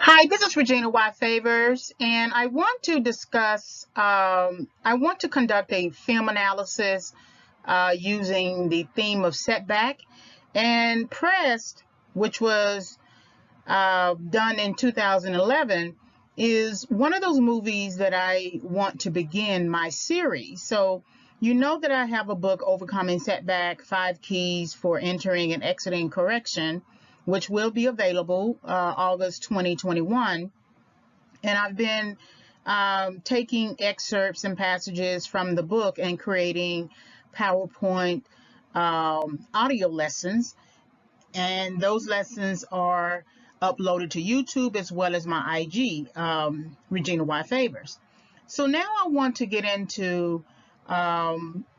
Hi, this is Regina Y. Favors, and I want to discuss, I want to conduct a film analysis using the theme of Setback and Pressed, which was done in 2011, is one of those movies that I want to begin my series. So, you know that I have a book, Overcoming Setback, 5 Keys for Entering and Exiting Correction, which will be available August 2021. And I've been taking excerpts and passages from the book and creating PowerPoint audio lessons. And those lessons are uploaded to YouTube as well as my IG, Regina Y. Favors. So now I want to get into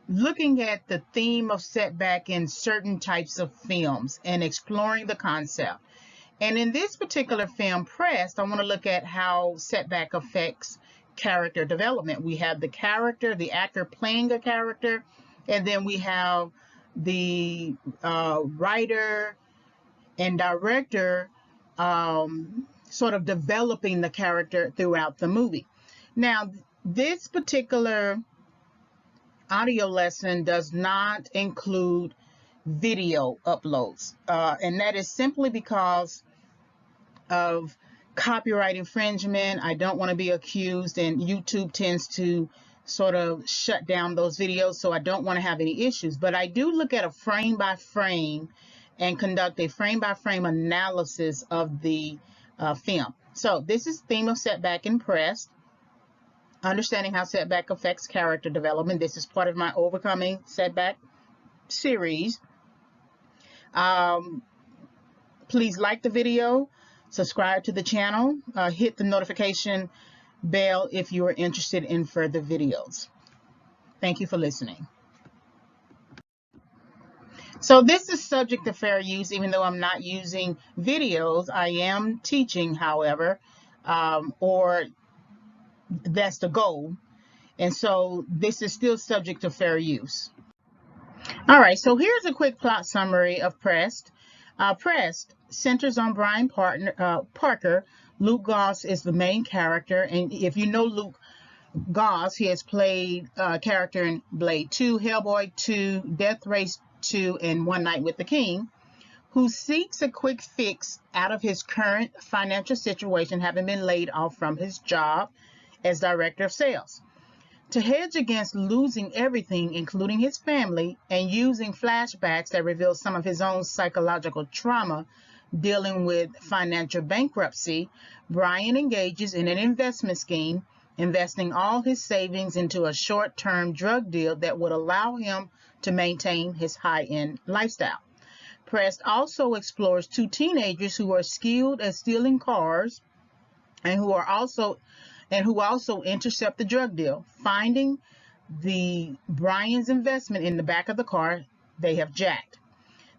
looking at the theme of setback in certain types of films and exploring the concept. And in this particular film, Pressed, I want to look at how setback affects character development. We have the character, the actor playing a character, and then we have the writer and director sort of developing the character throughout the movie. Now, this particular audio lesson does not include video uploads, and that is simply because of copyright infringement. I don't want to be accused, and YouTube tends to sort of shut down those videos, so I don't want to have any issues. But I do look at a frame by frame and conduct a frame by frame analysis of the film. So this is theme of setback and press, understanding how setback affects character development. This is part of my Overcoming Setback series. Please like the video, subscribe to the channel, hit the notification bell if you are interested in further videos. Thank you for listening. So this is subject to fair use, even though I'm not using videos. I am teaching, however, or that's the goal. And so this is still subject to fair use. All right, so here's a quick plot summary of Pressed. Pressed centers on Brian Parker. Luke Goss is the main character, and if you know Luke Goss, he has played a character in Blade 2, Hellboy 2, Death Race 2, and One Night with the King, who seeks a quick fix out of his current financial situation, having been laid off from his job as director of sales. To hedge against losing everything, including his family, and using flashbacks that reveal some of his own psychological trauma dealing with financial bankruptcy, Brian engages in an investment scheme, investing all his savings into a short-term drug deal that would allow him to maintain his high-end lifestyle. Prest also explores two teenagers who are skilled at stealing cars and who also intercept the drug deal. Finding the Brian's investment in the back of the car they have jacked.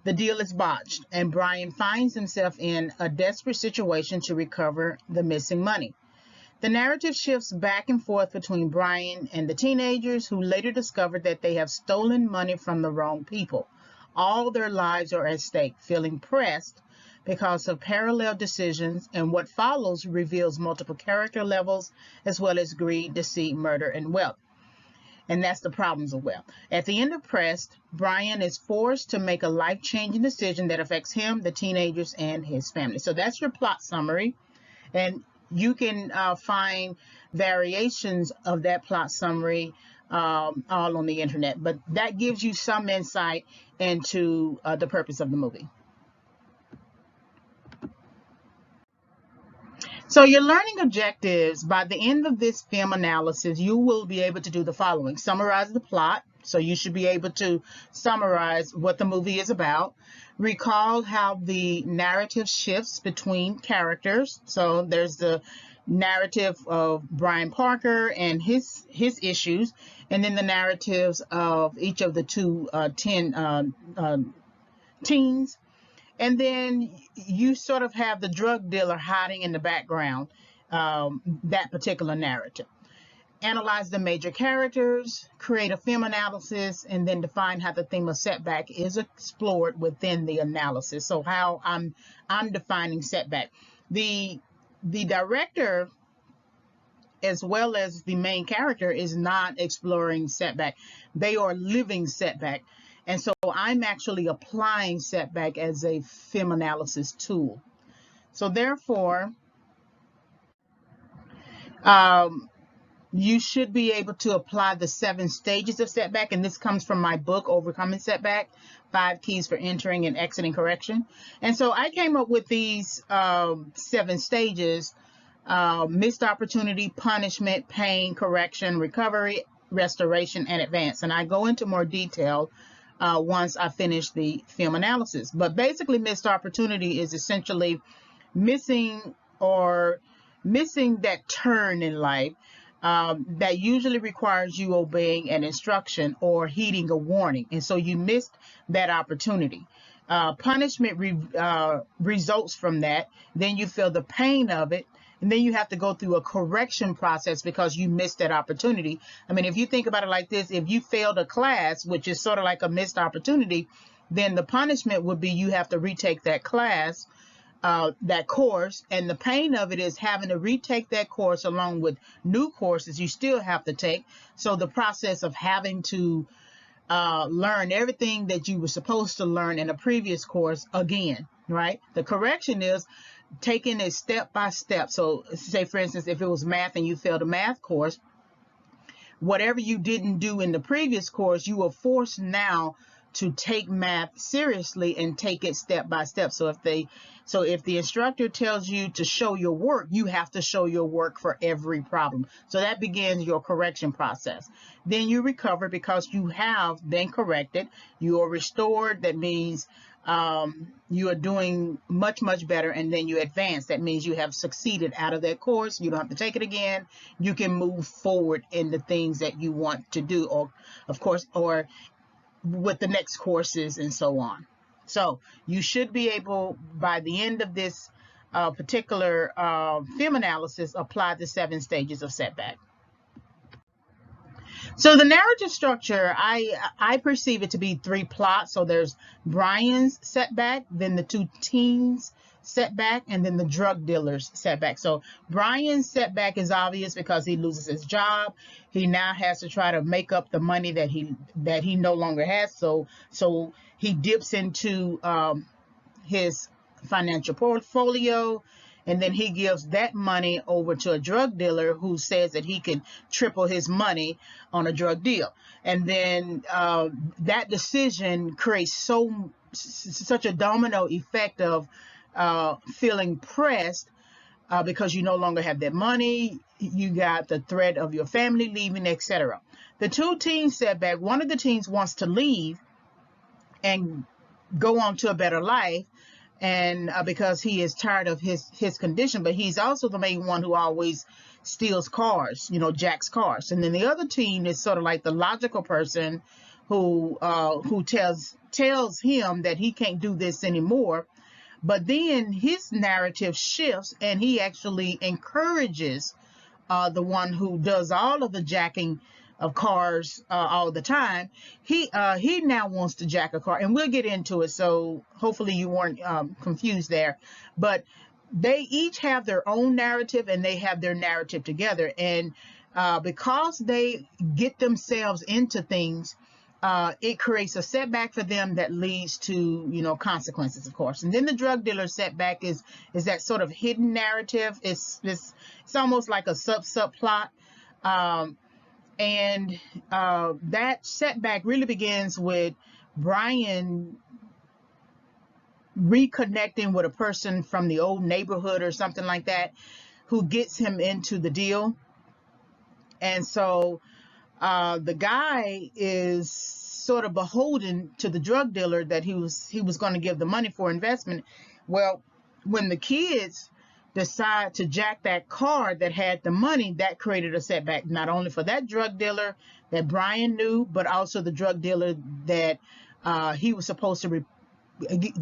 The deal is botched, and Brian finds himself in a desperate situation to recover the missing money. The narrative shifts back and forth between Brian and the teenagers, who later discover that they have stolen money from the wrong people. All their lives are at stake, feeling pressed because of parallel decisions, and what follows reveals multiple character levels as well as greed, deceit, murder, and wealth. And that's the problems of wealth. At the end of Pressed, Brian is forced to make a life-changing decision that affects him, the teenagers, and his family. So that's your plot summary. And you can find variations of that plot summary all on the internet. But that gives you some insight into the purpose of the movie. So your learning objectives, by the end of this film analysis, you will be able to do the following. Summarize the plot. So you should be able to summarize what the movie is about. Recall how the narrative shifts between characters. So there's the narrative of Brian Parker and his issues, and then the narratives of each of the two teens. And then you sort of have the drug dealer hiding in the background, that particular narrative. Analyze the major characters, create a film analysis, and then define how the theme of setback is explored within the analysis. So how I'm defining setback. The the director, as well as the main character, is not exploring setback. They are living setback. And so I'm actually applying setback as a film analysis tool. So therefore, um, you should be able to apply the 7 stages of setback. And this comes from my book, Overcoming Setback, 5 Keys for Entering and Exiting Correction. And so I came up with these 7 stages: missed opportunity, punishment, pain, correction, recovery, restoration, and advance. And I go into more detail once I finish the film analysis. But basically, missed opportunity is essentially missing or missing that turn in life that usually requires you obeying an instruction or heeding a warning. And so you missed that opportunity. Punishment results from that. Then you feel the pain of it. And then you have to go through a correction process because you missed that opportunity. I mean, if you think about it like this, if you failed a class, which is sort of like a missed opportunity, then the punishment would be you have to retake that class, that course, and the pain of it is having to retake that course along with new courses you still have to take. So the process of having to learn everything that you were supposed to learn in a previous course again, right? The correction is taking it step by step. So say, for instance, if it was math and you failed a math course, whatever you didn't do in the previous course, you are forced now to take math seriously and take it step by step. So if the instructor tells you to show your work, you have to show your work for every problem. So that begins your correction process. Then you recover because you have been corrected. You are restored. That means you are doing much, much better. And then you advance. That means you have succeeded out of that course. You don't have to take it again. You can move forward in the things that you want to do, or of course, or with the next courses and so on. So you should be able, by the end of this particular film analysis, apply the 7 stages of setback. So the narrative structure, I perceive it to be 3 plots. So there's Brian's setback, then the 2 teens setback, and then the drug dealer's setback. So Brian's setback is obvious because he loses his job. He now has to try to make up the money that he no longer has. So he dips into his financial portfolio, and then he gives that money over to a drug dealer who says that he can triple his money on a drug deal. And then that decision creates such a domino effect of feeling pressed because you no longer have that money. You got the threat of your family leaving, etc. The 2 teens setback, one of the teens wants to leave and go on to a better life, and because he is tired of his condition, but he's also the main one who always steals cars, jacks cars. And then the other teen is sort of like the logical person who tells him that he can't do this anymore. But then his narrative shifts and he actually encourages the one who does all of the jacking of cars all the time. He now wants to jack a car, and we'll get into it. So hopefully you weren't confused there. But they each have their own narrative, and they have their narrative together. And because they get themselves into things, it creates a setback for them that leads to consequences, of course. And then the drug dealer setback is that sort of hidden narrative. It's almost like a subplot. And that setback really begins with Brian reconnecting with a person from the old neighborhood or something like that, who gets him into the deal. And so the guy is sort of beholden to the drug dealer that he was going to give the money for investment. Well, when the kids decide to jack that car that had the money, that created a setback, not only for that drug dealer that Brian knew, but also the drug dealer that he was supposed to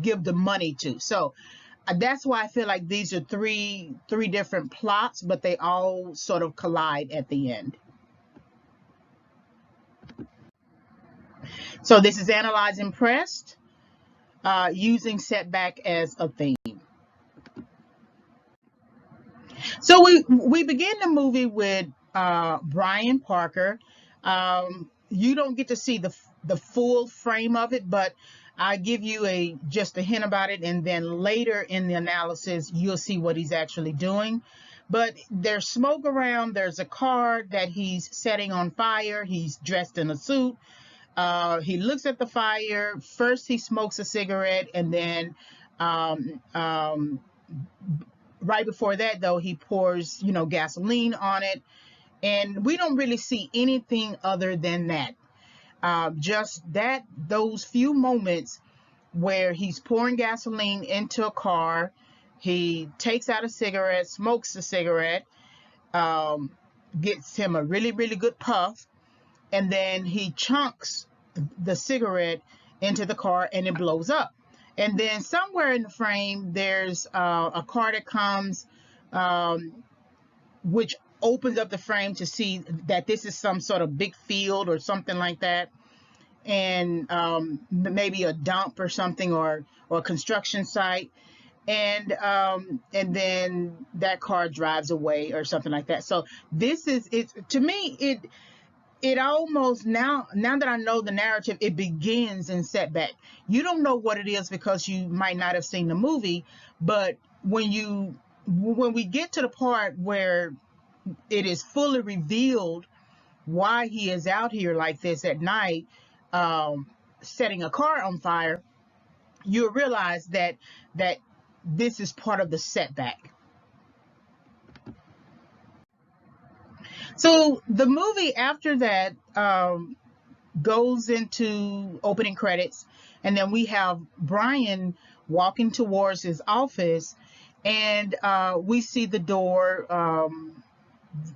give the money to. So that's why I feel like these are three different plots, but they all sort of collide at the end. So this is analyzing pressed, using setback as a theme. So we begin the movie with Brian Parker. You don't get to see the full frame of it, but I give you just a hint about it, and then later in the analysis you'll see what he's actually doing. But there's smoke around. There's a car that he's setting on fire. He's dressed in a suit. He looks at the fire. First, he smokes a cigarette, and then um, um, right before that, though, he pours, gasoline on it. And we don't really see anything other than that. Just those few moments where he's pouring gasoline into a car, he takes out a cigarette, smokes the cigarette, um, gets him a really, really good puff, and then he chunks the cigarette into the car and it blows up. And then somewhere in the frame, there's a car that comes, which opens up the frame to see that this is some sort of big field or something like that, and maybe a dump or something, or a construction site, and then that car drives away or something like that. So this is it to me. It almost, now that I know the narrative, it begins in Setback. You don't know what it is because you might not have seen the movie, but when we get to the part where it is fully revealed why he is out here like this at night, setting a car on fire, you realize that this is part of the setback. So the movie after that goes into opening credits, and then we have Brian walking towards his office, and we see the door.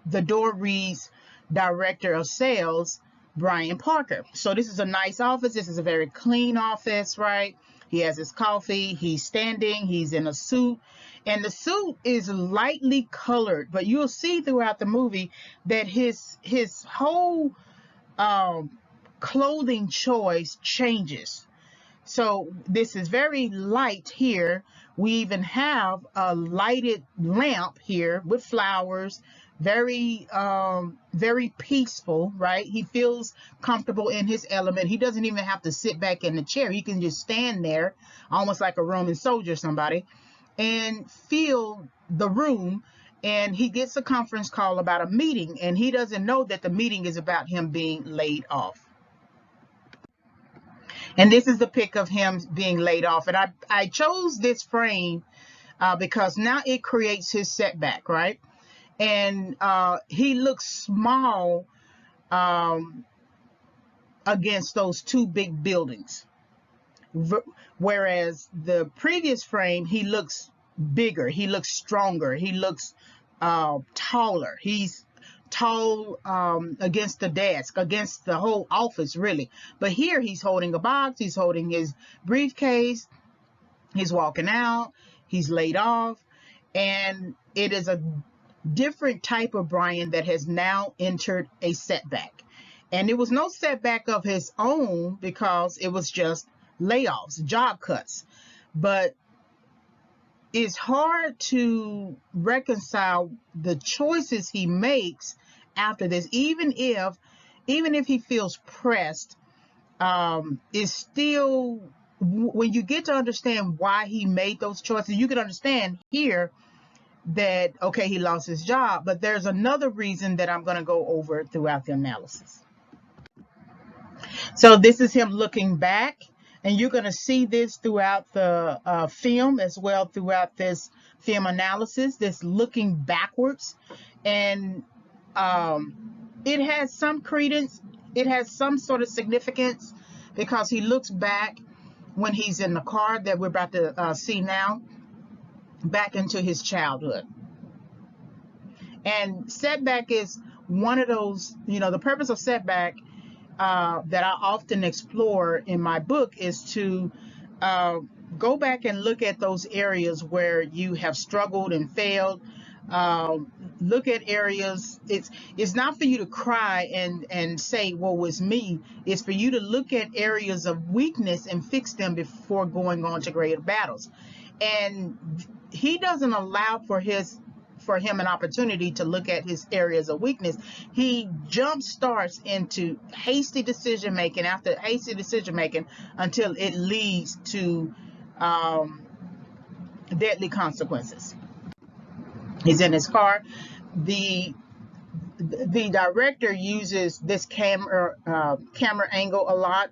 The door reads Director of Sales, Brian Parker. So this is a nice office. This is a very clean office, right? He has his coffee. He's standing. He's in a suit. And the suit is lightly colored, but you'll see throughout the movie that his whole clothing choice changes. So this is very light here. We even have a lighted lamp here with flowers. Very, very peaceful, right? He feels comfortable in his element. He doesn't even have to sit back in the chair. He can just stand there, almost like a Roman soldier, somebody, and feel the room. And he gets a conference call about a meeting, and he doesn't know that the meeting is about him being laid off. And this is the pic of him being laid off. And I chose this frame because now it creates his setback, right? And he looks small against those two big buildings. Whereas the previous frame, he looks bigger, he looks stronger, he looks taller. He's tall against the desk, against the whole office, really. But here he's holding a box, he's holding his briefcase, he's walking out, he's laid off, and it is a different type of Brian that has now entered a setback. And it was no setback of his own because it was just layoffs, job cuts. But it's hard to reconcile the choices he makes after this, even if he feels pressed. Is still, when you get to understand why he made those choices, you can understand here that, okay, he lost his job, but there's another reason that I'm going to go over throughout the analysis. So this is him looking back, and you're going to see this throughout the film as well, throughout this film analysis, this looking backwards. And it has some credence, it has some sort of significance, because he looks back when he's in the car that we're about to see now, back into his childhood. And setback is one of those, the purpose of setback that I often explore in my book is to go back and look at those areas where you have struggled and failed. Look at areas. It's not for you to cry and say, woe is me. It's for you to look at areas of weakness and fix them before going on to greater battles. And he doesn't allow for his for him an opportunity to look at his areas of weakness, he jump starts into hasty decision making after hasty decision making until it leads to deadly consequences. He's in his car. The director uses this camera angle a lot.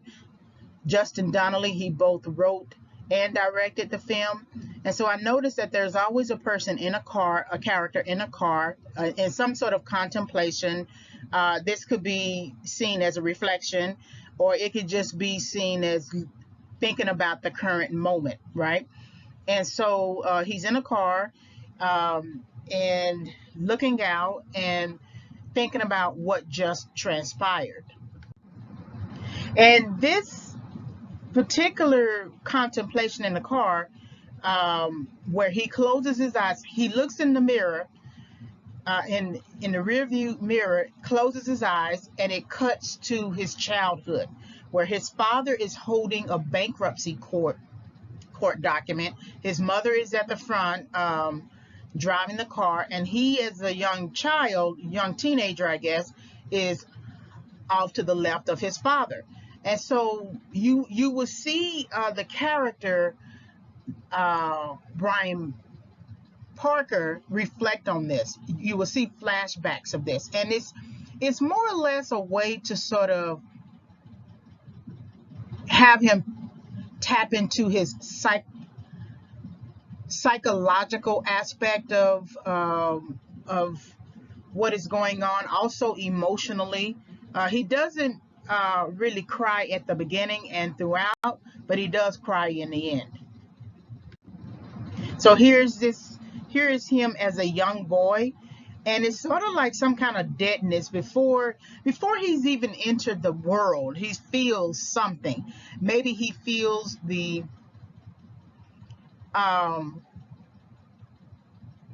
Justin Donnelly, he both wrote and directed the film. And so I noticed that there's always a person in a car, a character in a car, in some sort of contemplation. This could be seen as a reflection, or it could just be seen as thinking about the current moment, right? And so he's in a car and looking out and thinking about what just transpired. And this particular contemplation in the car, where he closes his eyes, he looks in the mirror, in the rear view mirror, closes his eyes, and it cuts to his childhood, where his father is holding a bankruptcy court document. His mother is at the front, driving the car, and he, as a young teenager, I guess, is off to the left of his father. And so you will see the character Brian Parker reflect on this. You will see flashbacks of this, and it's more or less a way to sort of have him tap into his psychological aspect of what is going on. Also emotionally, he doesn't really cry at the beginning and throughout, but he does cry in the end. So here is him as a young boy, and it's sort of like some kind of deadness before he's even entered the world. He feels something. Maybe he feels the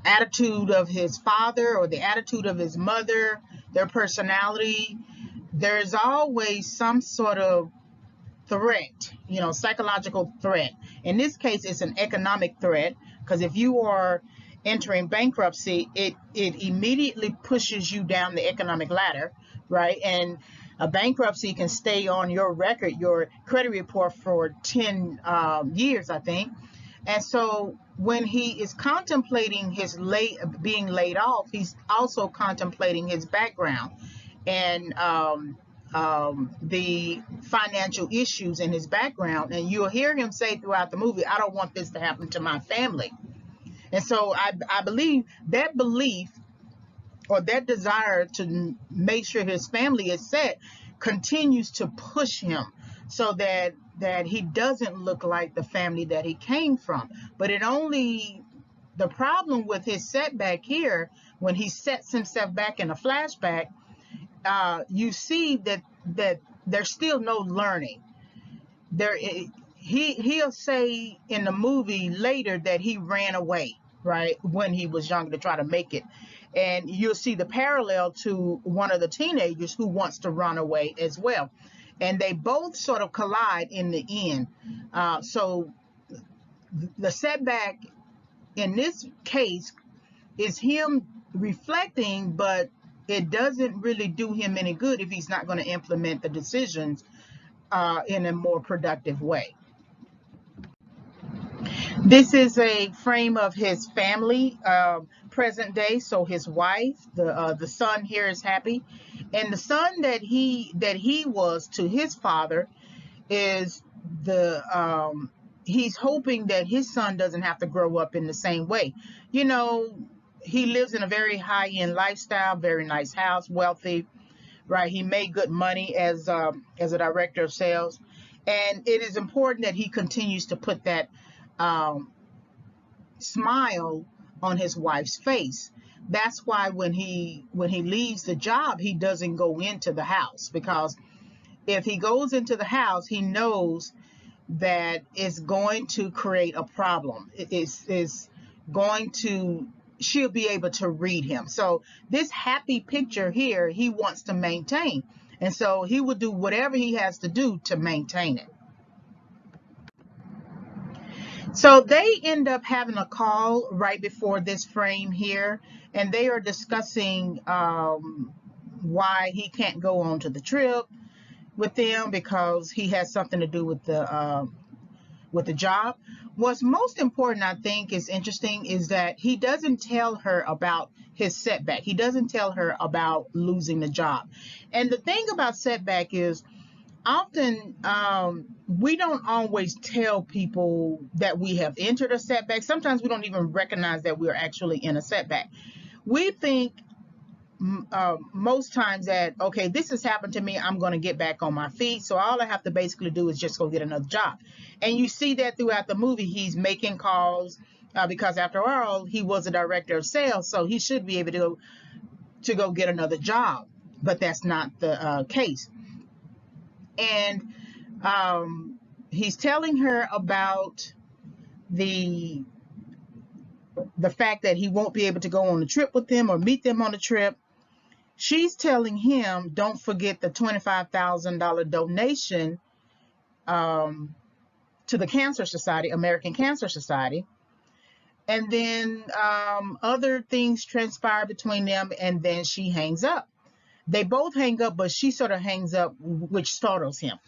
attitude of his father or the attitude of his mother, their personality. There's always some sort of threat, psychological threat. In this case, it's an economic threat, because if you are entering bankruptcy, it immediately pushes you down the economic ladder, right? And a bankruptcy can stay on your record, your credit report, for 10 years, I think. And so when he is contemplating his being laid off, he's also contemplating his background and the financial issues in his background. And you'll hear him say throughout the movie, I don't want this to happen to my family. And so I believe that belief, or that desire to make sure his family is set, continues to push him so that he doesn't look like the family that he came from. But the problem with his setback here, when he sets himself back in a flashback, you see that there's still no learning. He'll say in the movie later that he ran away, right, when he was younger to try to make it. And you'll see the parallel to one of the teenagers who wants to run away as well. And they both sort of collide in the end. So the setback in this case is him reflecting, but it doesn't really do him any good if he's not going to implement the decisions in a more productive way. This is a frame of his family, present day. So his wife, the son here is happy, and the son that he was to his father is he's hoping that his son doesn't have to grow up in the same way. He lives in a very high-end lifestyle, very nice house, wealthy, right? He made good money as a director of sales, and it is important that he continues to put that smile on his wife's face. That's why when he leaves the job, he doesn't go into the house, because if he goes into the house, he knows that it's going to create a problem. She'll be able to read him. So this happy picture here, he wants to maintain. And so he will do whatever he has to do to maintain it. So they end up having a call right before this frame here, and they are discussing why he can't go on to the trip with them because he has something to do with the job. What's most important, I think, is interesting is that he doesn't tell her about his setback. He doesn't tell her about losing the job. And the thing about setback is often we don't always tell people that we have entered a setback. Sometimes we don't even recognize that we're actually in a setback. We think most times that, okay, this has happened to me, I'm going to get back on my feet, so all I have to basically do is just go get another job. And you see that throughout the movie. He's making calls because after all, he was a director of sales, so he should be able to go get another job, but that's not the case. And he's telling her about the fact that he won't be able to go on a trip with them or meet them on a trip. She's telling him, don't forget the $25,000 donation to the Cancer Society, American Cancer Society. And then other things transpire between them, and then she hangs up. They both hang up, but she sort of hangs up, which startles him.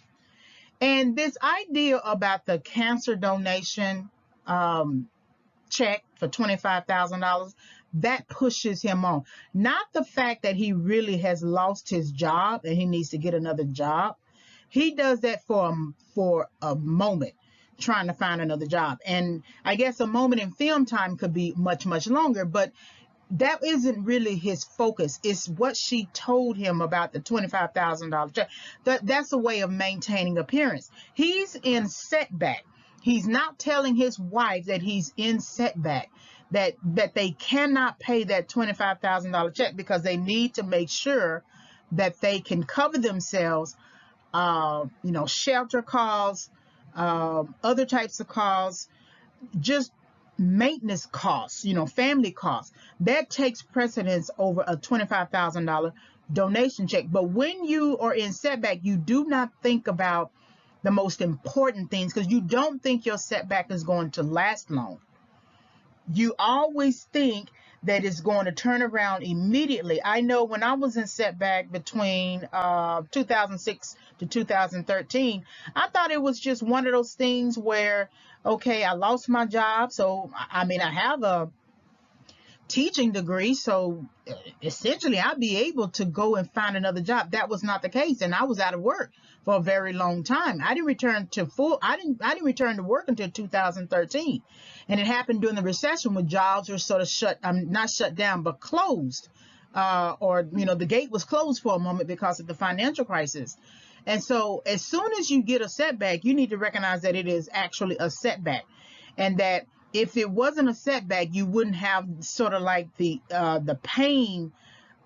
And this idea about the cancer donation check for $25,000, that pushes him on. Not the fact that he really has lost his job and he needs to get another job. He does that for a moment, trying to find another job. And I guess a moment in film time could be much, much longer, but that isn't really his focus. It's what she told him about the $25,000 check. That's a way of maintaining appearance. He's in setback. He's not telling his wife that he's in setback, that they cannot pay that $25,000 check because they need to make sure that they can cover themselves, shelter costs, other types of costs, just maintenance costs, family costs. That takes precedence over a $25,000 donation check. But when you are in setback, you do not think about the most important things because you don't think your setback is going to last long. You always think that it's going to turn around immediately. I know when I was in setback between 2006 to 2013, I thought it was just one of those things where, okay, I lost my job. So, I mean, I have a teaching degree, so essentially I'd be able to go and find another job. That was not the case, and I was out of work for a very long time. I didn't return to work until 2013, and it happened during the recession when jobs were sort of not shut down, but closed, or the gate was closed for a moment because of the financial crisis. And so as soon as you get a setback, you need to recognize that it is actually a setback, and that if it wasn't a setback, you wouldn't have sort of like the pain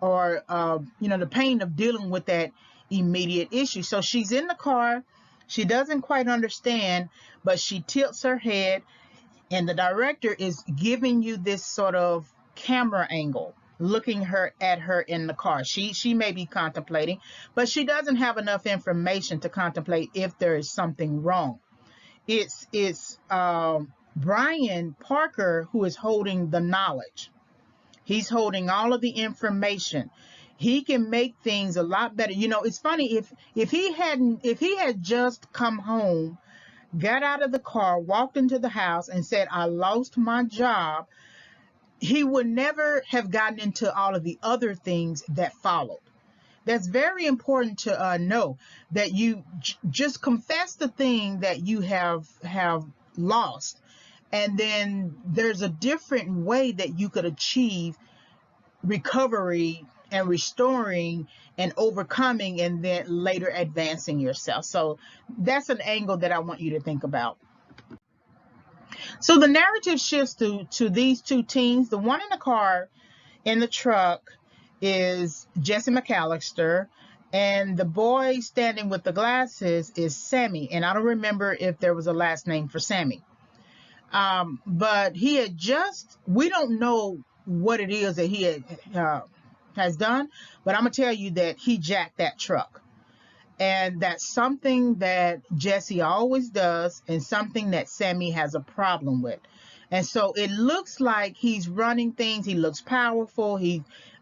or the pain of dealing with that immediate issue. So she's in the car, she doesn't quite understand, but she tilts her head, and the director is giving you this sort of camera angle, looking at her in the car. She may be contemplating, but she doesn't have enough information to contemplate if there is something wrong. It's Brian Parker who is holding the knowledge. He's holding all of the information. He can make things a lot better. It's funny, if he had just come home, got out of the car, walked into the house and said, I lost my job, he would never have gotten into all of the other things that followed. That's very important to know, that you just confess the thing that you have lost, and then there's a different way that you could achieve recovery and restoring and overcoming, and then later advancing yourself. So that's an angle that I want you to think about. So the narrative shifts to these two teens. The one in the car, in the truck, is Jesse McAllister, and the boy standing with the glasses is Sammy, and I don't remember if there was a last name for Sammy. But he had we don't know what it is that he has done, but I'm gonna tell you that he jacked that truck. And that's something that Jesse always does, and something that Sammy has a problem with. And so it looks like he's running things. He looks powerful.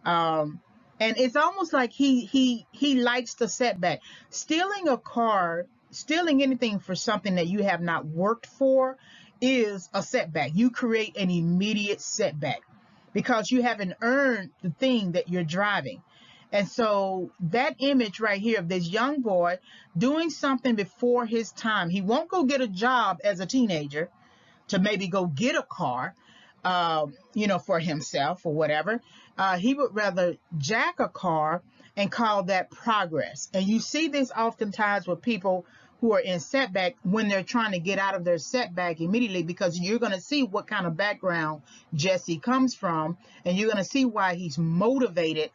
Um, and it's almost like he likes the setback. Stealing a car, stealing anything for something that you have not worked for, is a setback. You create an immediate setback because you haven't earned the thing that you're driving. And so that image right here of this young boy doing something before his time, he won't go get a job as a teenager to maybe go get a car, for himself or whatever. He would rather jack a car and call that progress. And you see this oftentimes with people who are in setback when they're trying to get out of their setback immediately, because you're going to see what kind of background Jesse comes from, and you're going to see why he's motivated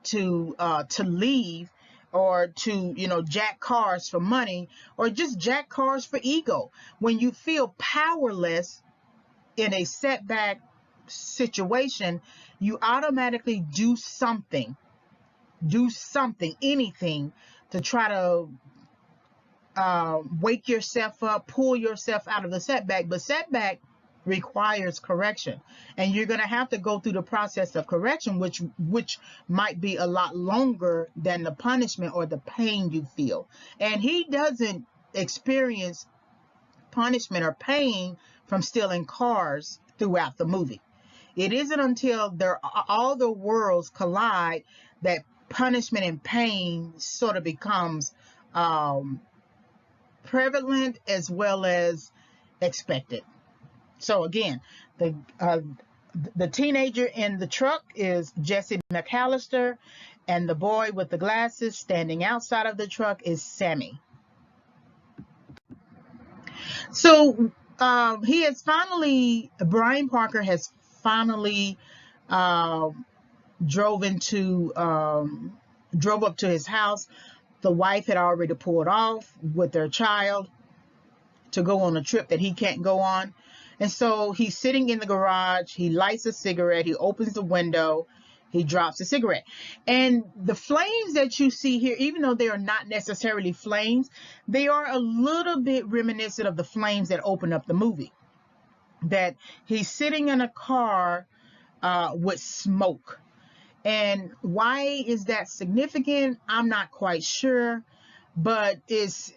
to leave, or to jack cars for money, or just jack cars for ego. When you feel powerless in a setback situation, you automatically do something, anything to try to wake yourself up, pull yourself out of the setback. But setback requires correction, and you're going to have to go through the process of correction, which might be a lot longer than the punishment or the pain you feel. And he doesn't experience punishment or pain from stealing cars throughout the movie. It isn't until all the worlds collide that punishment and pain sort of becomes prevalent as well as expected. So again, the teenager in the truck is Jesse McAllister, and the boy with the glasses standing outside of the truck is Sammy. So Brian Parker has finally drove up to his house. The wife had already pulled off with their child to go on a trip that he can't go on. And so he's sitting in the garage. He lights a cigarette. He opens the window. He drops the cigarette. And the flames that you see here, even though they are not necessarily flames, they are a little bit reminiscent of the flames that open up the movie. That he's sitting in a car with smoke. And why is that significant? I'm not quite sure. But it's,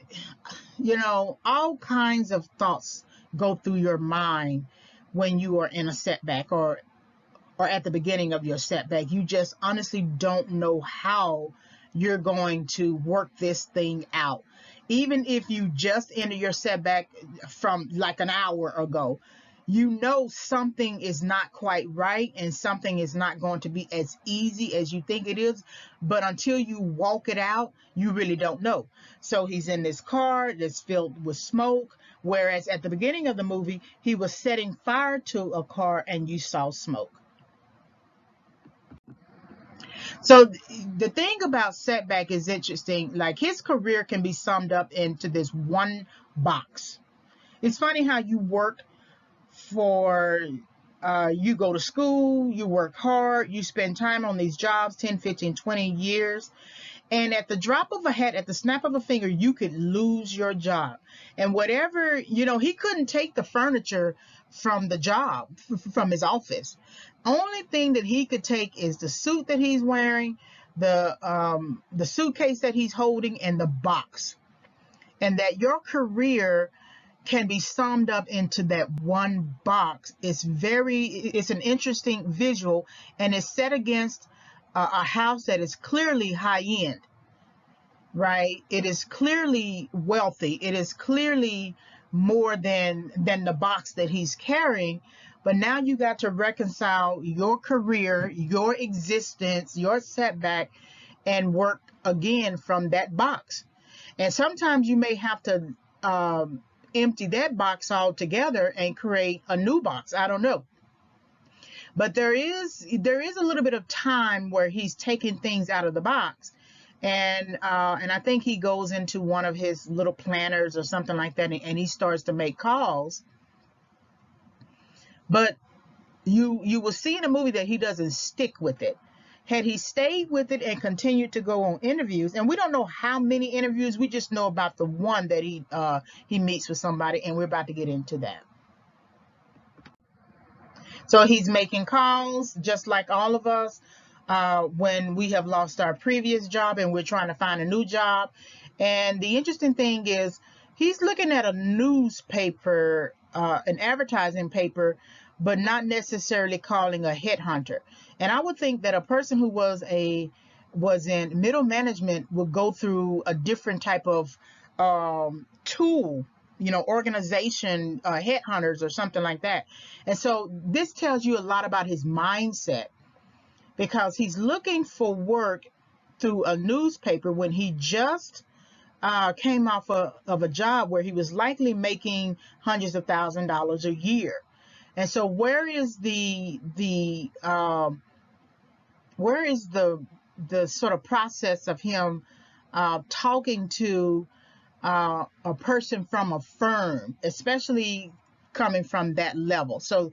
all kinds of thoughts go through your mind when you are in a setback, or at the beginning of your setback. You just honestly don't know how you're going to work this thing out. Even if you just enter your setback from like an hour ago, something is not quite right, and something is not going to be as easy as you think it is. But until you walk it out, you really don't know. So he's in this car that's filled with smoke, whereas at the beginning of the movie, he was setting fire to a car and you saw smoke. So the thing about Setback is interesting. Like, his career can be summed up into this one box. It's funny how you work you go to school, you work hard, you spend time on these jobs, 10, 15, 20 years. And at the drop of a hat, at the snap of a finger, you could lose your job. And whatever, he couldn't take the furniture from the job, from his office. Only thing that he could take is the suit that he's wearing, the suitcase that he's holding, and the box. And that your career can be summed up into that one box. It's an interesting visual, and it's set against a house that is clearly high end, right? It is clearly wealthy. It is clearly more than the box that he's carrying. But now you got to reconcile your career, your existence, your setback, and work again from that box. And sometimes you may have to empty that box altogether and create a new box. I don't know. But there is a little bit of time where he's taking things out of the box. And I think he goes into one of his little planners or something like that, and he starts to make calls. But you will see in the movie that he doesn't stick with it. Had he stayed with it and continued to go on interviews, and we don't know how many interviews, we just know about the one that he meets with somebody, and we're about to get into that. So he's making calls just like all of us when we have lost our previous job and we're trying to find a new job. And the interesting thing is he's looking at a newspaper, an advertising paper, but not necessarily calling a headhunter. And I would think that a person who was in middle management would go through a different type of tool, organization, headhunters or something like that. And so this tells you a lot about his mindset, because he's looking for work through a newspaper when he just came off of a job where he was likely making hundreds of $1,000s a year. And so where is the sort of process of him talking to a person from a firm, especially coming from that level? So,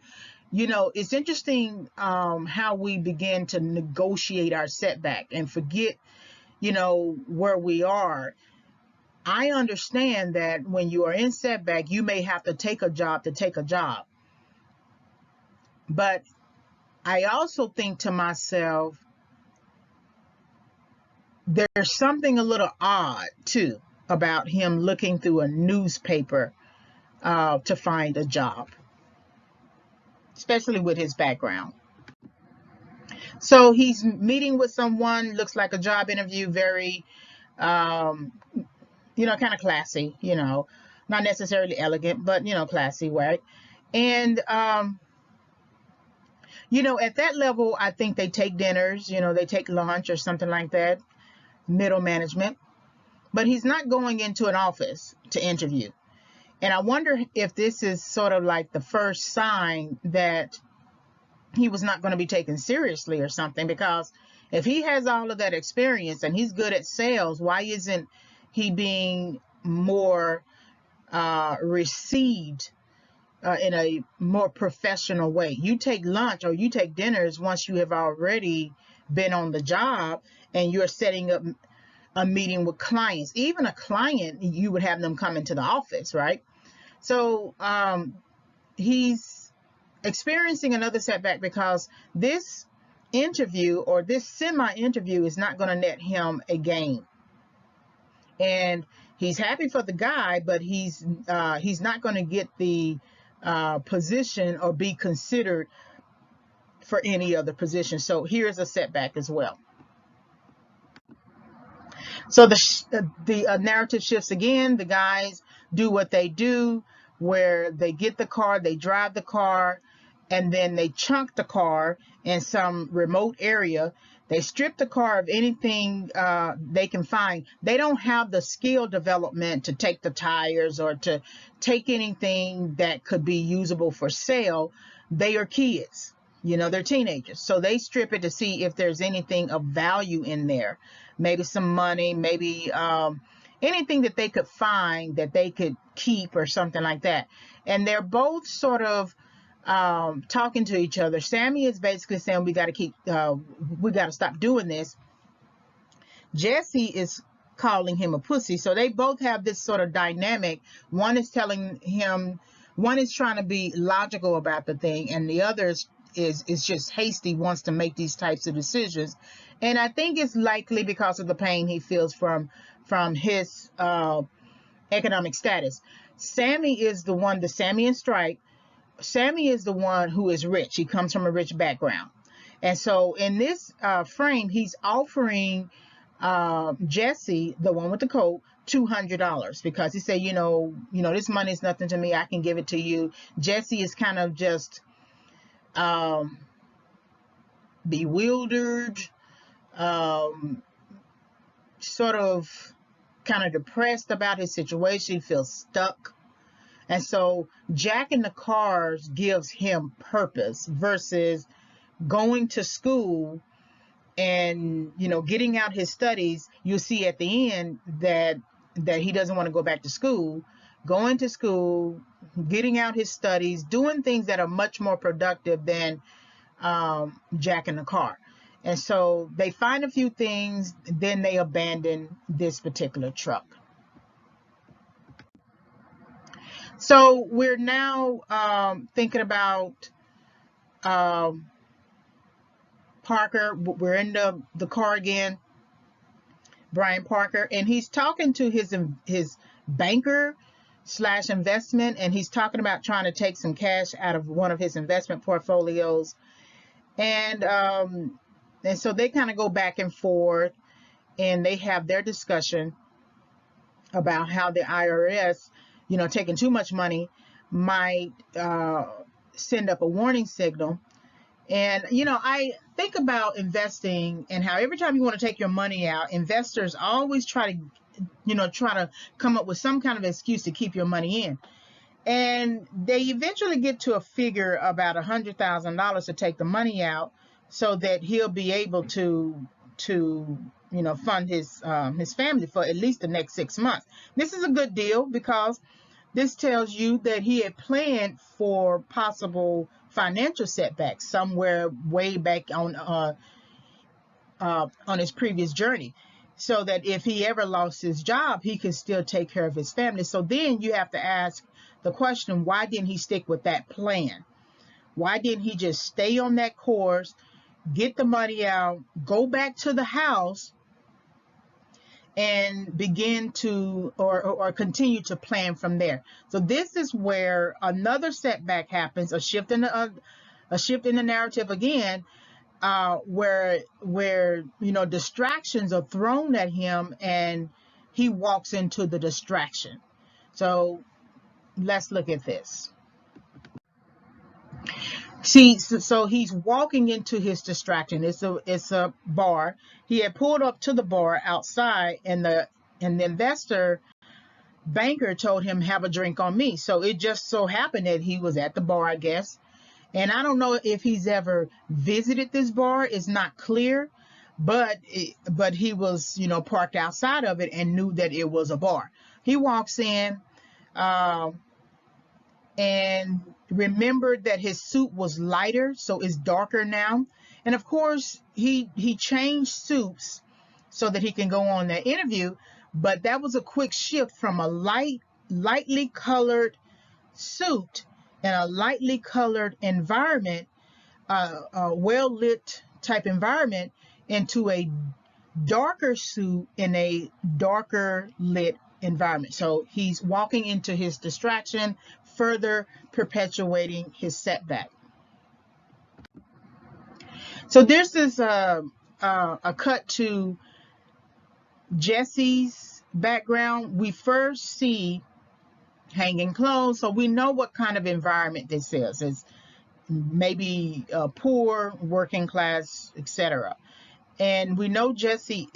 it's interesting how we begin to negotiate our setback and forget, where we are. I understand that when you are in setback, you may have to take a job to take a job. But I also think to myself, there's something a little odd too about him looking through a newspaper to find a job, especially with his background. So he's meeting with someone, looks like a job interview, very, kind of classy, not necessarily elegant, but, classy, right? And, at that level, I think they take dinners, they take lunch or something like that, middle management. But he's not going into an office to interview. And I wonder if this is sort of like the first sign that he was not going to be taken seriously or something, because if he has all of that experience and he's good at sales, why isn't he being more received in a more professional way? You take lunch or you take dinners once you have already been on the job and you're setting up a meeting with clients. Even a client, you would have them come into the office, right? So he's experiencing another setback because this interview or this semi-interview is not going to net him a gain. And he's happy for the guy, but he's not going to get the position or be considered for any other position. So here's a setback as well. So the narrative shifts again. The guys do what they do, where they get the car, they drive the car, and then they chunk the car in some remote area. They strip the car of anything they can find. They don't have the skill development to take the tires or to take anything that could be usable for sale. They are kids, they're teenagers. So they strip it to see if there's anything of value in there. Maybe some money, maybe anything that they could find that they could keep or something like that. And they're both sort of talking to each other. Sammy is basically saying, we got to stop doing this. Jesse is calling him a pussy. So they both have this sort of dynamic. One is trying to be logical about the thing, and the other is just hasty, wants to make these types of decisions. And I think it's likely because of the pain he feels from his economic status. Sammy is the one, the Sammy and Strike. Sammy is the one who is rich. He comes from a rich background. And so in this frame, he's offering Jesse, the one with the coat, $200 because he said, this money is nothing to me. I can give it to you. Jesse is kind of just bewildered, sort of kind of depressed about his situation. He feels stuck. And so jacking the cars gives him purpose versus going to school and, getting out his studies. You'll see at the end that he doesn't want to go back to school. Going to school, getting out his studies, doing things that are much more productive than jacking the car. And so they find a few things, then they abandon this particular truck. So we're now thinking about Parker. We're in the car again, Brian Parker, and he's talking to his banker slash investment, and he's talking about trying to take some cash out of one of his investment portfolios. And so they kind of go back and forth, and they have their discussion about how the IRS, taking too much money might send up a warning signal. And, I think about investing and how every time you want to take your money out, investors always try to come up with some kind of excuse to keep your money in. And they eventually get to a figure about $100,000 to take the money out so that he'll be able to fund his family for at least the next 6 months. This is a good deal because this tells you that he had planned for possible financial setbacks somewhere way back on his previous journey, so that if he ever lost his job, he could still take care of his family. So then you have to ask the question, why didn't he stick with that plan? Why didn't he just stay on that course, get the money out, go back to the house, and begin to or continue to plan from there? So this is where another setback happens, a shift in the narrative again, where distractions are thrown at him and he walks into the distraction. So let's look at this. See, so he's walking into his distraction. It's a bar. He had pulled up to the bar outside, and the investor banker told him, have a drink on me. So it just so happened that he was at the bar, I guess. And I don't know if he's ever visited this bar. It's not clear, but he was, parked outside of it and knew that it was a bar. He walks in, and remembered that his suit was lighter, so it's darker now. And of course, he changed suits so that he can go on that interview. But that was a quick shift from a lightly colored suit and a lightly colored environment, a well-lit type environment, into a darker suit in a darker lit environment. So he's walking into his distraction, further perpetuating his setback. So this is a cut to Jesse's background. We first see hanging clothes, so we know what kind of environment this is. It's maybe poor, working class, etc. And we know Jesse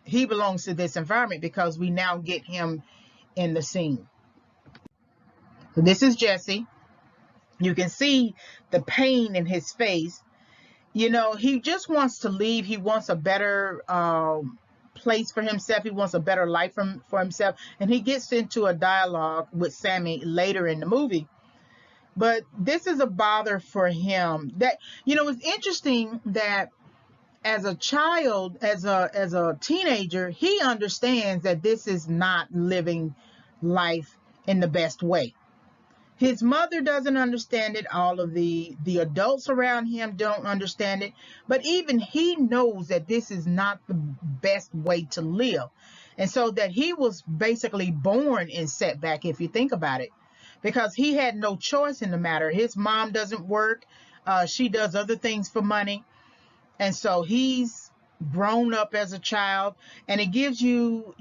he belongs to this environment because we now get him in the scene. So this is Jesse. You can see the pain in his face. He just wants to leave. He wants a better place for himself. He wants a better life for himself. And he gets into a dialogue with Sammy later in the movie. But this is a bother for him. That it's interesting that as a child, as a teenager, he understands that this is not living life in the best way. His mother doesn't understand it. All of the adults around him don't understand it. But even he knows that this is not the best way to live. And so that he was basically born in setback, if you think about it, because he had no choice in the matter. His mom doesn't work. She does other things for money. And so he's grown up as a child. And it gives you,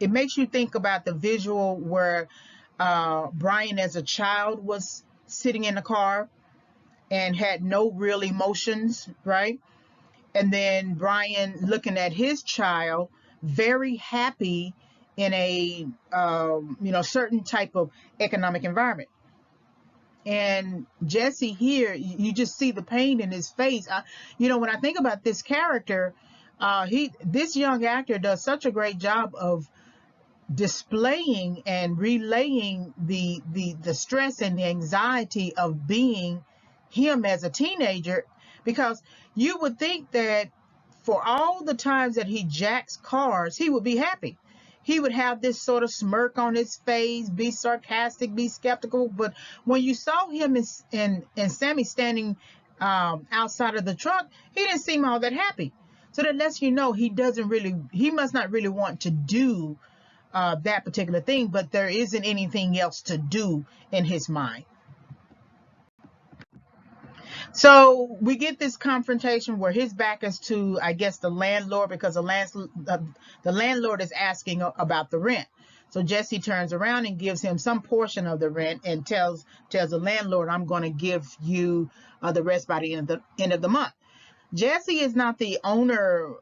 it makes you think about the visual where Brian as a child was sitting in the car and had no real emotions, right? And then Brian looking at his child, very happy in a certain type of economic environment. And Jesse here, you just see the pain in his face. When I think about this character, this young actor does such a great job of displaying and relaying the stress and the anxiety of being him as a teenager, because you would think that for all the times that he jacks cars, he would be happy. He would have this sort of smirk on his face, be sarcastic, be skeptical. But when you saw him and Sammy standing outside of the truck, he didn't seem all that happy. So that lets you know he must not really want to do that particular thing, but there isn't anything else to do in his mind. So we get this confrontation where his back is to, I guess, the landlord, because the landlord is asking about the rent. So Jesse turns around and gives him some portion of the rent and tells the landlord, I'm going to give you the rest by the end of the month. Jesse is not the owner,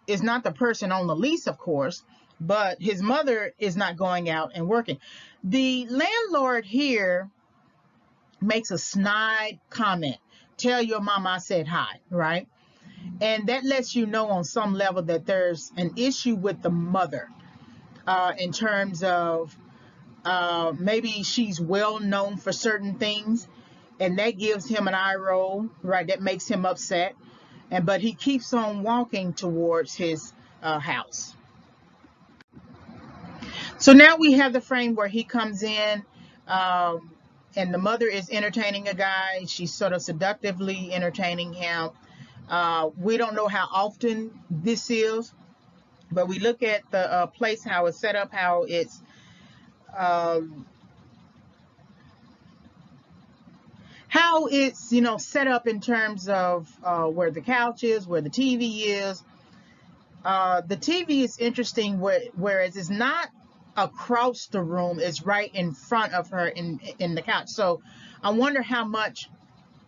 is not the person on the lease, of course, but his mother is not going out and working. The landlord here makes a snide comment. Tell your mama I said hi, right? And that lets you know on some level that there's an issue with the mother in terms of maybe she's well known for certain things, and that gives him an eye roll, right? That makes him upset. But he keeps on walking towards his house. So now we have the frame where he comes in, and the mother is entertaining a guy. She's sort of seductively entertaining him. We don't know how often this is, but we look at the place, how it's set up, how it's set up in terms of where the couch is, where the TV is. The TV is interesting, whereas it's not across the room, it's right in front of her in the couch. So I wonder how much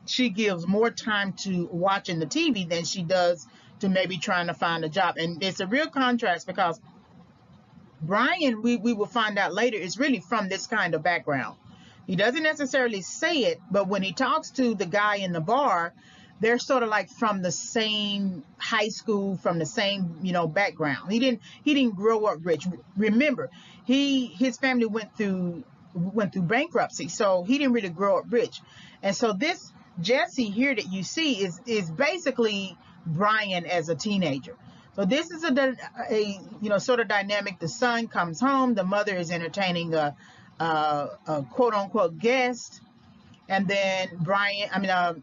she gives more time to watching the TV than she does to maybe trying to find a job. And it's a real contrast, because Brian, we will find out later, is really from this kind of background. He doesn't necessarily say it, but when he talks to the guy in the bar, they're sort of like from the same high school, from the same, background. He didn't grow up rich. Remember, his family went through bankruptcy, so he didn't really grow up rich. And so this Jesse here that you see is basically Brian as a teenager. So this is a sort of dynamic. The son comes home, the mother is entertaining a quote unquote guest, and then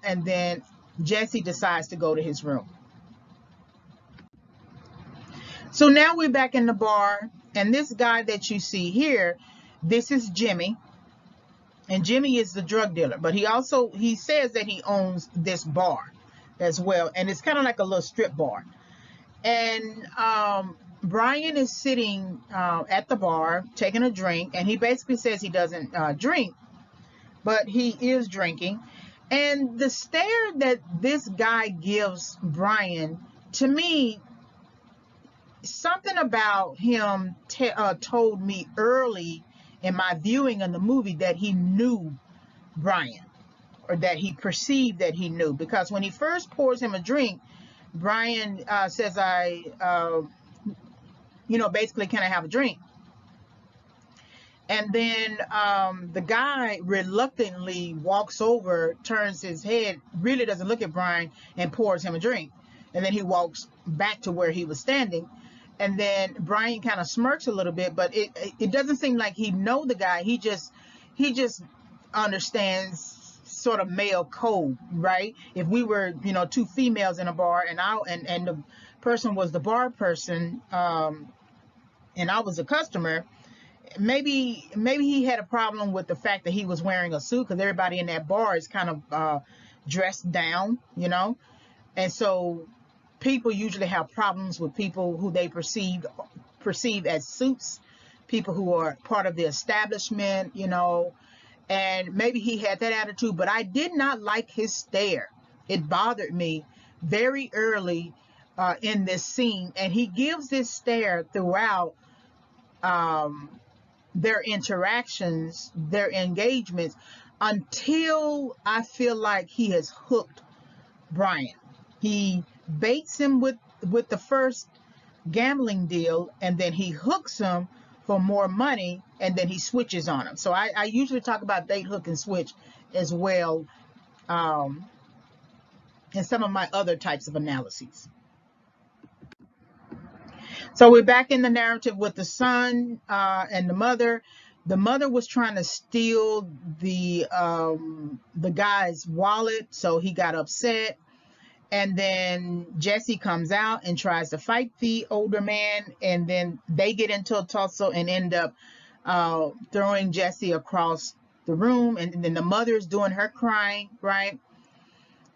and then Jesse decides to go to his room. So now we're back in the bar, and this guy that you see here, this is Jimmy, and Jimmy is the drug dealer, but he says that he owns this bar as well, and it's kind of like a little strip bar. And Brian is sitting at the bar taking a drink, and he basically says he doesn't drink, but he is drinking. And the stare that this guy gives Brian, to me, something about him told me early in my viewing of the movie that he knew Brian, or that he perceived that he knew. Because when he first pours him a drink, Brian says, basically, can I have a drink? And then the guy reluctantly walks over, turns his head, really doesn't look at Brian, and pours him a drink. And then he walks back to where he was standing. And then Brian kind of smirks a little bit, but it doesn't seem like he know the guy. He just understands sort of male code, right? If we were, two females in a bar, and the person was the bar person, and I was a customer, maybe he had a problem with the fact that he was wearing a suit, because everybody in that bar is kind of dressed down, and so people usually have problems with people who they perceive as suits, people who are part of the establishment, and maybe he had that attitude. But I did not like his stare. It bothered me very early in this scene, and he gives this stare throughout their interactions, their engagements, until I feel like he has hooked Brian. He baits him with the first gambling deal, and then he hooks him for more money, and then he switches on him. So I usually talk about bait, hook, and switch as well um, and some of my other types of analyses. So we're back in the narrative with the son and the mother. The mother was trying to steal the guy's wallet, so he got upset. And then Jesse comes out and tries to fight the older man, and then they get into a tussle and end up throwing Jesse across the room. And then the mother's doing her crying, right?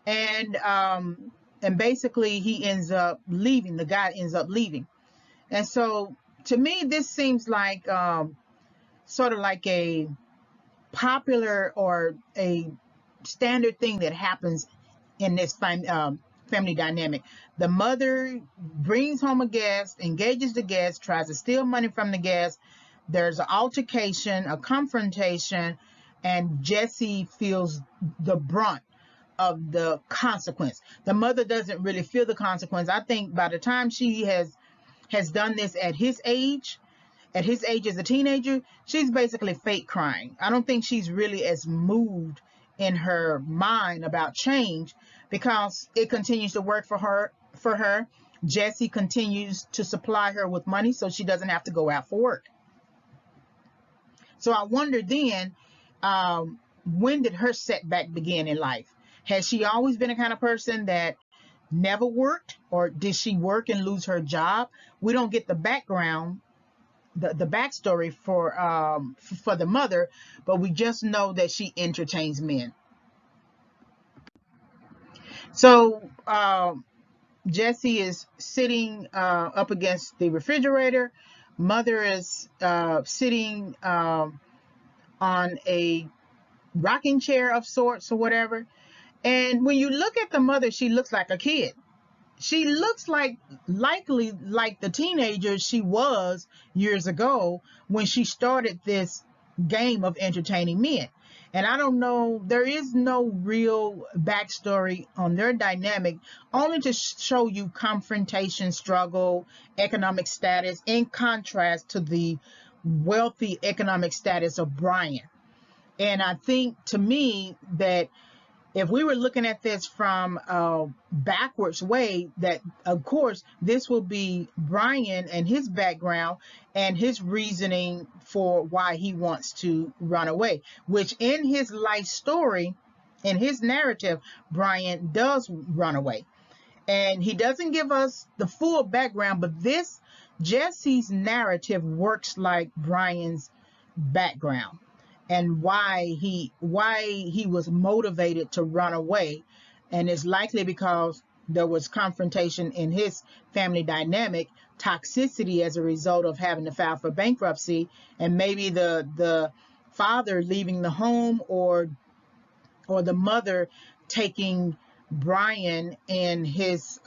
And basically he ends up leaving. The guy ends up leaving. And so to me, this seems like sort of like a popular or a standard thing that happens in this family dynamic. The mother brings home a guest, engages the guest, tries to steal money from the guest. There's an altercation, a confrontation, and Jesse feels the brunt of the consequence. The mother doesn't really feel the consequence. I think by the time she has done this at his age as a teenager, she's basically fake crying. I don't think she's really as moved in her mind about change, because it continues to work for her. Jesse continues to supply her with money so she doesn't have to go out for work. So I wonder then, when did her setback begin in life? Has she always been a kind of person that never worked, or did she work and lose her job? We don't get the background, the backstory for the mother, but we just know that she entertains men. So Jesse is sitting up against the refrigerator. Mother is sitting on a rocking chair of sorts or whatever. And when you look at the mother, she looks like a kid. She looks likely like the teenager she was years ago when she started this game of entertaining men. And I don't know, there is no real backstory on their dynamic, only to show you confrontation, struggle, economic status, in contrast to the wealthy economic status of Brian. And I think, to me, that if we were looking at this from a backwards way, that of course this will be Brian and his background and his reasoning for why he wants to run away, which in his life story, in his narrative, Brian does run away. And he doesn't give us the full background, but this Jesse's narrative works like Brian's background, and why he was motivated to run away. And it's likely because there was confrontation in his family dynamic, toxicity as a result of having to file for bankruptcy, and maybe the father leaving the home, or the mother taking Brian and his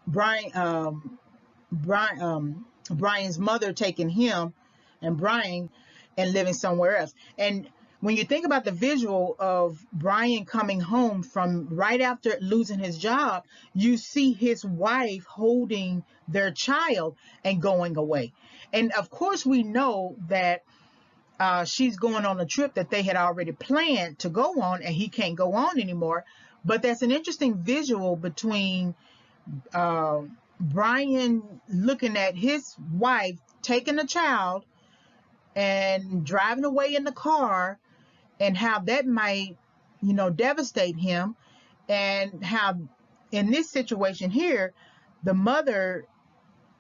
Brian's mother taking him and Brian and living somewhere else. And when you think about the visual of Brian coming home from right after losing his job, you see his wife holding their child and going away. And of course we know that she's going on a trip that they had already planned to go on, and he can't go on anymore. But that's an interesting visual between Brian looking at his wife taking a child and driving away in the car, and how that might, devastate him, and how in this situation here, the mother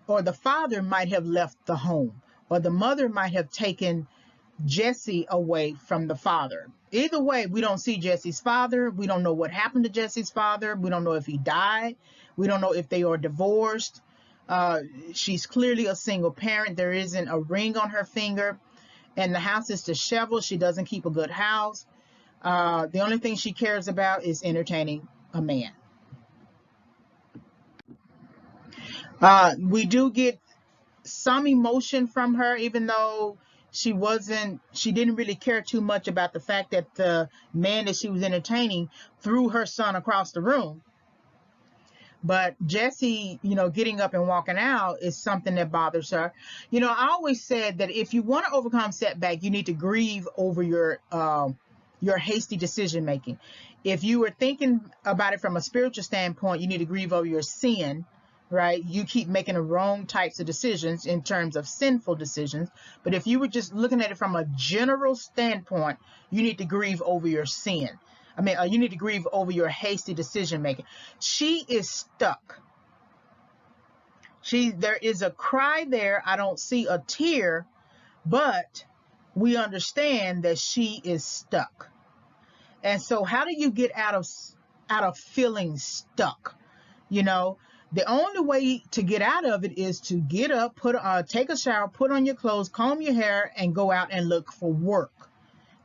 or the father might have left the home, or the mother might have taken Jesse away from the father. Either way, we don't see Jesse's father. We don't know what happened to Jesse's father. We don't know if he died. We don't know if they are divorced. She's clearly a single parent. There isn't a ring on her finger, and the house is disheveled. She doesn't keep a good house. The only thing she cares about is entertaining a man. We do get some emotion from her, even though she didn't really care too much about the fact that the man that she was entertaining threw her son across the room. But Jesse, getting up and walking out is something that bothers her. I always said that if you want to overcome setback, you need to grieve over your your hasty decision making. If you were thinking about it from a spiritual standpoint, you need to grieve over your sin, right? You keep making the wrong types of decisions in terms of sinful decisions. But if you were just looking at it from a general standpoint, you need to grieve over your sin. You need to grieve over your hasty decision making. She is stuck. There is a cry there. I don't see a tear, but we understand that she is stuck. And so how do you get out of feeling stuck? The only way to get out of it is to get up, take a shower, put on your clothes, comb your hair, and go out and look for work.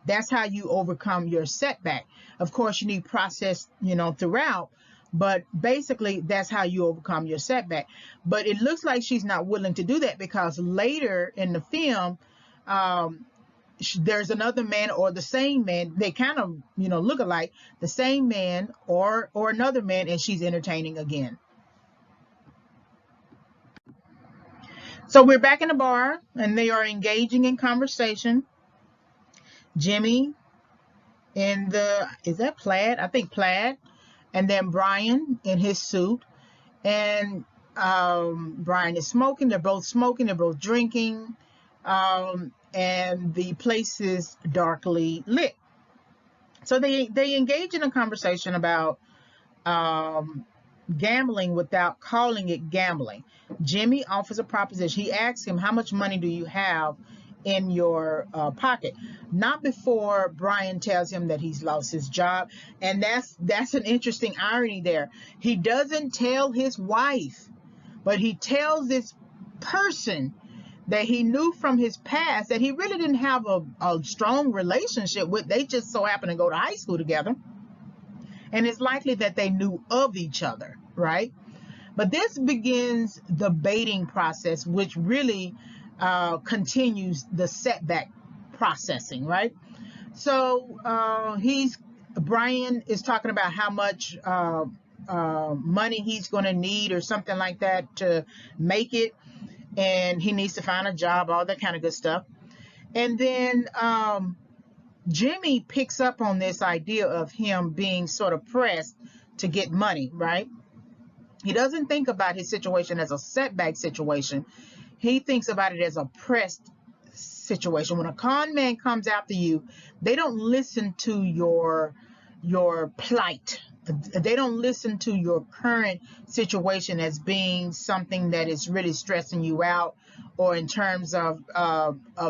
That's how you overcome your setback. Of course, you need process, throughout, but basically that's how you overcome your setback. But it looks like she's not willing to do that, because later in the film, there's another man, or the same man. They kind of, look alike. The same man or another man, and she's entertaining again. So we're back in the bar, and they are engaging in conversation. Jimmy is that plaid? I think plaid. And then Brian in his suit. And Brian is smoking. They're both smoking. They're both drinking. And the place is darkly lit. So they engage in a conversation about gambling without calling it gambling. Jimmy offers a proposition. He asks him, how much money do you have in your pocket? Not before Brian tells him that he's lost his job. And that's an interesting irony there. He doesn't tell his wife, but he tells this person that he knew from his past that he really didn't have a strong relationship with. They just so happened to go to high school together. And it's likely that they knew of each other, right? But this begins the baiting process, which really continues the setback processing, right? So Brian is talking about how much money he's going to need or something like that to make it. And he needs to find a job, all that kind of good stuff. And then Jimmy picks up on this idea of him being sort of pressed to get money, right? He doesn't think about his situation as a setback situation. He thinks about it as a pressed situation. When a con man comes after you, they don't listen to your plight. They don't listen to your current situation as being something that is really stressing you out, or in terms of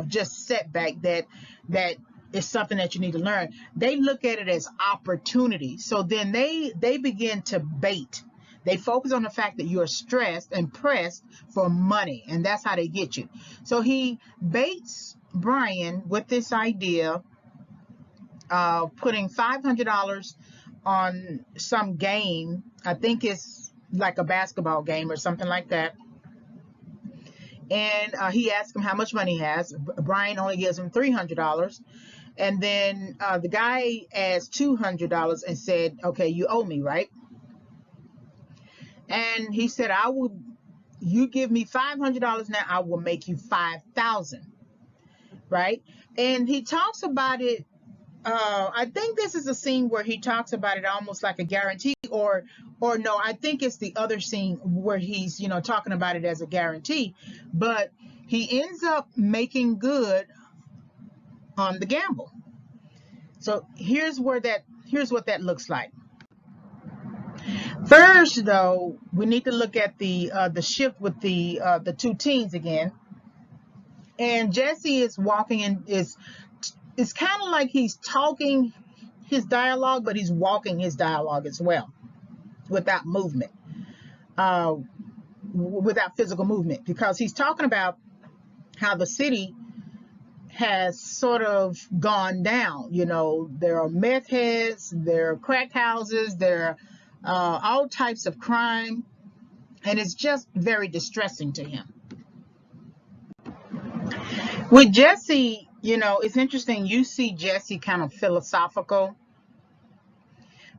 just setback that is something that you need to learn. They look at it as opportunity. So then they begin to bait. They focus on the fact that you're stressed and pressed for money, and that's how they get you. So he baits Brian with this idea of putting $500 on some game. I think it's like a basketball game or something like that. And he asks him how much money he has. Brian only gives him $300. And then the guy adds $200 and said, okay, you owe me, right? And he said, you give me $500 now, I will make you $5,000, right? And he talks about it. I think this is a scene where he talks about it almost like a guarantee, or no, I think it's the other scene where he's, talking about it as a guarantee, but he ends up making good on the gamble. So here's what that looks like. First, though, we need to look at the shift with the two teens again. And Jesse is walking in. It's kind of like he's talking his dialogue, but he's walking his dialogue as well, without movement, without physical movement, because he's talking about how the city has sort of gone down. There are meth heads, there are crack houses, there are all types of crime, and it's just very distressing to him. With Jesse, it's interesting. You see Jesse kind of philosophical,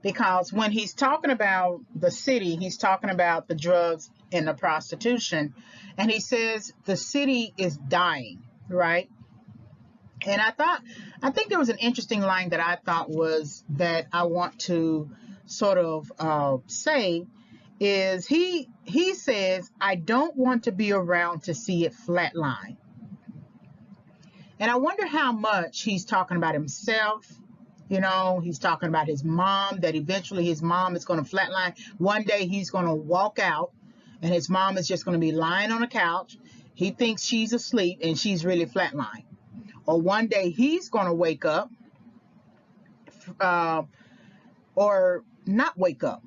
because when he's talking about the city, he's talking about the drugs and the prostitution, and he says the city is dying, right? And I think there was an interesting line that I thought was that I want to sort of say is he says, I don't want to be around to see it flatline. And I wonder how much he's talking about himself. You know, he's talking about his mom, that eventually his mom is going to flatline. One day he's going to walk out and his mom is just going to be lying on a couch. He thinks she's asleep and she's really flatline. Or one day he's going to wake up uh, or not wake up.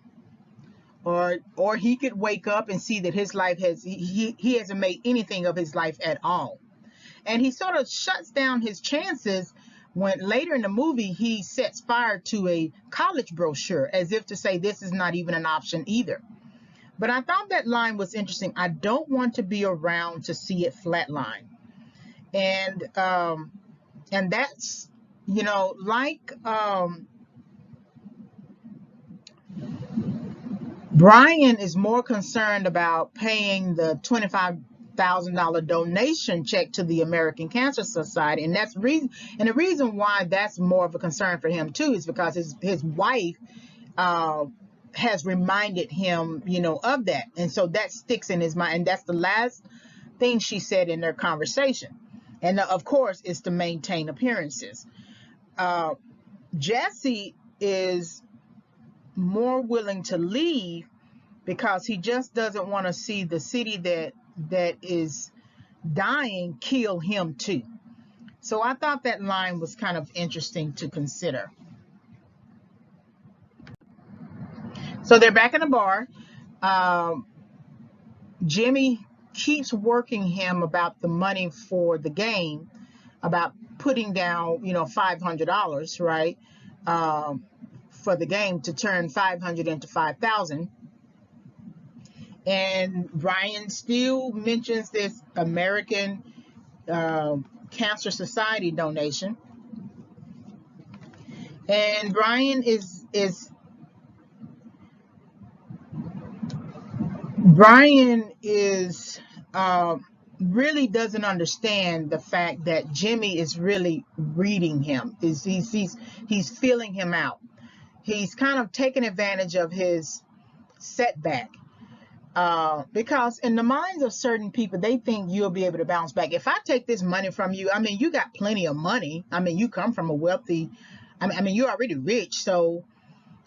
Or he could wake up and see that his life he hasn't made anything of his life at all. And he sort of shuts down his chances when later in the movie he sets fire to a college brochure as if to say this is not even an option either. But I thought that line was interesting. I don't want to be around to see it flatline. And that's, you know, like Brian is more concerned about paying the $25,000 donation check to the American Cancer Society, and the reason why that's more of a concern for him too is because his wife uh, has reminded him, you know, of that, and so that sticks in his mind, and that's the last thing she said in their conversation, and of course, it's to maintain appearances. Uh, Jesse is more willing to leave because he just doesn't want to see the city that is dying kill him too. So I thought that line was kind of interesting to consider. So they're back in the bar. Um, Jimmy keeps working him about the money for the game, about putting down, you know, $500, right, for the game to turn 500 into 5,000. And Brian still mentions this American Cancer Society donation. And Brian is really doesn't understand the fact that Jimmy is really reading him. He's feeling him out. He's kind of taking advantage of his setback. Because in the minds of certain people, they think you'll be able to bounce back. If I take this money from you, I mean, you got plenty of money. I mean, you come from a wealthy, I mean, you're already rich. So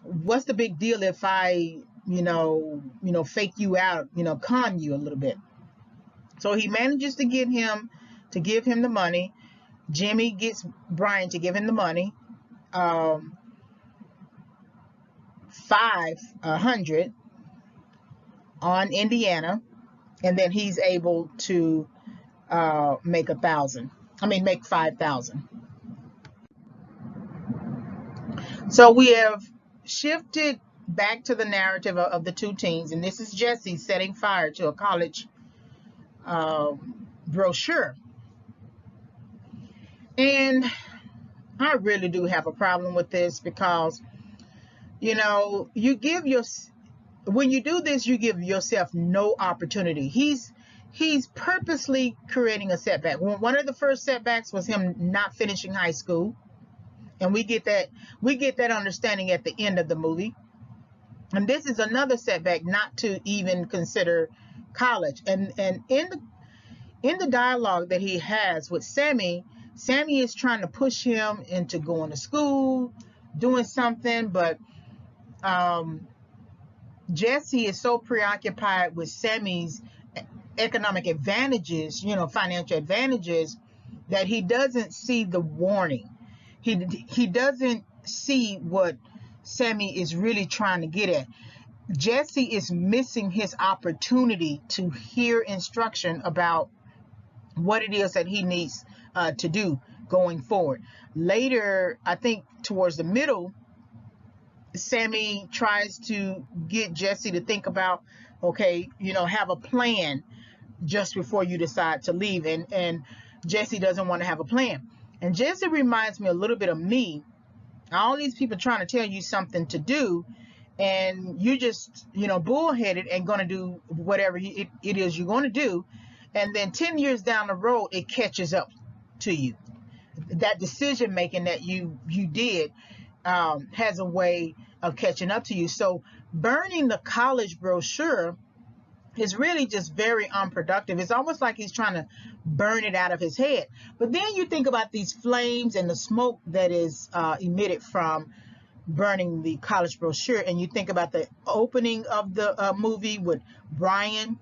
what's the big deal if I, fake you out, con you a little bit. So he manages to give him the money. Jimmy gets Brian to give him the money. 500 on Indiana, and then he's able to make 1,000. Make 5,000. So we have shifted back to the narrative of the two teens, and this is Jesse setting fire to a college brochure. And I really do have a problem with this because, when you do this, you give yourself no opportunity. He's purposely creating a setback. One of the first setbacks was him not finishing high school, and we get that understanding at the end of the movie. And this is another setback, not to even consider college. And in the dialogue that he has with Sammy is trying to push him into going to school, doing something, but Jesse is so preoccupied with Sammy's economic advantages, financial advantages, that he doesn't see the warning. He doesn't see what Sammy is really trying to get at. Jesse is missing his opportunity to hear instruction about what it is that he needs to do going forward. Later, I think towards the middle, Sammy tries to get Jesse to think about, okay, have a plan just before you decide to leave. And Jesse doesn't want to have a plan. And Jesse reminds me a little bit of me. All these people trying to tell you something to do, and you just, bullheaded and going to do whatever it is you're going to do. And then 10 years down the road, it catches up to you. that decision making that you did has a way of catching up to you. So burning the college brochure is really just very unproductive. It's almost like he's trying to burn it out of his head. But then you think about these flames and the smoke that is emitted from burning the college brochure, and you think about the opening of the movie with Brian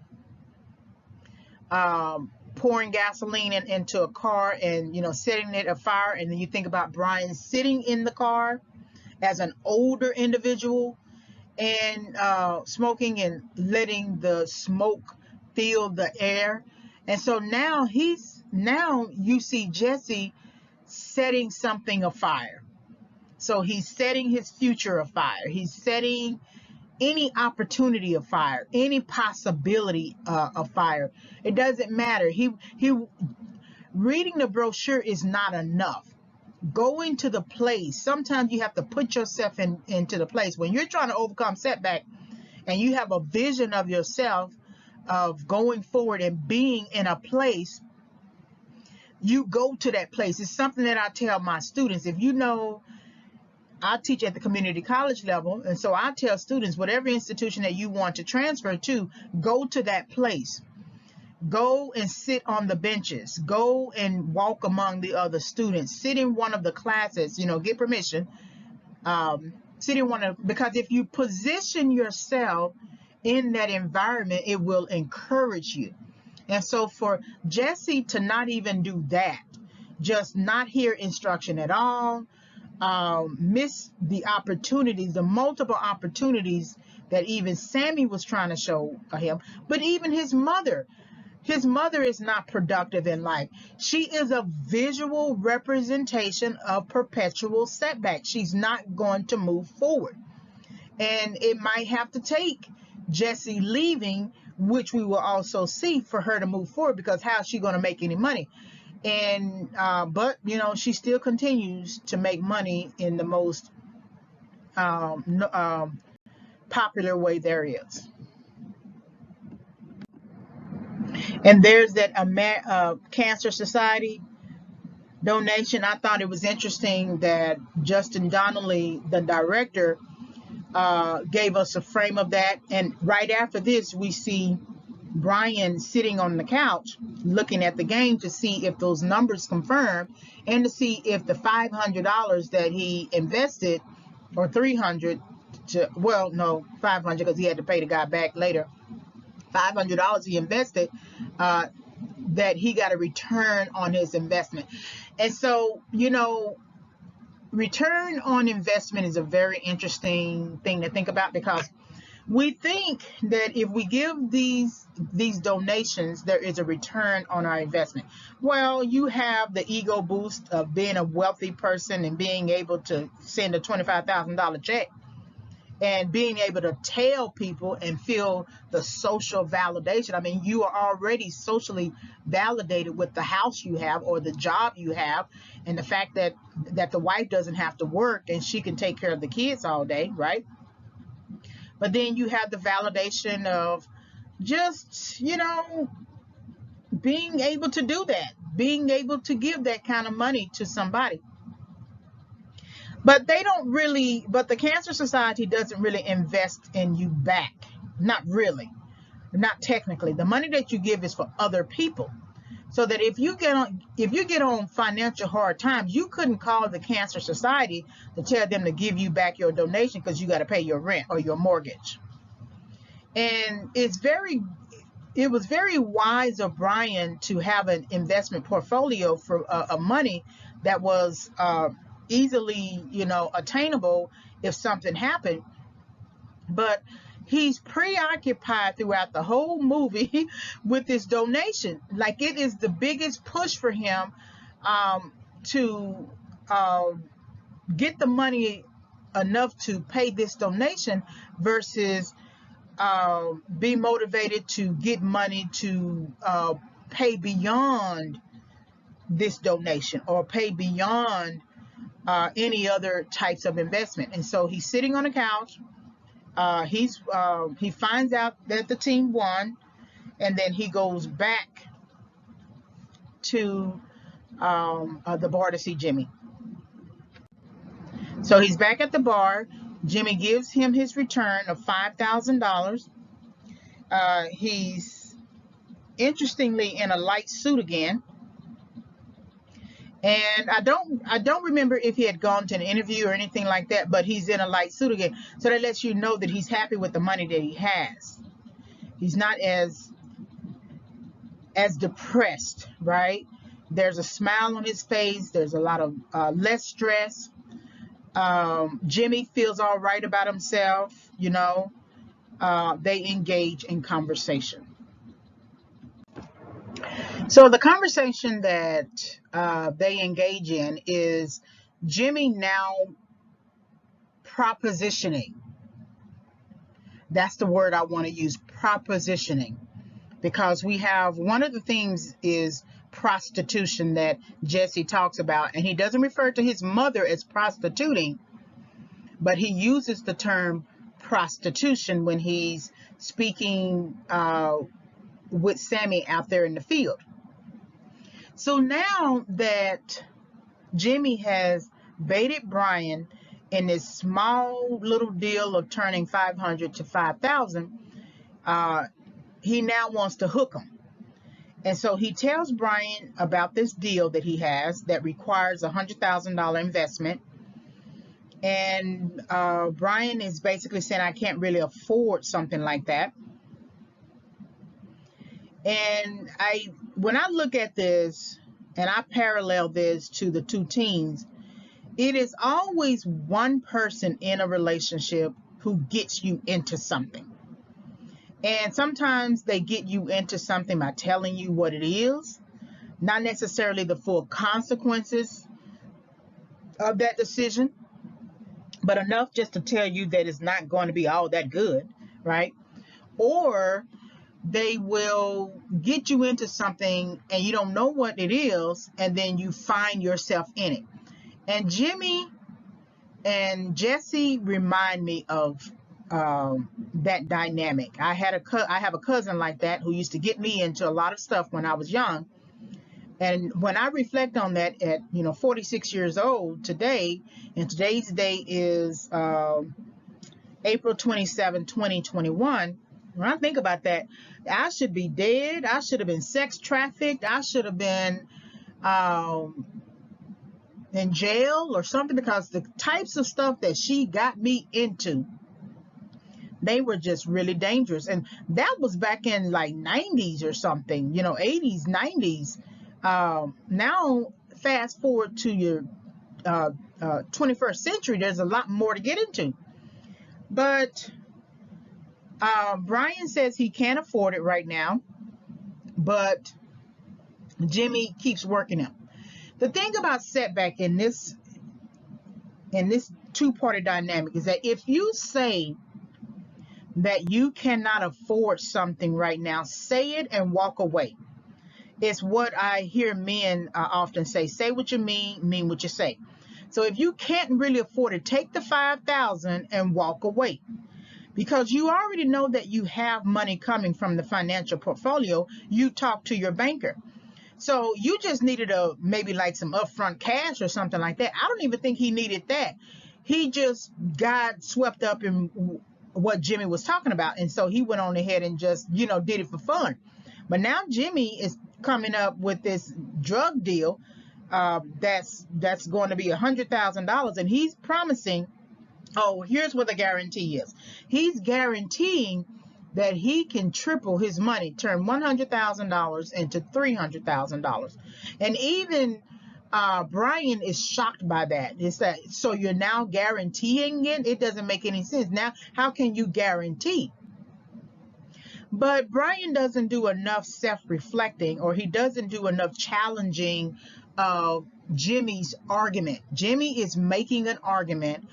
pouring gasoline into a car and, you know, setting it afire, and then you think about Brian sitting in the car as an older individual and smoking and letting the smoke fill the air. And so now you see Jesse setting something afire. So he's setting his future afire. He's setting any opportunity of fire, any possibility of fire. It doesn't matter. He reading the brochure is not enough. Going to the place. Sometimes you have to put yourself into the place. When you're trying to overcome setback and you have a vision of yourself of going forward and being in a place, you go to that place. It's something that I tell my students. If you know, I teach at the community college level, and so I tell students, whatever institution that you want to transfer to, go to that place. Go and sit on the benches. Go and walk among the other students. Sit in one of the classes, you know, get permission. Sit in one of, because if you position yourself in that environment, it will encourage you. And so for Jesse to not even do that, just not hear instruction at all, miss the opportunities, the multiple opportunities that even Sammy was trying to show him, but even his mother is not productive in life. She is a visual representation of perpetual setback. She's not going to move forward. And it might have to take Jesse leaving, which we will also see, for her to move forward, because how is she going to make any money? And but you know, she still continues to make money in the most popular way there is. And there's that Cancer Society donation. I thought it was interesting that Justin Donnelly, the director, gave us a frame of that. And right after this, we see Brian sitting on the couch looking at the game to see if those numbers confirm, and to see if the $500 that he invested, or $300 $500 because he had to pay the guy back later. $500 he invested, that he got a return on his investment. And so, you know, return on investment is a very interesting thing to think about, because we think that if we give these donations, there is a return on our investment. Well, you have the ego boost of being a wealthy person and being able to send a $25,000 check, and being able to tell people and feel the social validation. I mean, you are already socially validated with the house you have or the job you have, and the fact that the wife doesn't have to work and she can take care of the kids all day, right? But then you have the validation of just, you know, being able to do that, being able to give that kind of money to somebody. But the Cancer Society doesn't really invest in you back. Not really. Not technically. The money that you give is for other people. So that if you get on financial hard times, you couldn't call the Cancer Society to tell them to give you back your donation because you got to pay your rent or your mortgage. And it was very wise of Brian to have an investment portfolio for money that was easily, you know, attainable if something happened. But he's preoccupied throughout the whole movie with this donation. Like, it is the biggest push for him to get the money enough to pay this donation, versus be motivated to get money to pay beyond this donation, or pay beyond any other types of investment. And so he's sitting on the couch. He finds out that the team won, and then he goes back to the bar to see Jimmy. So he's back at the bar. Jimmy gives him his return of $5,000. He's interestingly in a light suit again. And I don't remember if he had gone to an interview or anything like that, but he's in a light suit again. So that lets you know that he's happy with the money that he has. He's not as depressed, right? There's a smile on his face. There's a lot of less stress. Jimmy feels all right about himself, you know. They engage in conversation. So the conversation that they engage in is Jimmy now propositioning. That's the word I want to use, propositioning, because we have one of the things is prostitution that Jesse talks about, and he doesn't refer to his mother as prostituting, but he uses the term prostitution when he's speaking with Sammy out there in the field. So now that Jimmy has baited Brian in this small little deal of turning 500 to 5,000, he now wants to hook him. And so he tells Brian about this deal that he has that requires a $100,000 investment. And Brian is basically saying, I can't really afford something like that. And when I look at this and I parallel this to the two teens, it is always one person in a relationship who gets you into something. And sometimes they get you into something by telling you what it is, not necessarily the full consequences of that decision, but enough just to tell you that it's not going to be all that good, right? Or they will get you into something and you don't know what it is, and then you find yourself in it. And Jimmy and Jesse remind me of that dynamic. I have a cousin like that who used to get me into a lot of stuff when I was young. And when I reflect on that at 46 years old today, and today's day is April 27, 2021. When I think about that, I should be dead. I should have been sex trafficked. I should have been in jail or something, because the types of stuff that she got me into, they were just really dangerous. And that was back in like 90s or something, 80s, 90s. Now, fast forward to your 21st century, there's a lot more to get into. But Brian says he can't afford it right now, but Jimmy keeps working him. The thing about Setback in this two-party dynamic is that if you say that you cannot afford something right now, say it and walk away. It's what I hear men often say. Say what you mean what you say. So if you can't really afford it, take the $5,000 and walk away. Because you already know that you have money coming from the financial portfolio. You talk to your banker. So you just needed maybe like some upfront cash or something like that. I don't even think he needed that. He just got swept up in what Jimmy was talking about. And so he went on ahead and just, did it for fun. But now Jimmy is coming up with this drug deal that's going to be $100,000. And he's promising, here's what the guarantee is. He's guaranteeing that he can triple his money, turn $100,000 into $300,000. And even Brian is shocked by that. It's that, so you're now guaranteeing it? It doesn't make any sense. Now, how can you guarantee? But Brian doesn't do enough self-reflecting, or he doesn't do enough challenging Jimmy's argument. Jimmy is making an argument.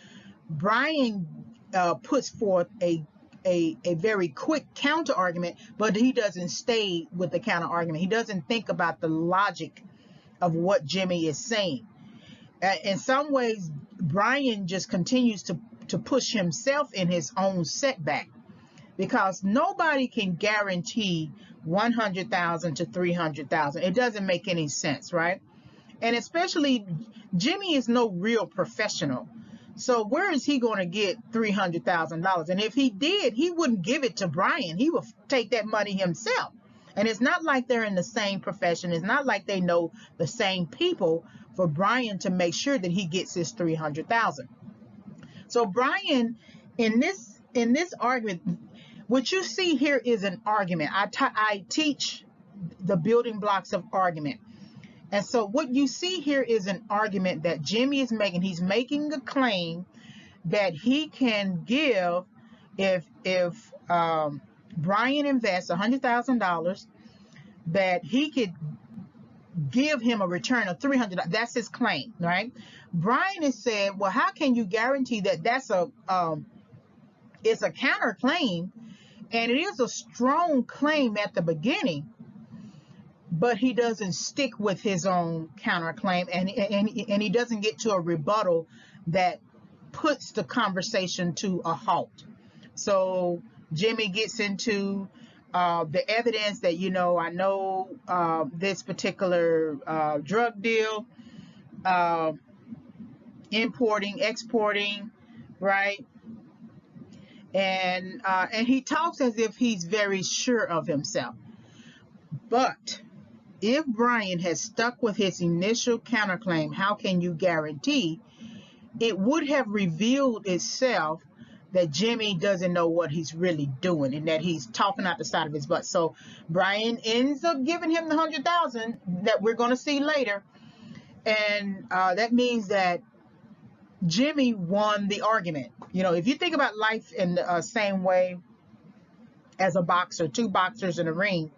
Brian puts forth a very quick counter argument, but he doesn't stay with the counter argument. He doesn't think about the logic of what Jimmy is saying. In some ways, Brian just continues to push himself in his own setback, because nobody can guarantee $100,000 to $300,000. It doesn't make any sense, right? And especially Jimmy is no real professional. So where is he going to get $300,000? And if he did, he wouldn't give it to Brian. He would take that money himself. And it's not like they're in the same profession. It's not like they know the same people for Brian to make sure that he gets his $300,000. So Brian, in this argument, what you see here is an argument. I teach the building blocks of argument. And so what you see here is an argument that Jimmy is making. He's making a claim that he can give if Brian invests $100,000, that he could give him a return of $300. That's his claim, right? Brian has said, well, how can you guarantee that that's it's a counterclaim, and it is a strong claim at the beginning, but he doesn't stick with his own counterclaim, and he doesn't get to a rebuttal that puts the conversation to a halt. So Jimmy gets into the evidence that, I know this particular drug deal, importing, exporting, right? And he talks as if he's very sure of himself. But if Brian has stuck with his initial counterclaim, how can you guarantee? It would have revealed itself that Jimmy doesn't know what he's really doing and that he's talking out the side of his butt. So Brian ends up giving him the $100,000 that we're going to see later. And that means that Jimmy won the argument. If you think about life in the same way as a boxer, two boxers in a ring,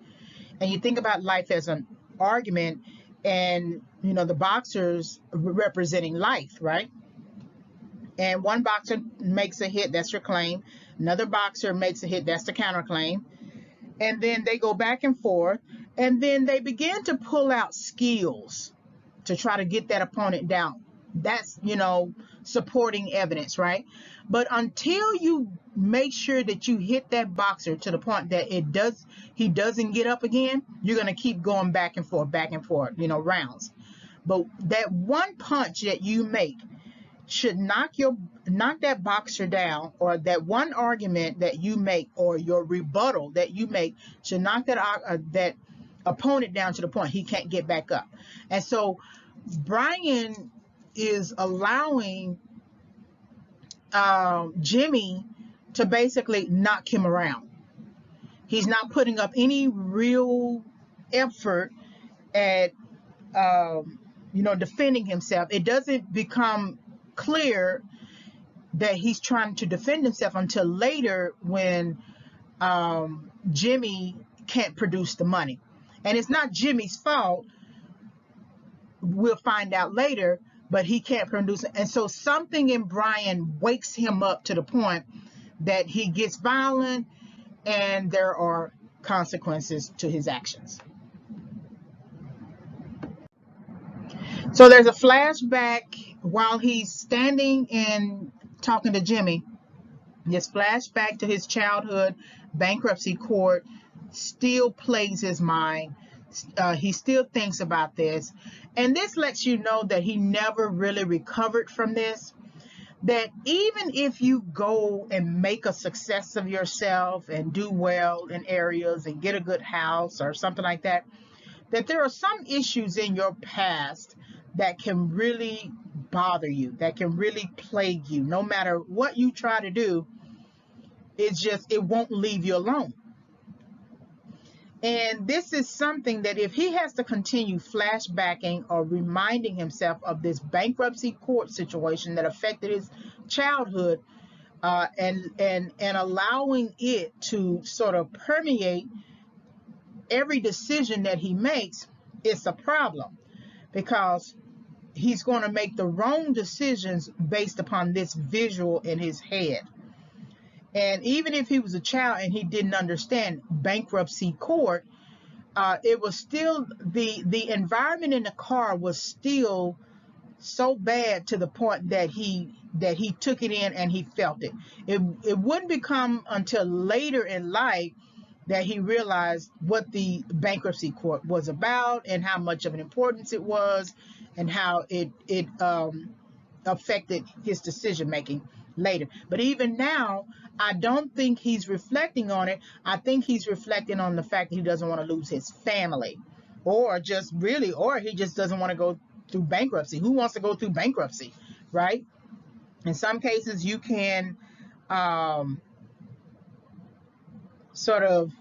and you think about life as an argument, and the boxers representing life, right? And one boxer makes a hit, that's your claim. Another boxer makes a hit, that's the counterclaim. And then they go back and forth, and then they begin to pull out skills to try to get that opponent down. That's, supporting evidence, right? But until you make sure that you hit that boxer to the point that he doesn't get up again, you're going to keep going back and forth, rounds. But that one punch that you make should knock that boxer down, or that one argument that you make, or your rebuttal that you make should knock that opponent down to the point he can't get back up. And so Brian is allowing Jimmy to basically knock him around. He's not putting up any real effort at defending himself. It doesn't become clear that he's trying to defend himself until later, when Jimmy can't produce the money. And it's not Jimmy's fault. We'll find out later, but he can't produce it. And so something in Brian wakes him up to the point that he gets violent, and there are consequences to his actions. So there's a flashback while he's standing and talking to Jimmy. This flashback to his childhood bankruptcy court still plagues his mind. He still thinks about this. And this lets you know that he never really recovered from this. That even if you go and make a success of yourself and do well in areas and get a good house or something like that, that there are some issues in your past that can really bother you, that can really plague you. No matter what you try to do, it won't leave you alone. And this is something that if he has to continue flashbacking or reminding himself of this bankruptcy court situation that affected his childhood, and allowing it to sort of permeate every decision that he makes, it's a problem, because he's going to make the wrong decisions based upon this visual in his head. And even if he was a child and he didn't understand bankruptcy court, it was still, the environment in the car was still so bad to the point that he took it in and he felt it. It wouldn't become until later in life that he realized what the bankruptcy court was about and how much of an importance it was, and how it affected his decision making later. But even now, I don't think he's reflecting on it. I think he's reflecting on the fact that he doesn't want to lose his family, or just really, or he just doesn't want to go through bankruptcy. Who wants to go through bankruptcy, right? In some cases, you can sort of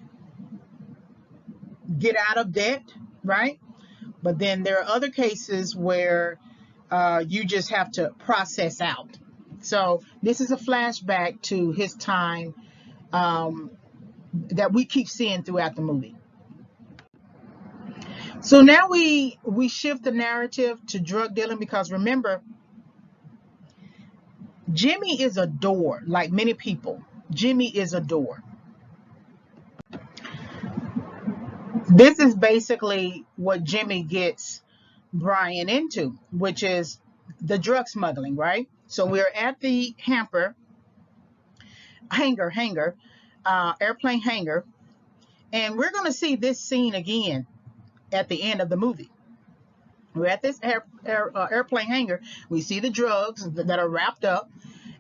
get out of debt, right? But then there are other cases where you just have to process out. So this is a flashback to his time that we keep seeing throughout the movie. So now we shift the narrative to drug dealing, because remember, Jimmy is a door. Like many people, Jimmy is a door. This is basically what Jimmy gets Brian into, which is the drug smuggling, right? So we're at the airplane hangar, and we're going to see this scene again at the end of the movie. We're at this airplane hangar. We see the drugs that are wrapped up,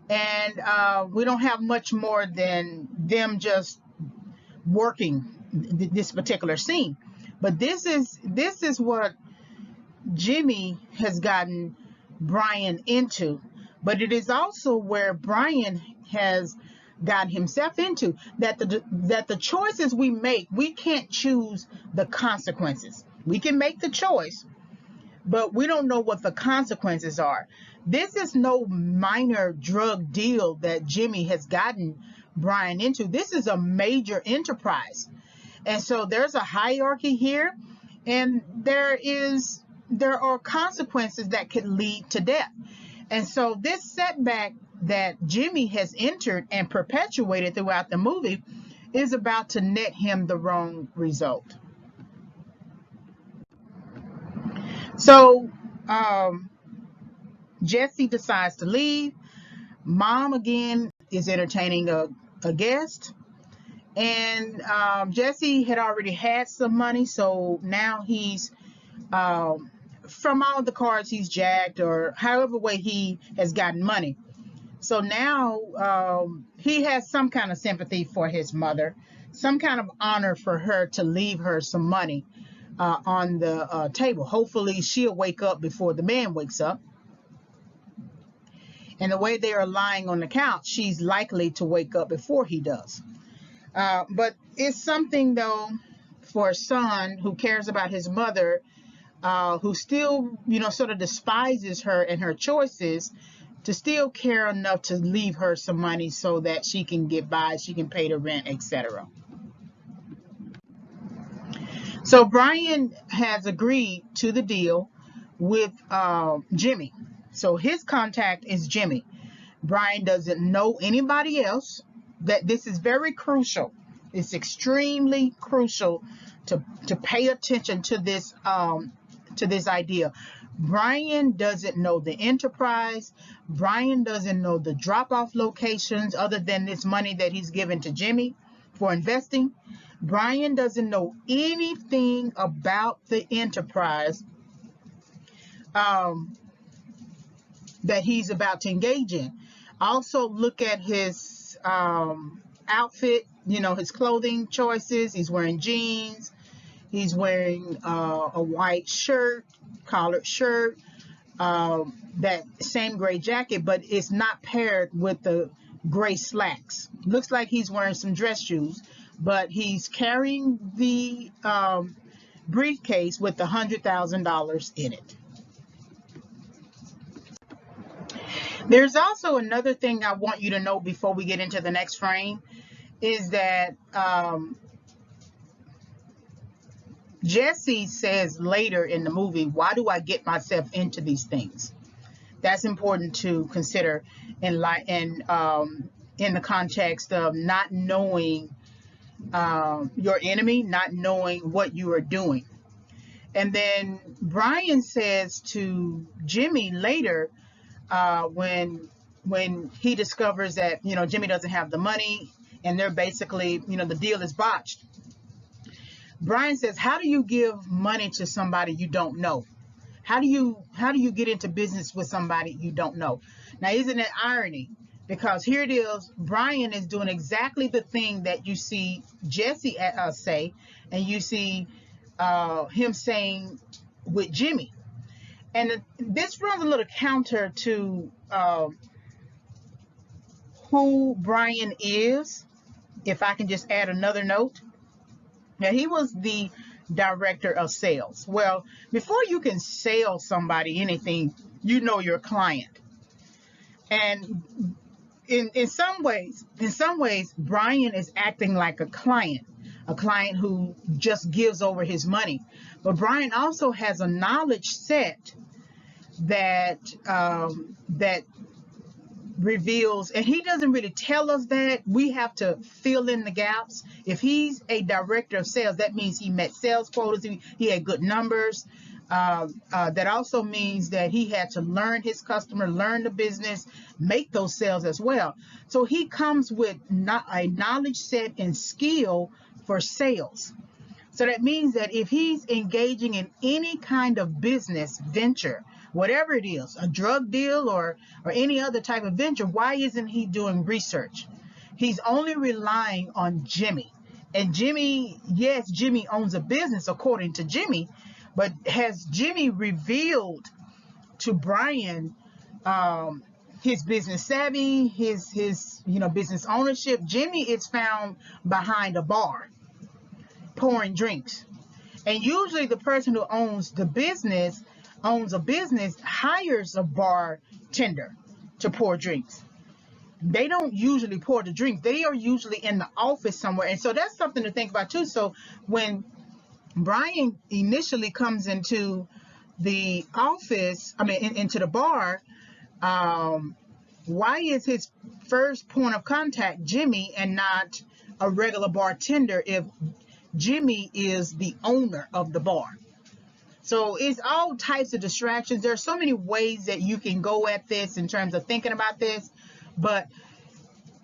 and we don't have much more than them just working this particular scene. But this is what Jimmy has gotten Brian into, but it is also where Brian has gotten himself into, that the choices we make, we can't choose the consequences. We can make the choice, but we don't know what the consequences are. This is no minor drug deal that Jimmy has gotten Brian into. This is a major enterprise. And so there's a hierarchy here, and there are consequences that could lead to death. And so this setback that Jimmy has entered and perpetuated throughout the movie is about to net him the wrong result. So Jesse decides to leave. Mom again is entertaining a guest. And Jesse had already had some money, so now he's, from all of the cards he's jacked, or however way he has gotten money. So now he has some kind of sympathy for his mother, some kind of honor for her to leave her some money on the table. Hopefully she'll wake up before the man wakes up. And the way they are lying on the couch, she's likely to wake up before he does. But it's something, though, for a son who cares about his mother, who still, sort of despises her and her choices, to still care enough to leave her some money so that she can get by, she can pay the rent, etc. So Brian has agreed to the deal with Jimmy. So his contact is Jimmy. Brian doesn't know anybody else. That this is very crucial. It's extremely crucial to pay attention to this idea. Brian doesn't know the enterprise. Brian doesn't know the drop-off locations other than this money that he's given to Jimmy for investing. Brian doesn't know anything about the enterprise that he's about to engage in. Also, look at his outfit, his clothing choices. He's wearing jeans. He's wearing a white shirt, collared shirt, that same gray jacket, but it's not paired with the gray slacks. Looks like he's wearing some dress shoes, but he's carrying the briefcase with the $100,000 in it. There's also another thing I want you to know before we get into the next frame, is that Jesse says later in the movie, why do I get myself into these things? That's important to consider in the context of not knowing your enemy, not knowing what you are doing. And then Brian says to Jimmy later, when he discovers that Jimmy doesn't have the money, and they're basically, the deal is botched. Brian says, how do you give money to somebody you don't know? How do you get into business with somebody you don't know? Now, isn't it irony? Because here it is, Brian is doing exactly the thing that you see Jesse say, and you see him saying with Jimmy. And this runs a little counter to who Brian is. If I can just add another note. Now, he was the director of sales. Well, before you can sell somebody anything, you know your client. And in some ways, Brian is acting like a client who just gives over his money. But Brian also has a knowledge set that that reveals, and he doesn't really tell us that. We have to fill in the gaps. If he's a director of sales, that means he met sales quotas, he had good numbers. That also means that he had to learn his customer, learn the business, make those sales as well. So he comes with a knowledge set and skill for sales. So that means that if he's engaging in any kind of business venture, whatever it is, a drug deal or any other type of venture, why isn't he doing research? He's only relying on Jimmy. And Jimmy, yes, Jimmy owns a business according to Jimmy, but has Jimmy revealed to Brian his business savvy, his business ownership? Jimmy is found behind a bar pouring drinks. And usually the person who owns a business hires a bartender to pour drinks. They don't usually pour the drinks. They are usually in the office somewhere. And so that's something to think about too. So when Brian initially comes into the office, into the bar, why is his first point of contact Jimmy and not a regular bartender if Jimmy is the owner of the bar? So it's all types of distractions. There are so many ways that you can go at this in terms of thinking about this, but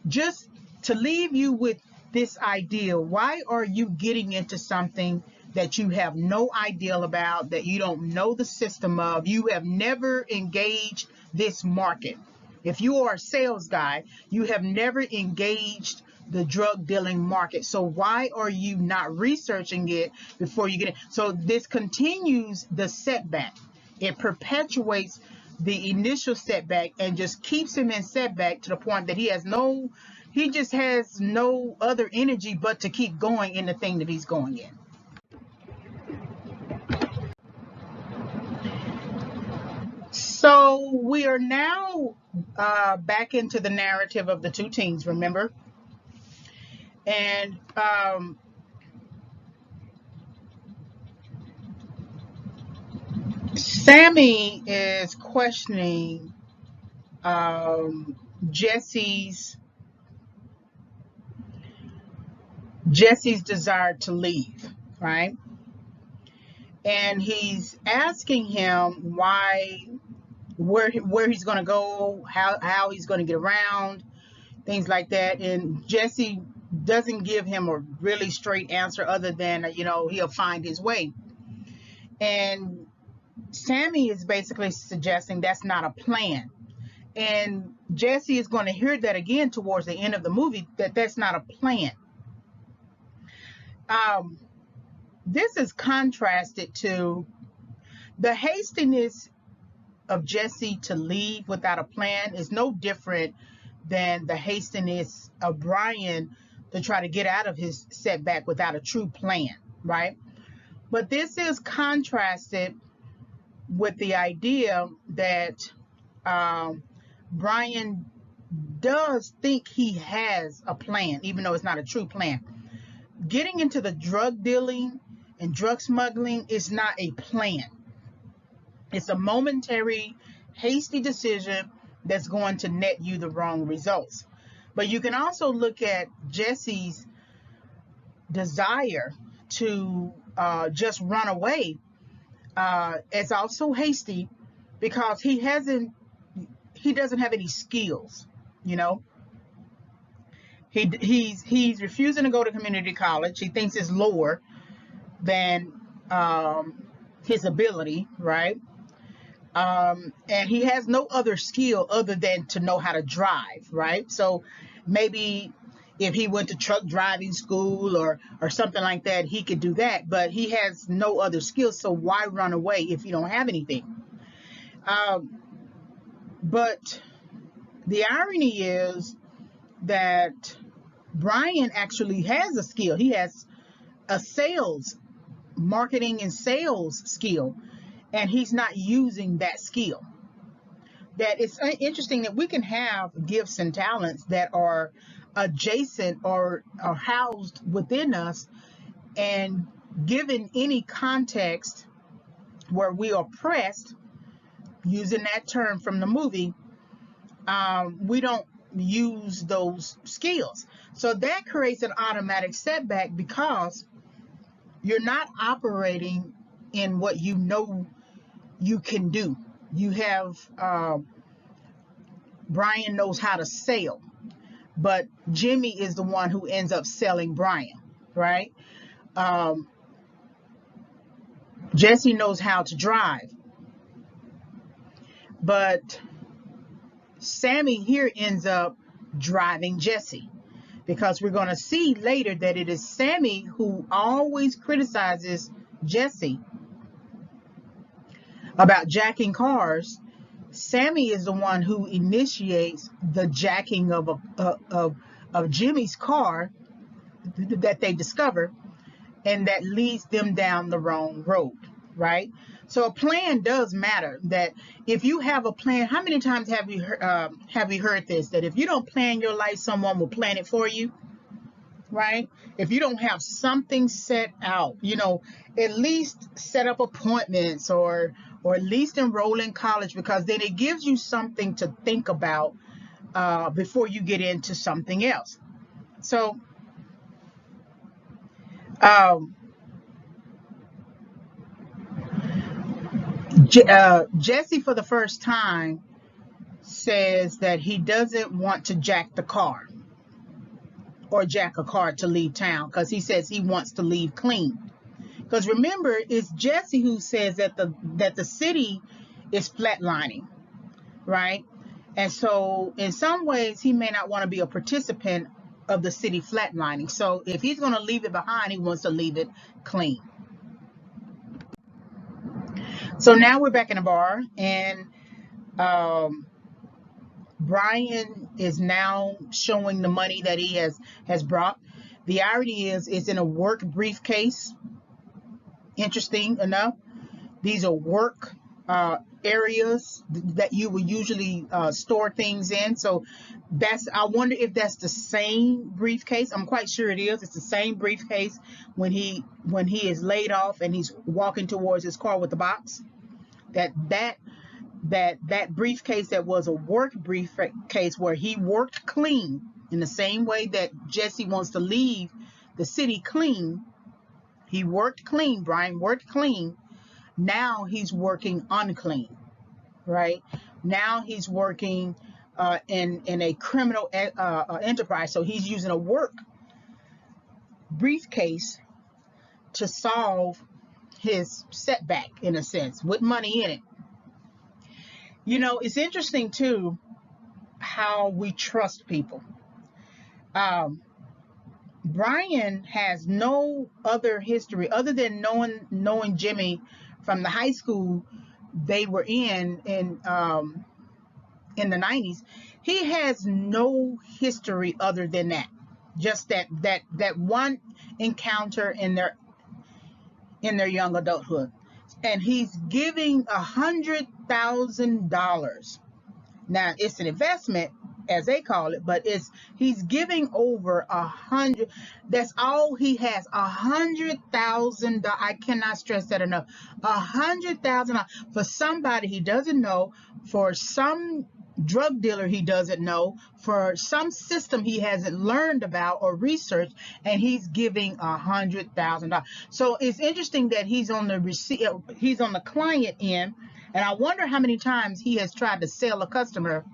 just to leave you with this idea, why are you getting into something that you have no idea about, that you don't know the system of? You have never engaged this market. If you are a sales guy, you have never engaged the drug dealing market. So why are you not researching it before you get it? So this continues the setback. It perpetuates the initial setback and just keeps him in setback to the point that he just has no other energy but to keep going in the thing that he's going in. So we are now back into the narrative of the two teens, remember? And Sammy is questioning Jesse's desire to leave, right? And he's asking him where he's going to go, how he's going to get around, things like that. And Jesse doesn't give him a really straight answer other than, he'll find his way. And Sammy is basically suggesting that's not a plan. And Jesse is going to hear that again towards the end of the movie, that's not a plan. This is contrasted to the hastiness of Jesse to leave without a plan is no different than the hastiness of Brian to try to get out of his setback without a true plan, right? But this is contrasted with the idea that Brian does think he has a plan, even though it's not a true plan. Getting into the drug dealing and drug smuggling is not a plan. It's a momentary, hasty decision that's going to net you the wrong results. But you can also look at Jesse's desire to just run away as also hasty, because he doesn't have any skills, He's refusing to go to community college. He thinks it's lower than his ability, right? And he has no other skill other than to know how to drive, right? So maybe if he went to truck driving school or something like that, he could do that. But he has no other skills, so why run away if you don't have anything? But the irony is that Brian actually has a skill. He has a marketing and sales skill, and he's not using that skill. That it's interesting that we can have gifts and talents that are adjacent or are housed within us, and given any context where we are pressed, using that term from the movie, we don't use those skills. So that creates an automatic setback because you're not operating in what you know you can do. You have Brian knows how to sell, but Jimmy is the one who ends up selling Brian, right? Jesse knows how to drive, but Sammy here ends up driving Jesse, because we're going to see later that it is Sammy who always criticizes Jesse about jacking cars. Sammy is the one who initiates the jacking of Jimmy's car that they discover, and that leads them down the wrong road, right? So a plan does matter. That if you have a plan, how many times have you heard this? That if you don't plan your life, someone will plan it for you, right? If you don't have something set out, at least set up appointments or at least enroll in college, because then it gives you something to think about before you get into something else. So Jesse, for the first time, says that he doesn't want to jack the car or jack a car to leave town, because he says he wants to leave clean. Because remember, it's Jesse who says that the city is flatlining, right? And so in some ways, he may not want to be a participant of the city flatlining. So if he's going to leave it behind, he wants to leave it clean. So now we're back in the bar, and Brian is now showing the money that he has brought. The irony is it's in a work briefcase. Interesting enough, these are work areas that you would usually store things in. So I wonder if that's the same briefcase. I'm quite sure it is. It's the same briefcase when he is laid off and he's walking towards his car with the box. That briefcase that was a work briefcase where he worked clean, in the same way that Jesse wants to leave the city clean. He worked clean. Brian worked clean. Now he's working unclean, right? Now he's working in a criminal enterprise. So he's using a work briefcase to solve his setback, in a sense, with money in it. It's interesting too how we trust people. Brian has no other history other than knowing Jimmy from the high school they were in the 90s. He has no history other than that. Just that one encounter in their young adulthood. And he's giving $100,000. Now it's an investment, as they call it, but he's giving over 100. That's all he has. $100,000. I cannot stress that enough. $100,000 for somebody he doesn't know, for some drug dealer he doesn't know, for some system he hasn't learned about or researched, and he's giving $100,000. So it's interesting that he's on the client end, and I wonder how many times he has tried to sell a customer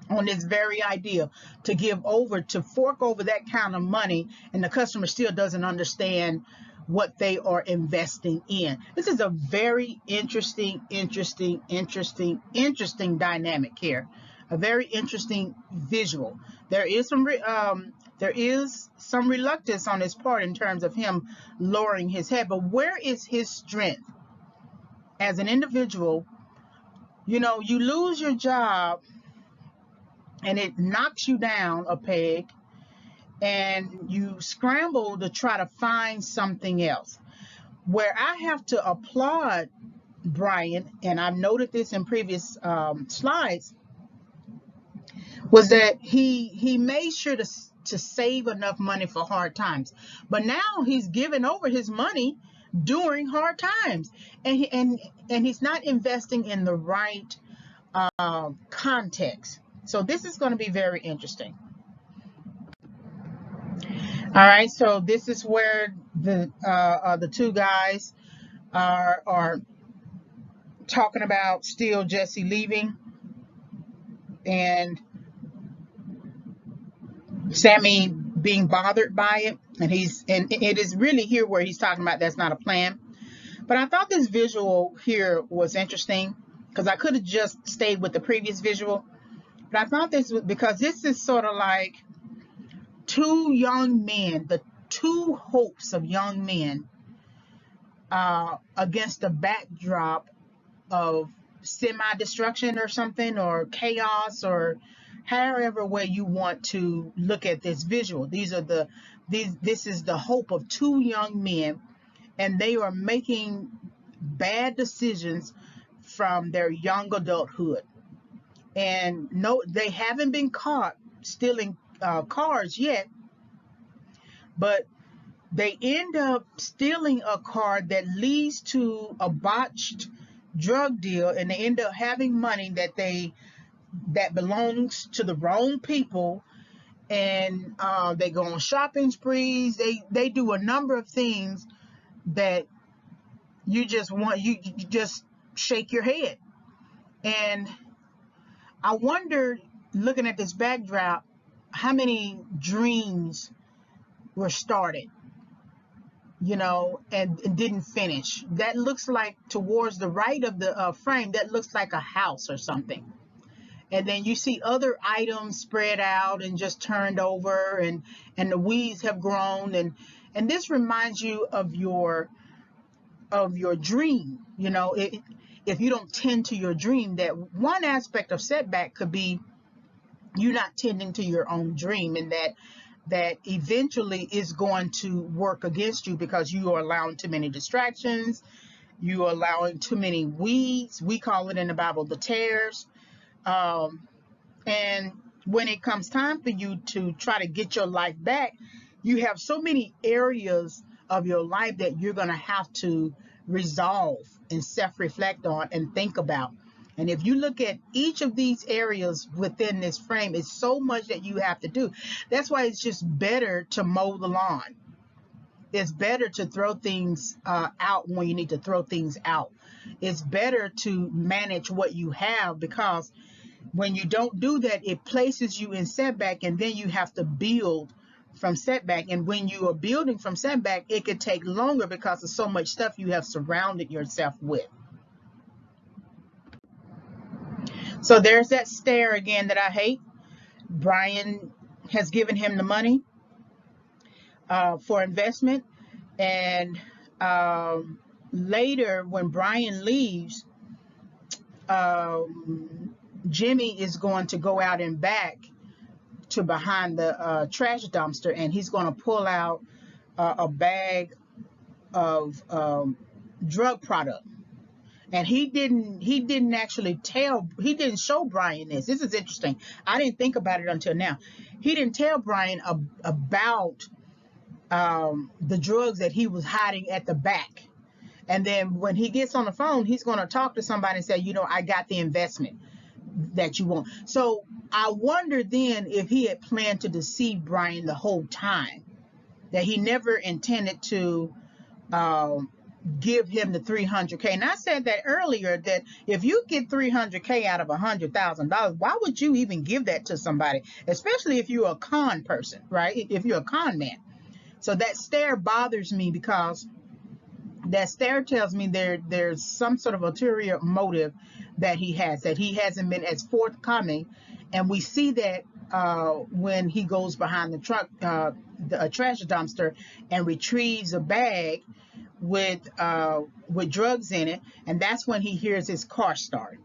on this very idea to give over, to fork over that kind of money, and the customer still doesn't understand what they are investing in. This is a very interesting dynamic here. A very interesting visual. There is some reluctance on his part in terms of him lowering his head, but where is his strength as an individual? You know, you lose your job and it knocks you down a peg, and you scramble to try to find something else. Where I have to applaud Brian, and I've noted this in previous slides, was that he made sure to save enough money for hard times. But now he's giving over his money during hard times, and he's not investing in the right context. So this is going to be very interesting. All right, so this is where the two guys are talking about still Jesse leaving, and Sammy being bothered by it, and it is really here where he's talking about that's not a plan. But I thought this visual here was interesting because I could have just stayed with the previous visual, but I thought this was because this is sort of like two young men, the two hopes of young men against the backdrop of semi-destruction or something, or chaos, or however way you want to look at this visual. This is the hope of two young men, and they are making bad decisions from their young adulthood. And no, they haven't been caught stealing cars yet, but they end up stealing a car that leads to a botched drug deal, and they end up having money that belongs to the wrong people, and they go on shopping sprees. They do a number of things that you just shake your head. And I wonder, looking at this backdrop, how many dreams were started, you know, and didn't finish. That looks like, towards the right of the frame, that looks like a house or something. And then you see other items spread out and just turned over, and the weeds have grown, and this reminds you of your dream. You know, if you don't tend to your dream, that one aspect of setback could be you not tending to your own dream, and that eventually is going to work against you because you are allowing too many distractions, you are allowing too many weeds. We call it in the Bible the tares. And when it comes time for you to try to get your life back, you have so many areas of your life that you're going to have to resolve and self-reflect on and think about. And if you look at each of these areas within this frame, it's so much that you have to do. That's why it's just better to mow the lawn. It's better to throw things out when you need to throw things out. It's better to manage what you have, because when you don't do that, it places you in setback, and then you have to build from setback. And when you are building from setback, it could take longer because of so much stuff you have surrounded yourself with. So there's that stare again that I hate. Brian has given him the money for investment, and later when Brian leaves, Jimmy is going to go out and back to behind the trash dumpster, and he's going to pull out a bag of drug product. And he didn't actually show Brian this. This is interesting. I didn't think about it until now. He didn't tell Brian about the drugs that he was hiding at the back. And then when he gets on the phone, he's going to talk to somebody and say, you know, I got the investment that you want. So I wonder then if he had planned to deceive Brian the whole time, that he never intended to give him the $300K. And I said that earlier, that if you get $300K out of $100,000, why would you even give that to somebody, especially if you're a con person, right? If you're a con man. So that stare bothers me, because that stare tells me there's some sort of ulterior motive that he has, that he hasn't been as forthcoming. And we see that when he goes behind the truck, a trash dumpster, and retrieves a bag with drugs in it, and that's when he hears his car start.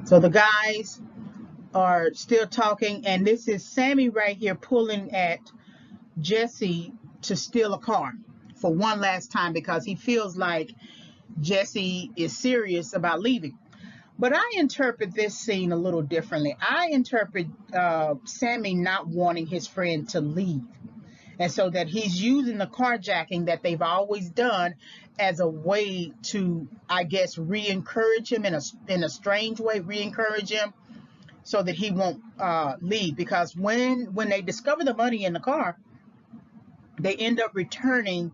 So the guys are still talking, and this is Sammy right here pulling at Jesse to steal a car for one last time, because he feels like Jesse is serious about leaving. But I interpret this scene a little differently. I interpret Sammy not wanting his friend to leave. And so that he's using the carjacking that they've always done as a way to, I guess, re-encourage him in a strange way, re-encourage him so that he won't leave. Because when they discover the money in the car, they end up returning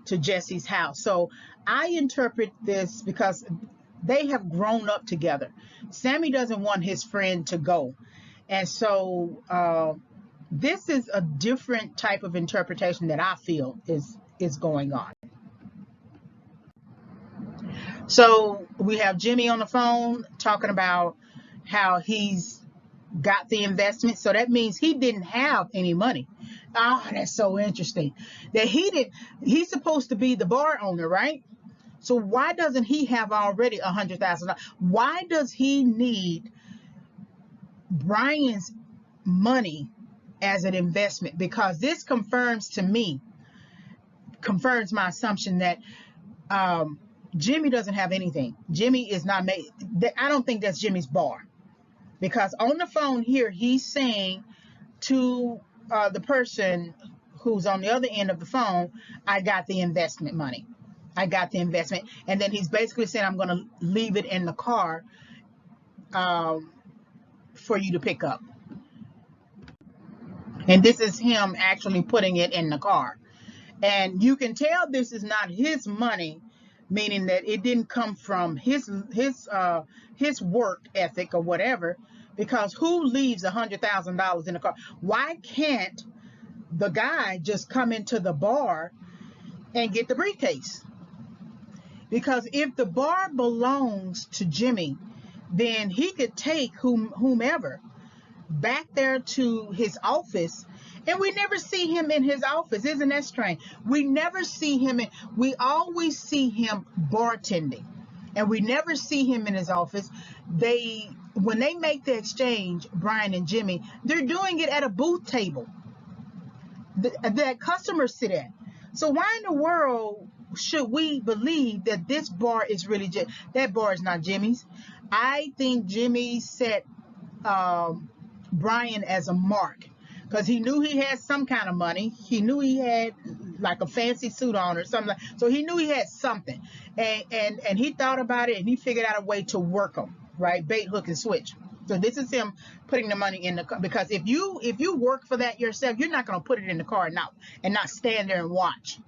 to Jesse's house. So I interpret this because they have grown up together. Sammy doesn't want his friend to go. And so this is a different type of interpretation that I feel is going on. So we have Jimmy on the phone talking about how he's got the investment. So that means he didn't have any money. Oh, that's so interesting. That he's supposed to be the bar owner, right? So why doesn't he have already $100,000? Why does he need Brian's money as an investment? Because this confirms my assumption that Jimmy doesn't have anything. Jimmy is not made. I don't think that's Jimmy's bar, because on the phone here, he's saying to the person who's on the other end of the phone, I got the investment money. I got the investment. And then he's basically saying, I'm going to leave it in the car for you to pick up. And this is him actually putting it in the car. And you can tell this is not his money, meaning that it didn't come from his work ethic or whatever, because who leaves $100,000 in the car? Why can't the guy just come into the bar and get the briefcase? Because if the bar belongs to Jimmy, then he could take whomever back there to his office, and we never see him in his office. Isn't that strange? We never see him we always see him bartending, and we never see him in his office. When they make the exchange, Brian and Jimmy, they're doing it at a booth table that customers sit at. So why in the world should we believe that this bar is really that bar is not Jimmy's? I think Jimmy set Brian as a mark, because he knew he had some kind of money. He knew he had like a fancy suit on or something. So he knew he had something, and he thought about it, and he figured out a way to work them, right? Bait, hook, and switch. So this is him putting the money in the car, because if you work for that yourself, you're not going to put it in the car and not stand there and watch.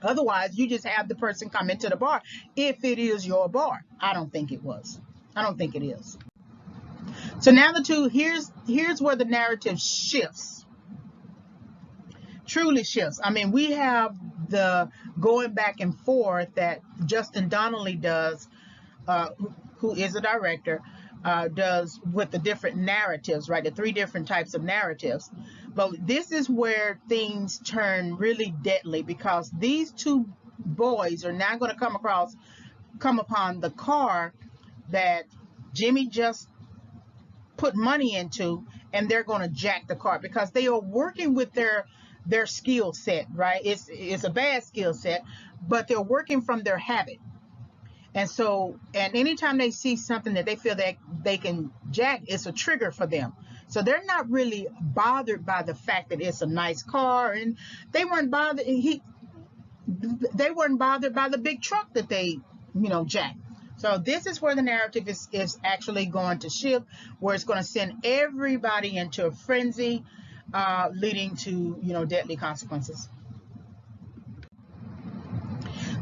Otherwise, you just have the person come into the bar if it is your bar. I don't think it was. I don't think it is. So now here's where the narrative shifts. Truly shifts. I mean, we have the going back and forth that Justin Donnelly does, who is a director, does with the different narratives, right? The 3 different types of narratives. But this is where things turn really deadly, because these 2 boys are now going to come upon the car that Jimmy just put money into, and they're going to jack the car, because they are working with their skill set, right? It's a bad skill set, but they're working from their habit. And so, and anytime they see something that they feel that they can jack, it's a trigger for them. So they're not really bothered by the fact that it's a nice car, and they weren't bothered. They weren't bothered by the big truck that they, jacked. So this is where the narrative is actually going to shift, where it's going to send everybody into a frenzy, leading to, deadly consequences.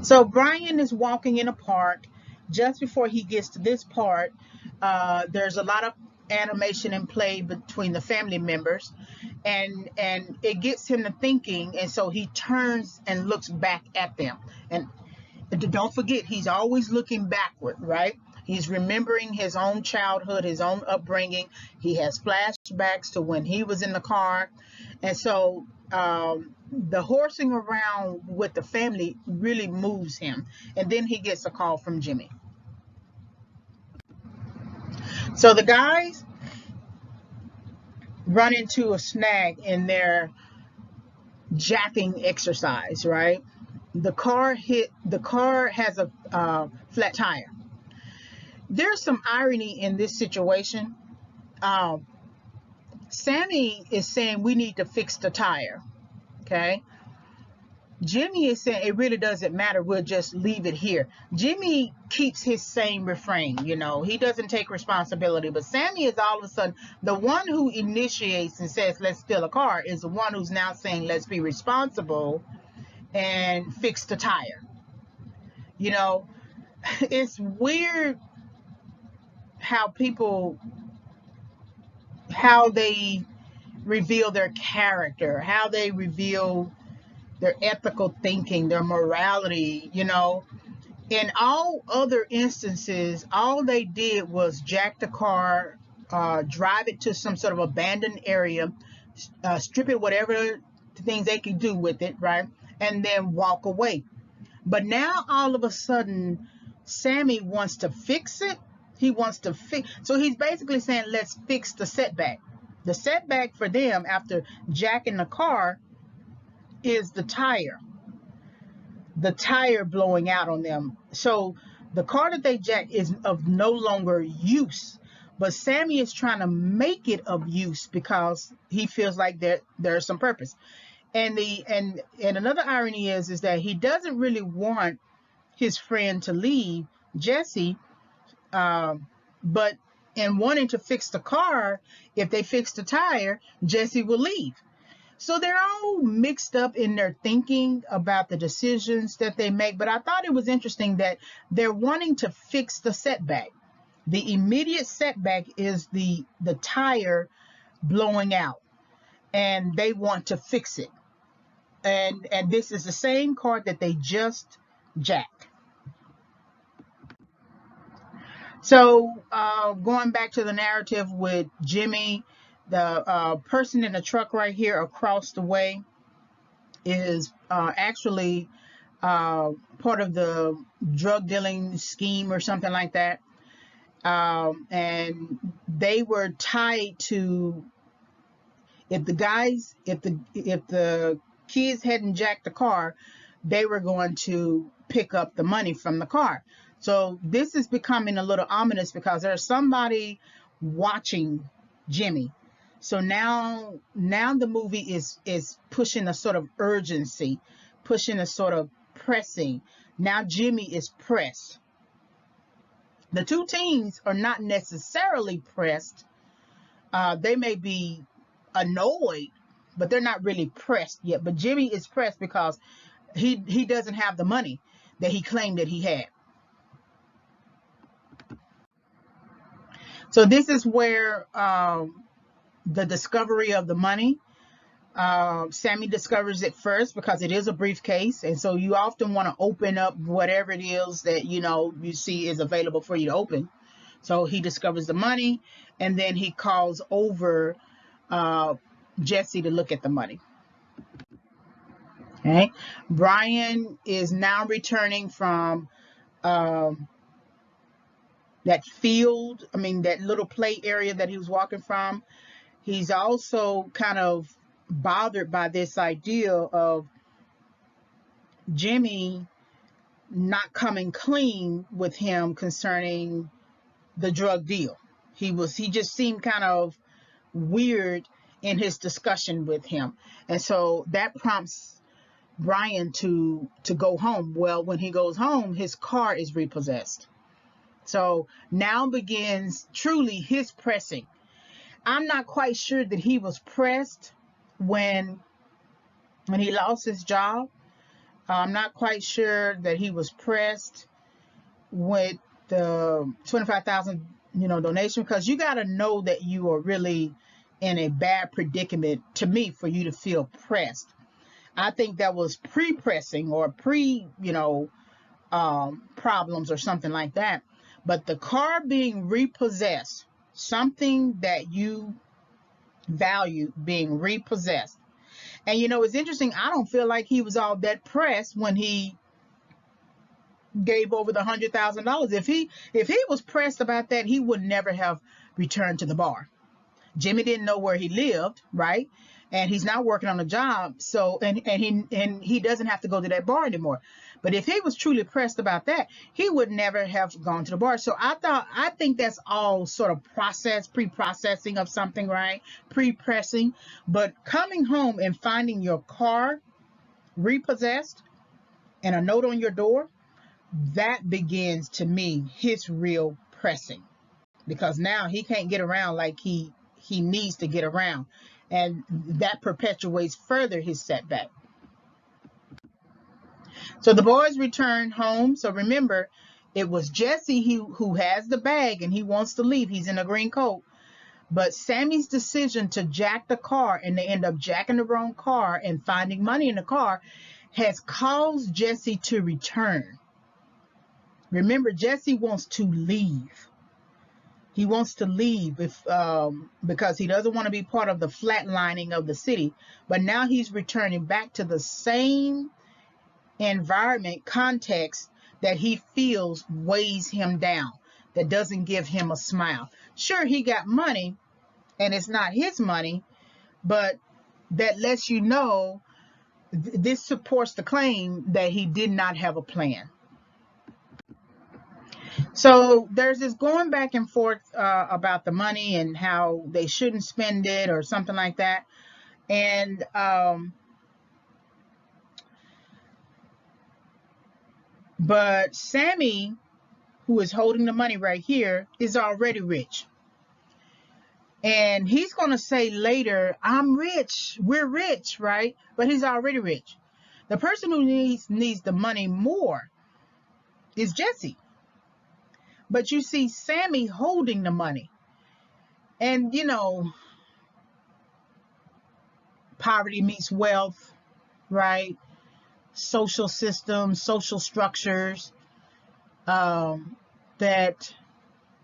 So Brian is walking in a park. Just before he gets to this part, there's a lot of animation and play between the family members, and it gets him to thinking, and so he turns and looks back at them. And don't forget, he's always looking backward, right? He's remembering his own childhood, his own upbringing. He has flashbacks to when he was in the car. And so the horsing around with the family really moves him. And then he gets a call from Jimmy. So the guys run into a snag in their jacking exercise, right? The car has a flat tire. There's some irony in this situation. Sammy is saying we need to fix the tire. Okay. Jimmy is saying it really doesn't matter. We'll just leave it here. Jimmy keeps his same refrain. He doesn't take responsibility. But Sammy is all of a sudden the one who initiates and says, let's steal a car, is the one who's now saying, let's be responsible and fix the tire. It's weird how they reveal their character, how they reveal their ethical thinking, their morality. In all other instances, all they did was jack the car, drive it to some sort of abandoned area, strip it, whatever things they could do with it, right? And then walk away. But now all of a sudden, Sammy wants to fix it. He wants to fix. So he's basically saying, let's fix the setback. The setback for them after jacking the car is the tire blowing out on them. So the car that they jacked is of no longer use, but Sammy is trying to make it of use because he feels like there's some purpose. And another irony is that he doesn't really want his friend to leave, Jesse, but in wanting to fix the car, if they fix the tire, Jesse will leave. So they're all mixed up in their thinking about the decisions that they make. But I thought it was interesting that they're wanting to fix the setback. The immediate setback is the tire blowing out, and they want to fix it. And this is the same car that they just jacked. So going back to the narrative with Jimmy, the person in the truck right here across the way is actually part of the drug dealing scheme or something like that. And they were tied to, if the kids hadn't jacked the car, they were going to pick up the money from the car. So this is becoming a little ominous because there's somebody watching Jimmy. So now the movie is pushing a sort of urgency, pushing a sort of pressing. Now Jimmy is pressed. The two teens are not necessarily pressed. They may be annoyed, but they're not really pressed yet. But Jimmy is pressed because he doesn't have the money that he claimed that he had. So this is where the discovery of the money. Sammy discovers it first because it is a briefcase, and so you often want to open up whatever it is that you see is available for you to open. So he discovers the money, and then he calls over Jesse to look at the money. Okay, Brian is now returning from that field. That little play area that he was walking from. He's also kind of bothered by this idea of Jimmy not coming clean with him concerning the drug deal. He just seemed kind of weird in his discussion with him. And so that prompts Brian to go home. Well, when he goes home, his car is repossessed. So now begins truly his pressing. I'm not quite sure that he was pressed when he lost his job. I'm not quite sure that he was pressed with the 25,000, donation, because you got to know that you are really in a bad predicament, to me, for you to feel pressed. I think that was pre-pressing or problems or something like that. But the car being repossessed, something that you value being repossessed. And it's interesting, I don't feel like he was all that pressed when he gave over the $100,000. If he was pressed about that, he would never have returned to the bar. Jimmy didn't know where he lived, right? And he's not working on a job, so and he doesn't have to go to that bar anymore. But if he was truly pressed about that, he would never have gone to the bar. So I think that's all sort of pre-processing of something, right? Pre-pressing. But coming home and finding your car repossessed and a note on your door, that begins, to me, his real pressing, because now he can't get around like he needs to get around, and that perpetuates further his setback. So the boys return home. So remember, it was Jesse who has the bag and he wants to leave. He's in a green coat. But Sammy's decision to jack the car, and they end up jacking the wrong car and finding money in the car, has caused Jesse to return. Remember, Jesse wants to leave. He wants to leave because he doesn't want to be part of the flatlining of the city. But now he's returning back to the same environment, context that he feels weighs him down, that doesn't give him a smile. Sure, he got money, and it's not his money, but that lets you know this supports the claim that he did not have a plan. So there's this going back and forth about the money and how they shouldn't spend it or something like that. And but Sammy, who is holding the money right here, is already rich. And he's going to say later, I'm rich, we're rich, right? But he's already rich. The person who needs the money more is Jesse. But you see Sammy holding the money. And, poverty meets wealth, right? Social systems, social structures, that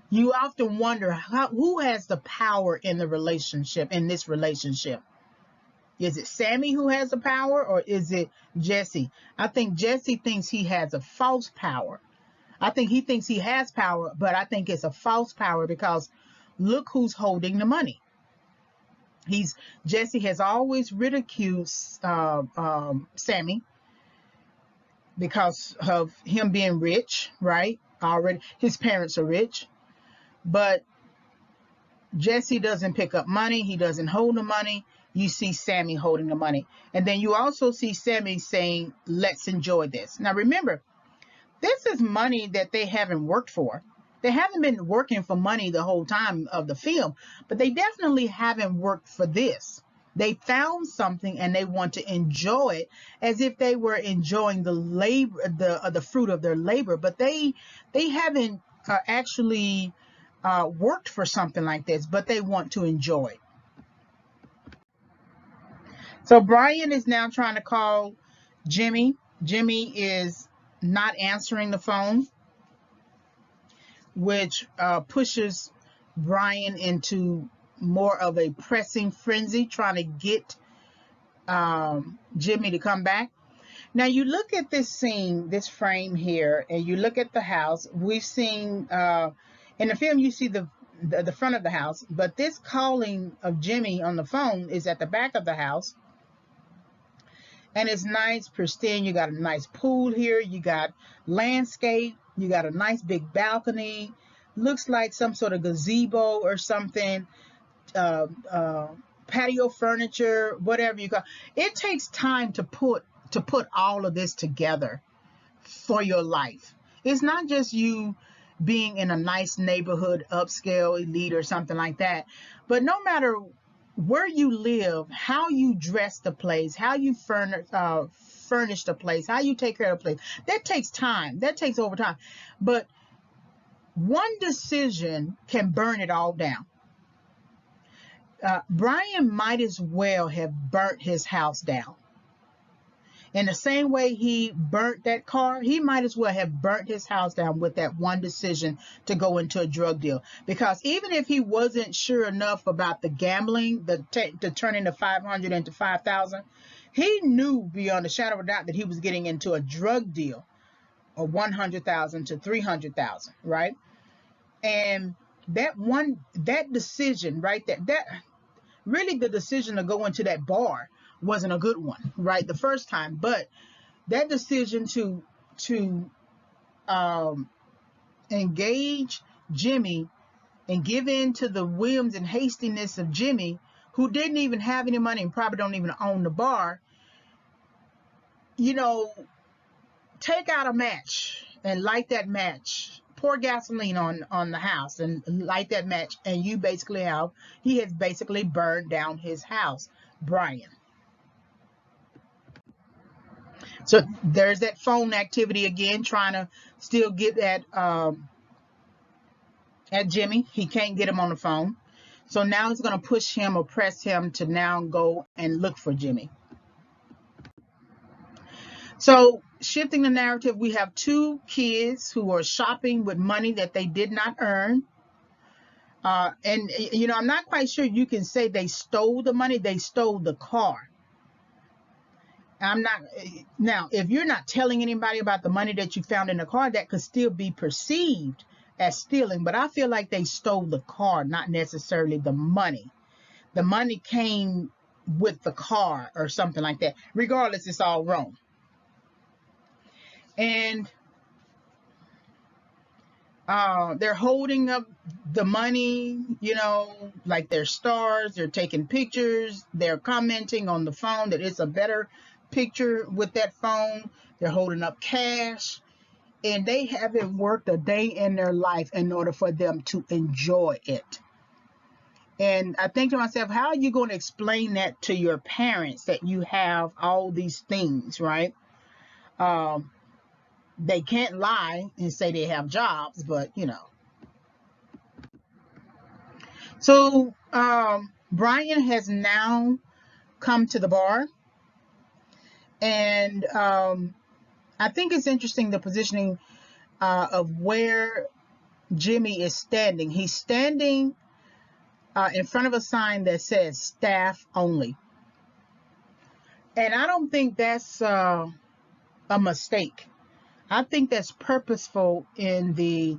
you often wonder who has the power in the relationship, in this relationship. Is it Sammy who has the power, or is it Jesse? I think Jesse thinks he has a false power. I think he thinks he has power, but I think it's a false power, because look who's holding the money. Jesse has always ridiculed Sammy because of him being rich, right? Already, his parents are rich, but Jesse doesn't pick up money. He doesn't hold the money. You see Sammy holding the money. And then you also see Sammy saying, let's enjoy this. Now remember, this is money that they haven't worked for. They haven't been working for money the whole time of the film, but they definitely haven't worked for this. They found something and they want to enjoy it as if they were enjoying the labor, the fruit of their labor. But they haven't actually worked for something like this, but they want to enjoy it. So Brian is now trying to call Jimmy. Jimmy is not answering the phone, which pushes Brian into more of a pressing frenzy, trying to get Jimmy to come back. Now you look at this scene, this frame here, and you look at the house. We've seen in the film, you see the front of the house, but this calling of Jimmy on the phone is at the back of the house. And it's nice, pristine. You got a nice pool here. You got landscape. You got a nice big balcony. Looks like some sort of gazebo or something. Patio furniture, whatever you got. It takes time to put all of this together for your life. It's not just you being in a nice neighborhood, upscale, elite, or something like that. But no matter where you live, how you dress the place, how you furnish the place, how you take care of the place, that takes time. That takes over time. But one decision can burn it all down. Brian might as well have burnt his house down. In the same way he burnt that car, he might as well have burnt his house down with that one decision to go into a drug deal. Because even if he wasn't sure enough about the gambling, the turning the 500 into 5,000, he knew beyond a shadow of a doubt that he was getting into a drug deal of 100,000 to 300,000, right? And that decision, right? That really, the decision to go into that bar wasn't a good one, right? The first time, but that decision to engage Jimmy and give in to the whims and hastiness of Jimmy, who didn't even have any money and probably don't even own the bar, take out a match and light that match, pour gasoline on the house and light that match, and he has basically burned down his house, Brian. So there's that phone activity again, trying to still get at Jimmy. He can't get him on the phone. So now he's going to push him or press him to now go and look for Jimmy. So shifting the narrative, we have two kids who are shopping with money that they did not earn. And I'm not quite sure you can say they stole the money. They stole the car. Now, if you're not telling anybody about the money that you found in the car, that could still be perceived as stealing. But I feel like they stole the car, not necessarily the money. The money came with the car or something like that. Regardless, it's all wrong. And they're holding up the money, like they're stars. They're taking pictures. They're commenting on the phone that it's a better picture with that phone. They're holding up cash, and they haven't worked a day in their life in order for them to enjoy it. And I think to myself, how are you going to explain that to your parents, that you have all these things, right? They can't lie and say they have jobs, but So Brian has now come to the bar. And I think it's interesting, the positioning of where Jimmy is standing. He's standing in front of a sign that says staff only. And I don't think that's a mistake. I think that's purposeful in the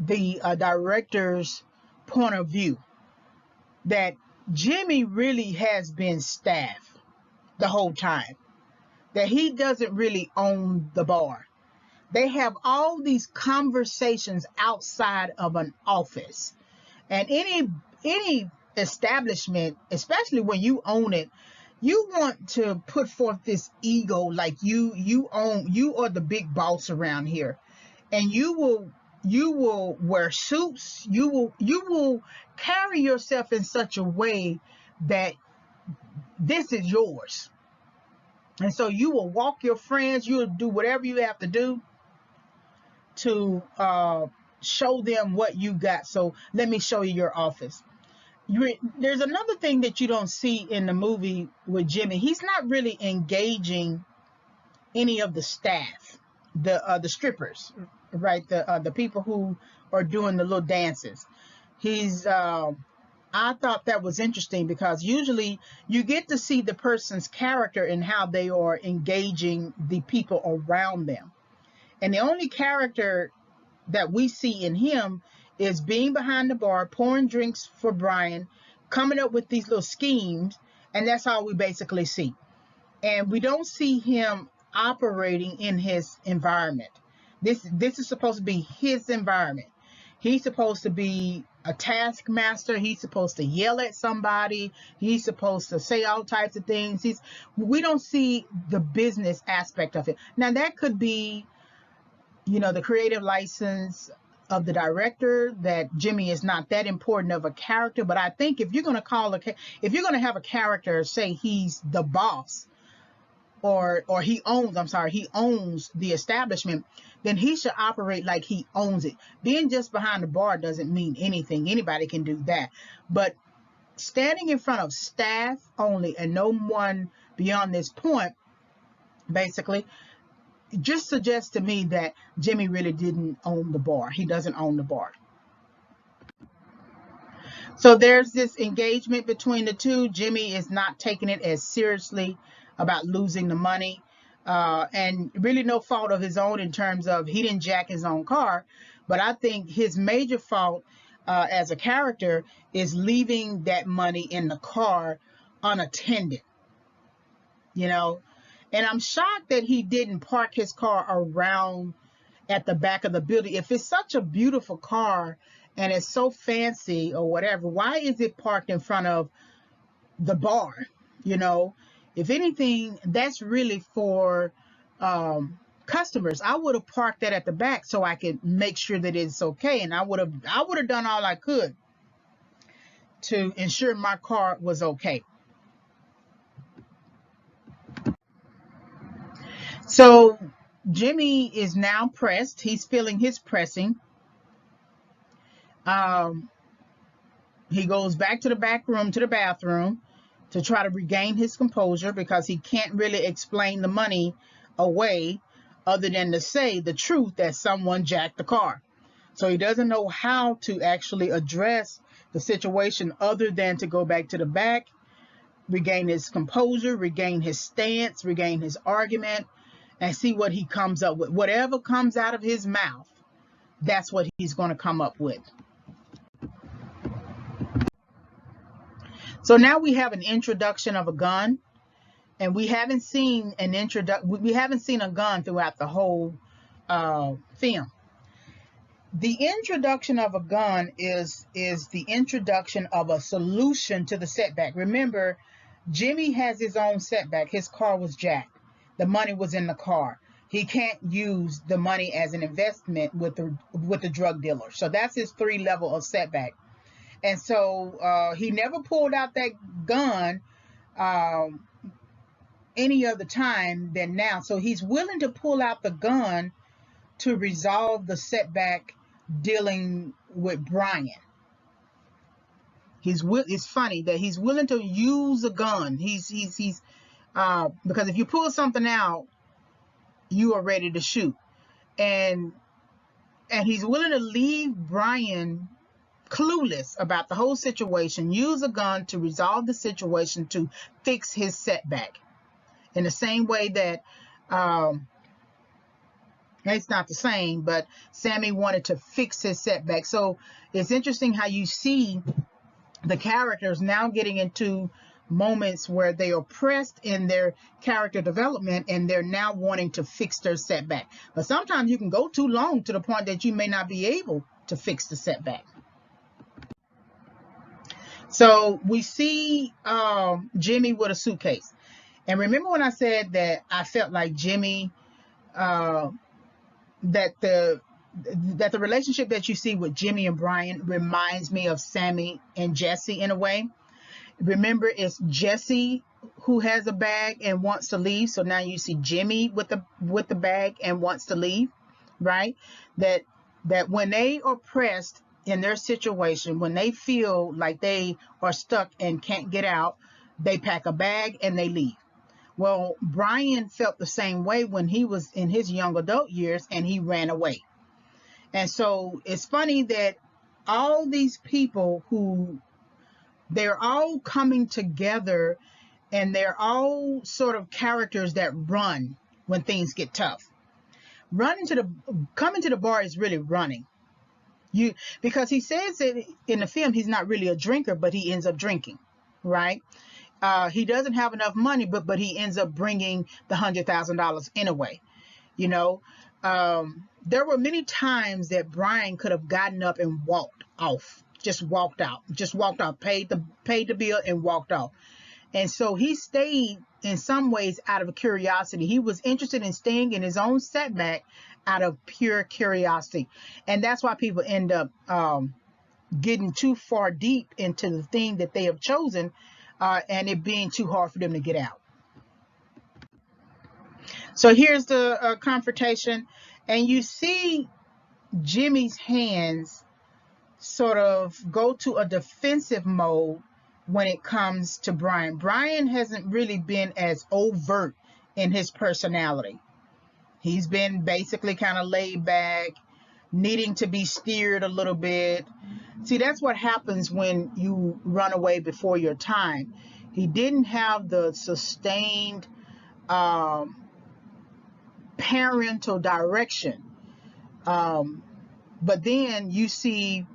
director's point of view, that Jimmy really has been staff the whole time, that he doesn't really own the bar. They have all these conversations outside of an office. And any establishment, especially when you own it, you want to put forth this ego, like you are the big boss around here, and you will wear suits. You will carry yourself in such a way that this is yours. And so you will walk your friends. You will do whatever you have to do to show them what you got. So let me show you your office. There's another thing that you don't see in the movie with Jimmy. He's not really engaging any of the staff, the strippers, right? The people who are doing the little dances. I thought that was interesting, because usually you get to see the person's character and how they are engaging the people around them. And the only character that we see in him is being behind the bar, pouring drinks for Brian, coming up with these little schemes, and that's all we basically see. And we don't see him operating in his environment. This is supposed to be his environment. He's supposed to be a taskmaster. He's supposed to yell at somebody. He's supposed to say all types of things. We don't see the business aspect of it. Now, that could be, the creative license of the director, that Jimmy is not that important of a character. But I think if you're going to if you're going to have a character, say he's the boss, or he owns, I'm sorry, he owns the establishment, then he should operate like he owns it. Being just behind the bar doesn't mean anything. Anybody can do that. But standing in front of staff only and no one beyond this point, basically, just suggests to me that Jimmy really didn't own the bar. He doesn't own the bar. So there's this engagement between the two. Jimmy is not taking it as seriously about losing the money, and really no fault of his own in terms of he didn't jack his own car. But I think his major fault as a character is leaving that money in the car unattended, you know. And I'm shocked that he didn't park his car around at the back of the building. If it's such a beautiful car and it's so fancy or whatever, why is it parked in front of the bar? You know, if anything, that's really for customers. I would have parked that at the back so I could make sure that it's okay. And I would have done all I could to ensure my car was okay. So Jimmy is now pressed. He's feeling his pressing. He goes back to the back room, to the bathroom, to try to regain his composure, because he can't really explain the money away other than to say the truth that someone jacked the car. So he doesn't know how to actually address the situation other than to go back to the back, regain his composure, regain his stance, regain his argument, and see what he comes up with. Whatever comes out of his mouth, that's what he's going to come up with. So now we have an introduction of a gun, and we haven't seen a gun throughout the whole film. The introduction of a gun is the introduction of a solution to the setback. Remember, Jimmy has his own setback. His car was jacked. The money was in the car. He can't use the money as an investment with the drug dealer. So that's his 3 level of setback. And so he never pulled out that gun any other time than now. So he's willing to pull out the gun to resolve the setback dealing with Brian. It's funny that he's willing to use a gun. He's because if you pull something out, you are ready to shoot. And he's willing to leave Brian clueless about the whole situation, use a gun to resolve the situation, to fix his setback. In the same way that, it's not the same, but Sammy wanted to fix his setback. So it's interesting how you see the characters now getting into moments where they are pressed in their character development and they're now wanting to fix their setback. But sometimes you can go too long to the point that you may not be able to fix the setback. So we see Jimmy with a suitcase. And remember when I said that I felt like Jimmy, that the relationship that you see with Jimmy and Brian reminds me of Sammy and Jesse in a way. Remember, it's Jesse who has a bag and wants to leave. So now you see Jimmy with the bag and wants to leave, right? That when they are pressed in their situation, when they feel like they are stuck and can't get out, they pack a bag and they leave. Well, Brian felt the same way when he was in his young adult years and he ran away. And so it's funny that all these people they're all coming together, and they're all sort of characters that run when things get tough. Coming to the bar is really running. Because he says that in the film he's not really a drinker, but he ends up drinking, right? He doesn't have enough money, but he ends up bringing the $100,000 anyway. You know, there were many times that Brian could have gotten up and walked off. Just walked out, paid the bill and walked off. And so he stayed in some ways out of curiosity. He was interested in staying in his own setback out of pure curiosity. And that's why people end up getting too far deep into the thing that they have chosen, and it being too hard for them to get out. So here's the confrontation, and you see Jimmy's hands sort of go to a defensive mode when it comes to Brian. Brian hasn't really been as overt in his personality. He's been basically kind of laid back, needing to be steered a little bit. See, that's what happens when you run away before your time. He didn't have the sustained parental direction. But then you see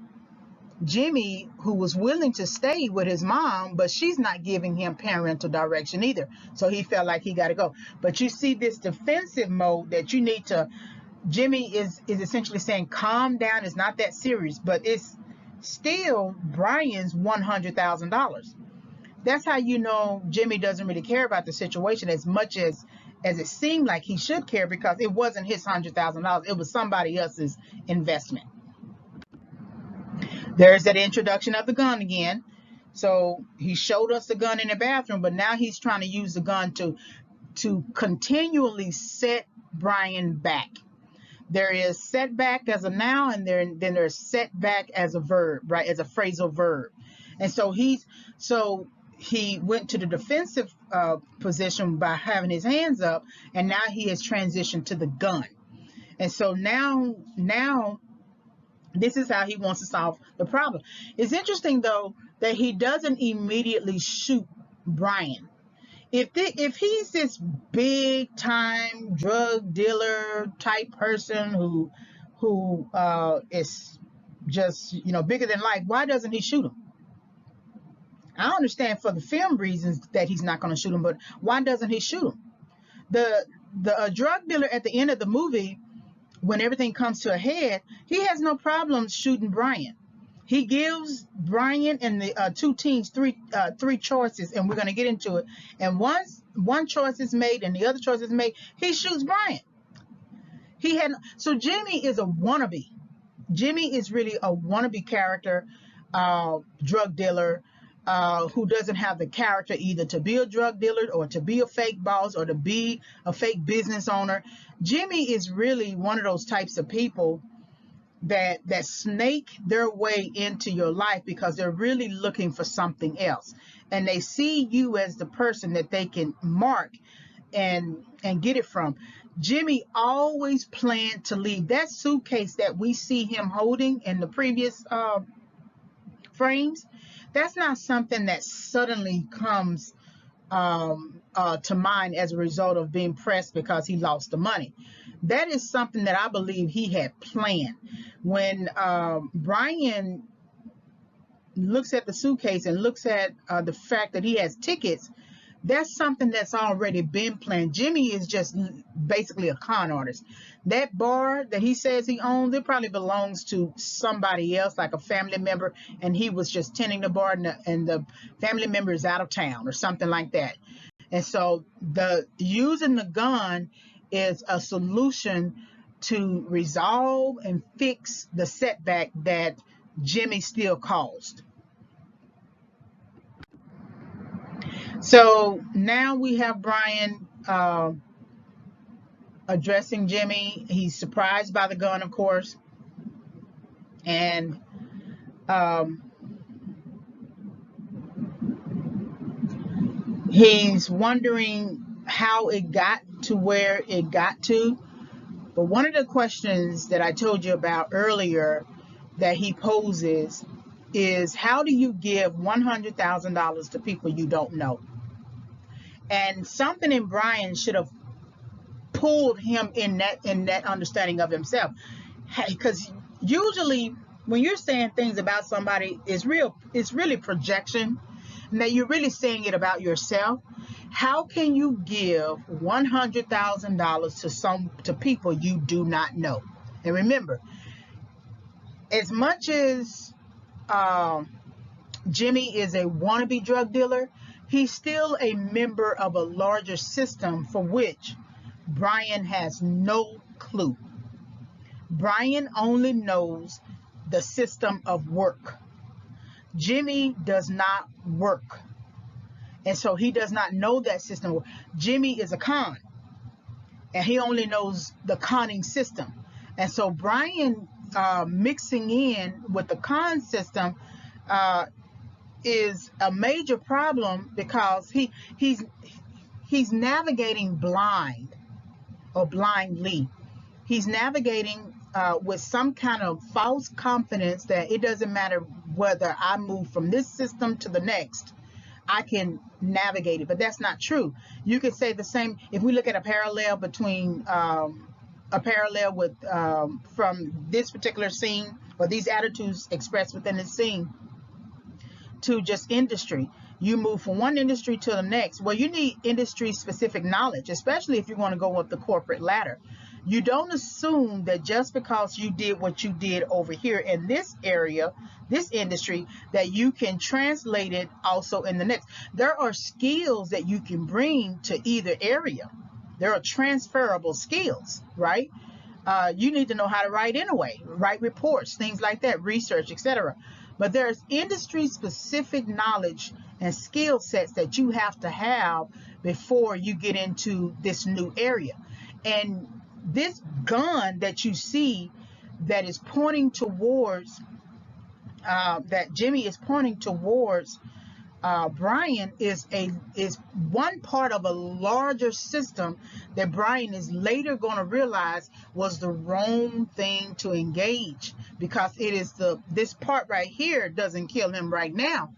Jimmy, who was willing to stay with his mom, but she's not giving him parental direction either. So he felt like he got to go. But you see this defensive mode that you need to, Jimmy is essentially saying, calm down. It's not that serious, but it's still Brian's $100,000. That's how you know Jimmy doesn't really care about the situation as much as it seemed like he should care, because it wasn't his $100,000. It was somebody else's investment. There's that introduction of the gun again. So he showed us the gun in the bathroom, but now he's trying to use the gun to continually set Brian back. There is setback as a noun, and then there's setback as a verb, right? As a phrasal verb. And so he went to the defensive position by having his hands up, and now he has transitioned to the gun. And so now this is how he wants to solve the problem. It's interesting, though, that he doesn't immediately shoot Brian. If he's this big time drug dealer type person who is just, bigger than life, why doesn't he shoot him? I understand for the film reasons that he's not going to shoot him, but why doesn't he shoot him? The drug dealer at the end of the movie, when everything comes to a head, he has no problem shooting Brian. He gives Brian and the two teams three choices, and we're going to get into it. And once one choice is made and the other choice is made, he shoots Brian. So Jimmy is a wannabe. Jimmy is really a wannabe character, drug dealer, who doesn't have the character either to be a drug dealer or to be a fake boss or to be a fake business owner. Jimmy is really one of those types of people that snake their way into your life because they're really looking for something else. And they see you as the person that they can mark and get it from. Jimmy always planned to leave. That suitcase that we see him holding in the previous frames, that's not something that suddenly comes to mind as a result of being pressed because he lost the money. That is something that I believe he had planned. When Brian looks at the suitcase and looks at the fact that he has tickets, that's something that's already been planned. Jimmy is just basically a con artist. That bar that he says he owns, it probably belongs to somebody else, like a family member, and he was just tending the bar, and the family member is out of town or something like that. And so using the gun is a solution to resolve and fix the setback that Jimmy still caused. So now we have Brian addressing Jimmy. He's surprised by the gun, of course, and he's wondering how it got to where it got to. But one of the questions that I told you about earlier that he poses is, how do you give $100,000 to people you don't know? And something in Brian should have pulled him in that understanding of himself, because usually when you're saying things about somebody, it's really projection, and that you're really saying it about yourself. How can you give $100,000 to people you do not know? And remember, as much as Jimmy is a wannabe drug dealer, He's still a member of a larger system for which Brian has no clue. Brian only knows the system of work. Jimmy does not work. And so he does not know that system. Jimmy is a con, and he only knows the conning system. And so Brian mixing in with the con system is a major problem, because he's navigating blind or blindly. He's navigating with some kind of false confidence that it doesn't matter whether I move from this system to the next, I can navigate it. But that's not true. You could say the same if we look at a parallel between with from this particular scene, or these attitudes expressed within the scene, to just industry. You move from one industry to the next. Well, you need industry specific knowledge, especially if you want to go up the corporate ladder. You don't assume that just because you did what you did over here in this area, this industry, that you can translate it also in the next. There are skills that you can bring to either area. There are transferable skills, right? You need to know how to write anyway, write reports, things like that, research, etc. But there's industry specific knowledge and skill sets that you have to have before you get into this new area. And this gun that you see that is pointing towards, that Jimmy is pointing towards Brian, is one part of a larger system that Brian is later going to realize was the wrong thing to engage, because it is this part right here doesn't kill him right now,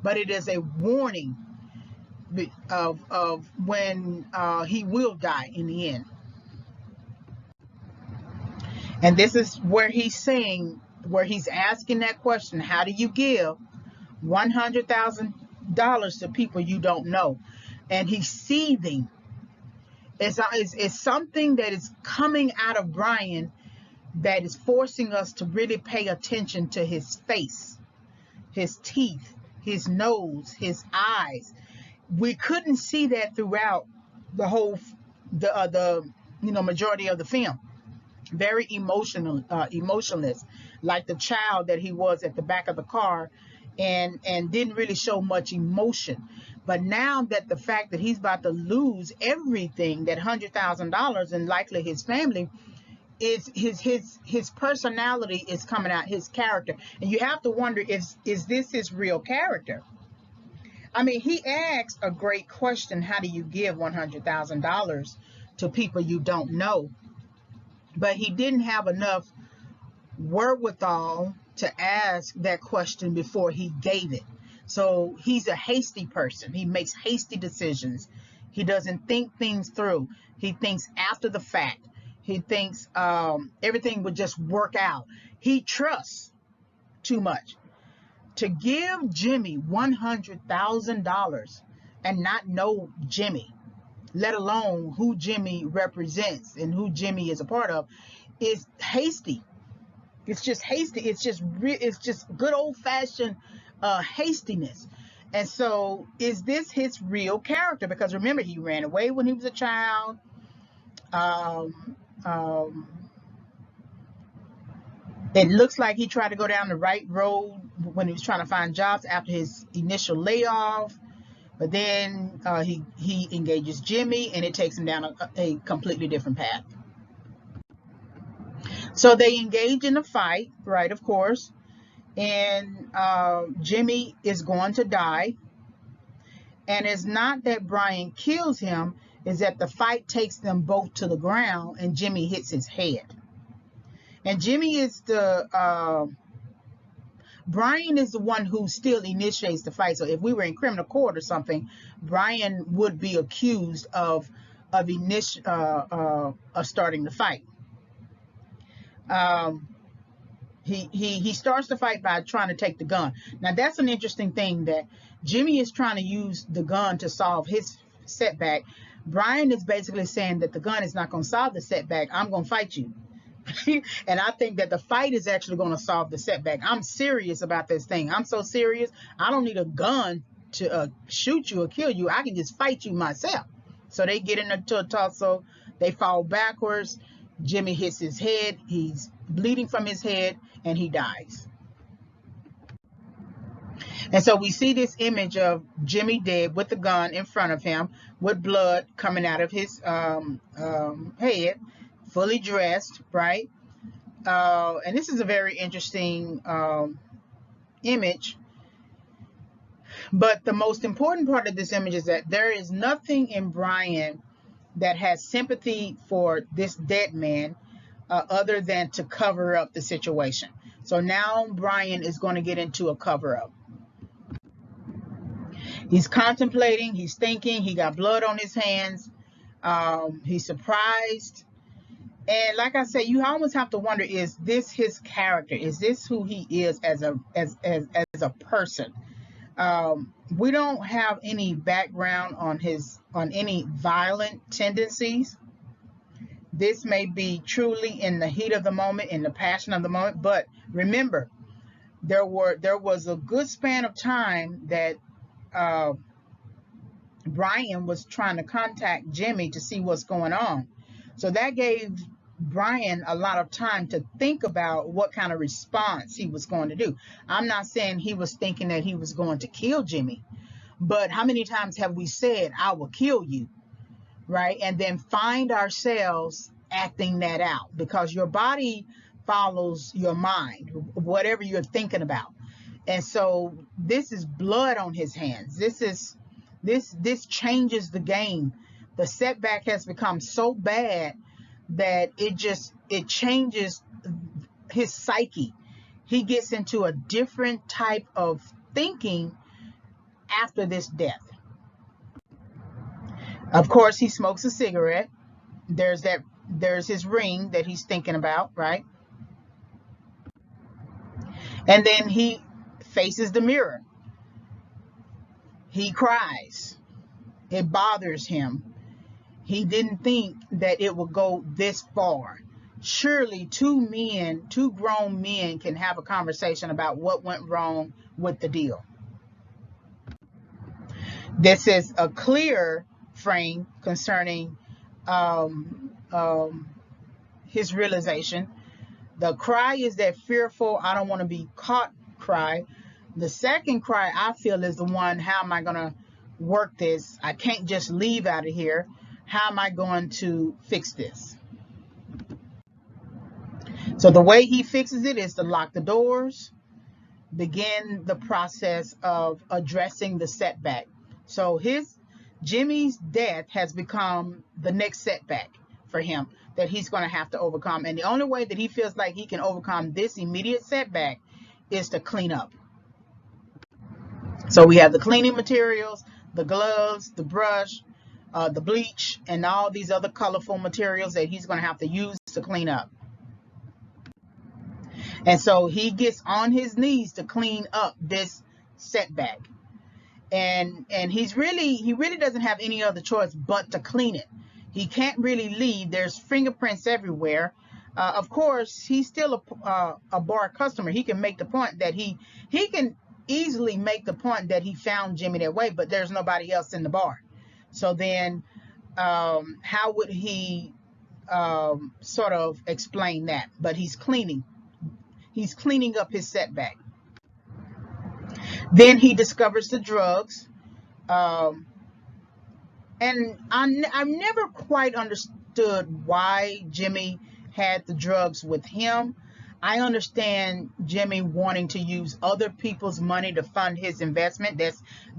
but it is a warning of when he will die in the end. And this is where he's saying, where he's asking that question: how do you give $100,000 to people you don't know? And he's seething. It's something that is coming out of Brian that is forcing us to really pay attention to his face, his teeth, his nose, his eyes. We couldn't see that throughout the whole, majority of the film. Very emotionless, like the child that he was at the back of the car, and didn't really show much emotion. But now that the fact that he's about to lose everything, that $100,000, and likely his family, is his personality is coming out, his character. And you have to wonder, is this his real character? I mean, he asked a great question: how do you give $100,000 to people you don't know? But he didn't have enough wherewithal to ask that question before he gave it. So he's a hasty person. He makes hasty decisions. He doesn't think things through. He thinks after the fact. He thinks everything would just work out. He trusts too much. To give Jimmy $100,000 and not know Jimmy, let alone who Jimmy represents and who Jimmy is a part of, is hasty. It's just hasty. It's just good old-fashioned hastiness. And so, is this his real character? Because remember, he ran away when he was a child. It looks like he tried to go down the right road when he was trying to find jobs after his initial layoff. But then he engages Jimmy, and it takes him down a completely different path. So they engage in a fight, right, of course. And Jimmy is going to die. And it's not that Brian kills him, it's that the fight takes them both to the ground, and Jimmy hits his head. And Jimmy is Brian is the one who still initiates the fight. So if we were in criminal court or something, Brian would be accused of starting the fight. He starts the fight by trying to take the gun. Now that's an interesting thing, that Jimmy is trying to use the gun to solve his setback. Brian is basically saying that the gun is not going to solve the setback. I'm going to fight you. And I think that the fight is actually going to solve the setback. I'm serious about this thing. I'm so serious, I don't need a gun to shoot you or kill you. I can just fight you myself. So they get into a tussle. They fall backwards. Jimmy hits his head. He's bleeding from his head, and he dies. And so we see this image of Jimmy dead with the gun in front of him, with blood coming out of his head, fully dressed, right? And this is a very interesting image. But the most important part of this image is that there is nothing in Brian that has sympathy for this dead man other than to cover up the situation. So now Brian is going to get into a cover-up. He's contemplating, he's thinking, he got blood on his hands, he's surprised. And like I said, you almost have to wonder, is this his character? Is this who he is as a person? We don't have any background on any violent tendencies. This may be truly in the heat of the moment, in the passion of the moment. But remember, there was a good span of time that Brian was trying to contact Jimmy to see what's going on. So that gave Brian a lot of time to think about what kind of response he was going to do. I'm not saying he was thinking that he was going to kill Jimmy, but how many times have we said, I will kill you, right? And then find ourselves acting that out, because your body follows your mind, whatever you're thinking about. And so this is blood on his hands. This changes the game. The setback has become so bad that it changes his psyche. He gets into a different type of thinking after this death. Of course, he smokes a cigarette. There's his ring that he's thinking about, right? And then he faces the mirror. He cries. It bothers him. He didn't think that it would go this far. Surely two grown men can have a conversation about what went wrong with the deal. This is a clear frame concerning his realization. The cry is that fearful, I don't want to be caught cry. The second cry I feel is the one, how am I going to work this? I can't just leave out of here. How am I going to fix this? So the way he fixes it is to lock the doors, begin the process of addressing the setback. So Jimmy's death has become the next setback for him that he's going to have to overcome. And the only way that he feels like he can overcome this immediate setback is to clean up. So we have the cleaning materials, the gloves, the brush, the bleach, and all these other colorful materials that he's going to have to use to clean up. And so he gets on his knees to clean up this setback. And he really doesn't have any other choice but to clean it. He can't really leave. There's fingerprints everywhere. Of course, he's still a bar customer. He can make the point that he can easily make the point that he found Jimmy that way, but there's nobody else in the bar. So then how would he sort of explain that? But he's cleaning up his setback. Then he discovers the drugs. And I've never quite understood why Jimmy had the drugs with him. I understand Jimmy wanting to use other people's money to fund his investment.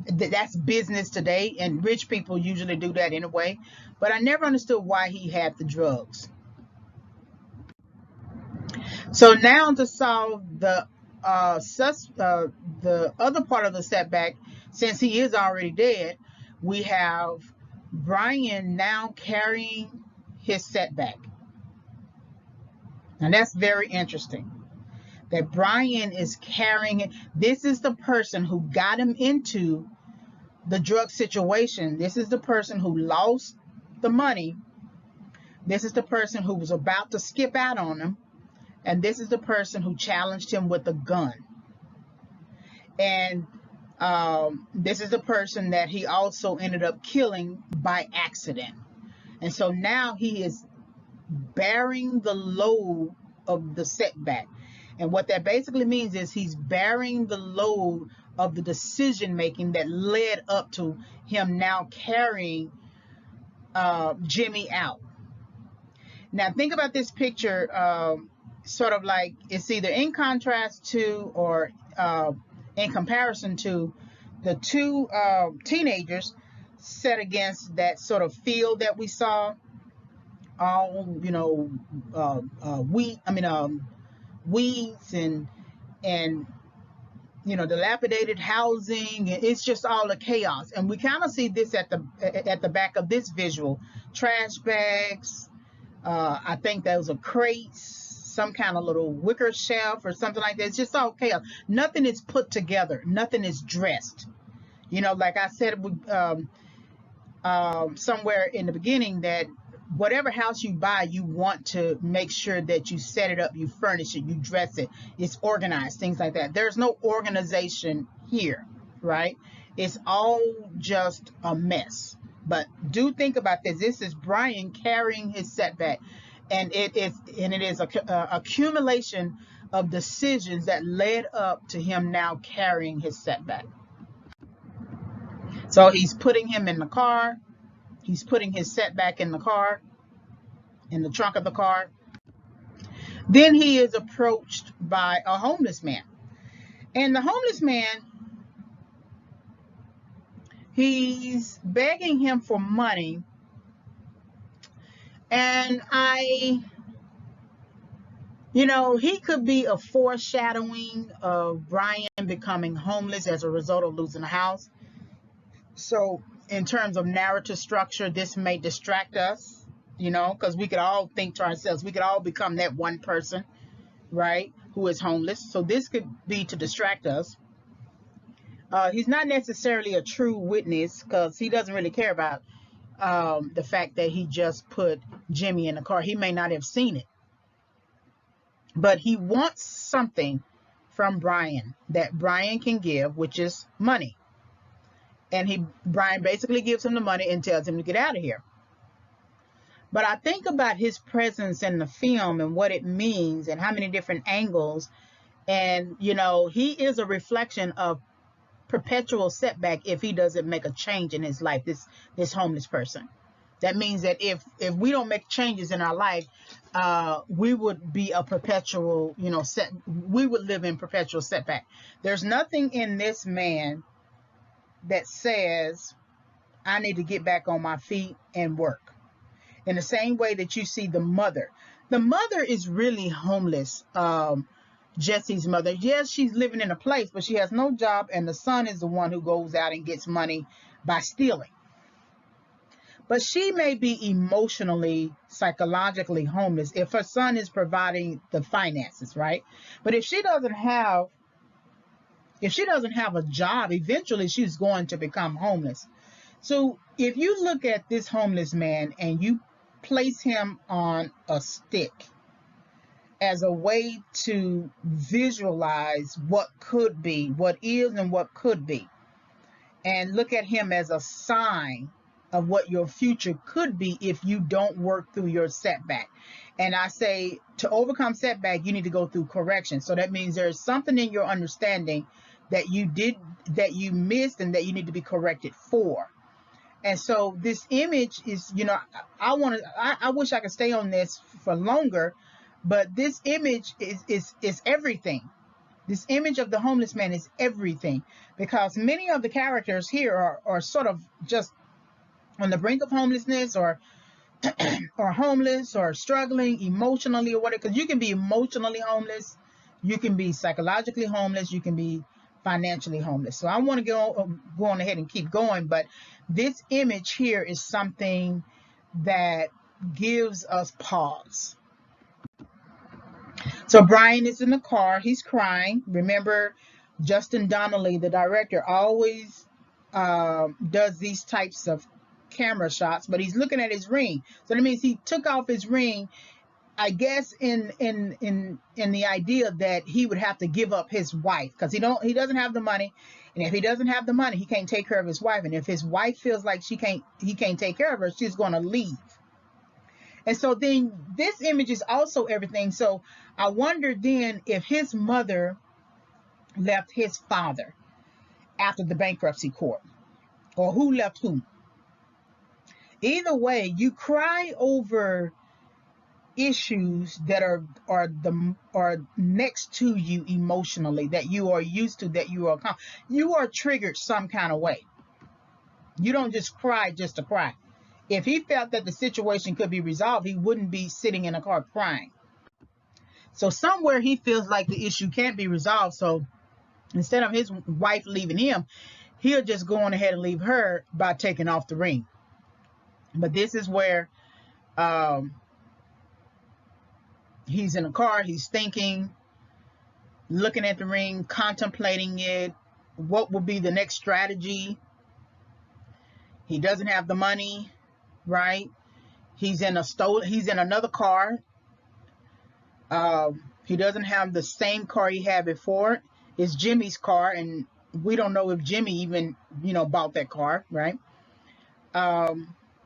That's business today, and rich people usually do that anyway. But I never understood why he had the drugs. So now to solve the other part of the setback, since he is already dead, we have Brian now carrying his setback. And that's very interesting that Brian is carrying it. This is the person who got him into the drug situation. This is the person who lost the money. This is the person who was about to skip out on him. And this is the person who challenged him with a gun. And This is the person that he also ended up killing by accident. And so now he is bearing the load of the setback. And what that basically means is he's bearing the load of the decision making that led up to him now carrying Jimmy out. Now think about this picture, sort of like it's either in contrast to or in comparison to the two teenagers set against that sort of field that we saw, all weeds and dilapidated housing. It's just all the chaos, and we kind of see this at the back of this visual. Trash bags, I think those are crates, some kind of little wicker shelf or something like that. It's just all chaos. Nothing is put together, nothing is dressed. Like I said somewhere in the beginning, that whatever house you buy, you want to make sure that you set it up, you furnish it, you dress it, it's organized, things like that. There's no organization here, right? It's all just a mess. But do think about this. This is Brian carrying his setback, and it is a accumulation of decisions that led up to him now carrying his setback. So he's putting him in the car. He's putting his setback in the car, in the trunk of the car. Then he is approached by a homeless man. And the homeless man, he's begging him for money. And he could be a foreshadowing of Brian becoming homeless as a result of losing a house. So in terms of narrative structure, this may distract us, because we could all think to ourselves, we could all become that one person, right, who is homeless. So this could be to distract us. He's not necessarily a true witness, because he doesn't really care about the fact that he just put Jimmy in the car. He may not have seen it, but he wants something from Brian that Brian can give, which is money. And Brian basically gives him the money and tells him to get out of here. But I think about his presence in the film and what it means and how many different angles. And, he is a reflection of perpetual setback if he doesn't make a change in his life, this homeless person. That means that if we don't make changes in our life, we would be a perpetual, we would live in perpetual setback. There's nothing in this man that says, I need to get back on my feet and work. In the same way that you see the mother. The mother is really homeless. Jesse's mother. Yes, she's living in a place, but she has no job, and the son is the one who goes out and gets money by stealing. But she may be emotionally, psychologically homeless if her son is providing the finances, right? But if she doesn't have a job, eventually she's going to become homeless. So if you look at this homeless man and you place him on a stick as a way to visualize what could be, what is and what could be, and look at him as a sign of what your future could be if you don't work through your setback. And I say, to overcome setback, you need to go through correction. So that means there's something in your understanding that you missed and that you need to be corrected for. And so this image is, I wish I could stay on this for longer, but this image is everything. This image of the homeless man is everything, because many of the characters here are sort of just on the brink of homelessness, or homeless, or struggling emotionally, or whatever. Because you can be emotionally homeless, you can be psychologically homeless, you can be financially homeless. So I want to go on ahead and keep going, but this image here is something that gives us pause. So Brian is in the car, he's crying. Remember, Justin Donnelly, the director, always does these types of camera shots, but he's looking at his ring. So that means he took off his ring I guess in the idea that he would have to give up his wife because he doesn't have the money, and if he doesn't have the money, he can't take care of his wife, and if his wife feels like he can't take care of her, she's going to leave. And so then this image is also everything. So I wonder then if his mother left his father after the bankruptcy court, or who left who. Either way, you cry over issues that are next to you emotionally, that you are used to, that you are triggered some kind of way. You don't just cry just to cry. If he felt that the situation could be resolved, he wouldn't be sitting in a car crying. So somewhere he feels like the issue can't be resolved, so instead of his wife leaving him, he'll just go on ahead and leave her by taking off the ring. But this is where he's in a car, he's thinking, looking at the ring, contemplating it. What will be the next strategy? He doesn't have the money, right? He's in another car. He doesn't have the same car he had before. It's Jimmy's car, and we don't know if Jimmy even, bought that car, right?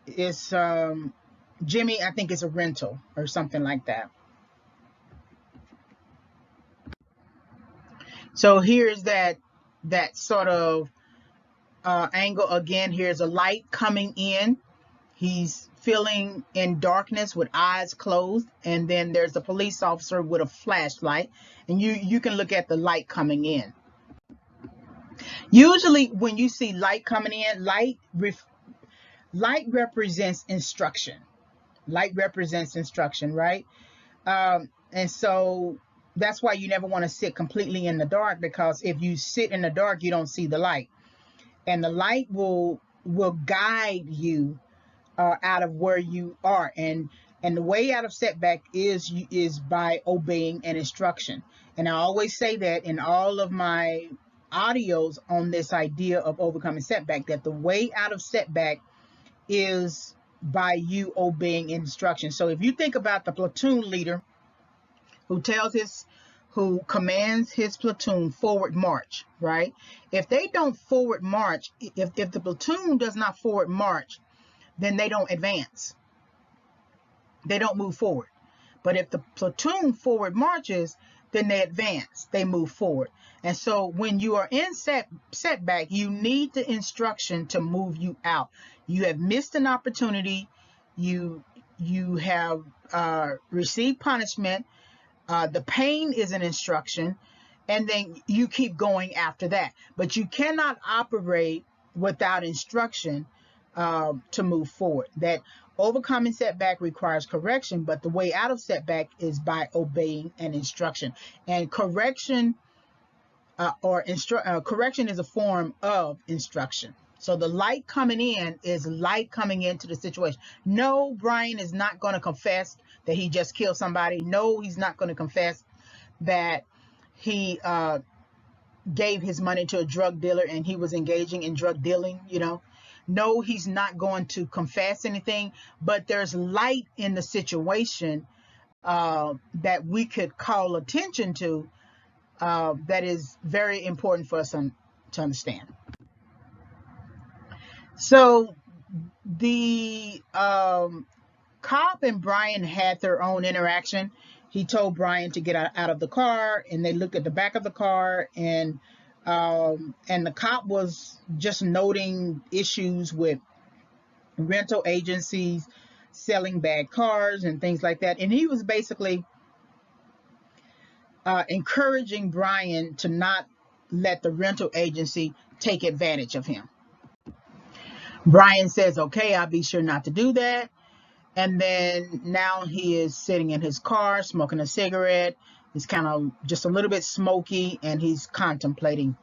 It's Jimmy, I think it's a rental or something like that. So here's that sort of angle again. Here's a light coming in. He's feeling in darkness with eyes closed, and then there's a police officer with a flashlight, and you can look at the light coming in. Usually when you see light coming in, light represents instruction. Light represents instruction, right? And so that's why you never want to sit completely in the dark, because if you sit in the dark, you don't see the light, and the light will guide you out of where you are, and the way out of setback is by obeying an instruction. And I always say that in all of my audios on this idea of overcoming setback, that the way out of setback is by you obeying instructions. So if you think about the platoon leader who commands his platoon forward march, right? If they don't forward march, if the platoon does not forward march, then they don't advance. They don't move forward. But if the platoon forward marches, then they advance, they move forward. And so when you are in setback, you need the instruction to move you out. You have missed an opportunity. You have received punishment. The pain is an instruction, and then you keep going after that. But you cannot operate without instruction to move forward. That overcoming setback requires correction, but the way out of setback is by obeying an instruction. And correction correction is a form of instruction. So the light coming in is light coming into the situation. No, Brian is not going to confess that he just killed somebody. No, he's not going to confess that he gave his money to a drug dealer and he was engaging in drug dealing, No, he's not going to confess anything, but there's light in the situation that we could call attention to that is very important for us to understand. So the cop and Brian had their own interaction. He told Brian to get out of the car, and they looked at the back of the car, and the cop was just noting issues with rental agencies selling bad cars and things like that. And he was basically encouraging Brian to not let the rental agency take advantage of him. Brian says, okay, I'll be sure not to do that. And then now he is sitting in his car, smoking a cigarette. It's kind of just a little bit smoky, and he's contemplating.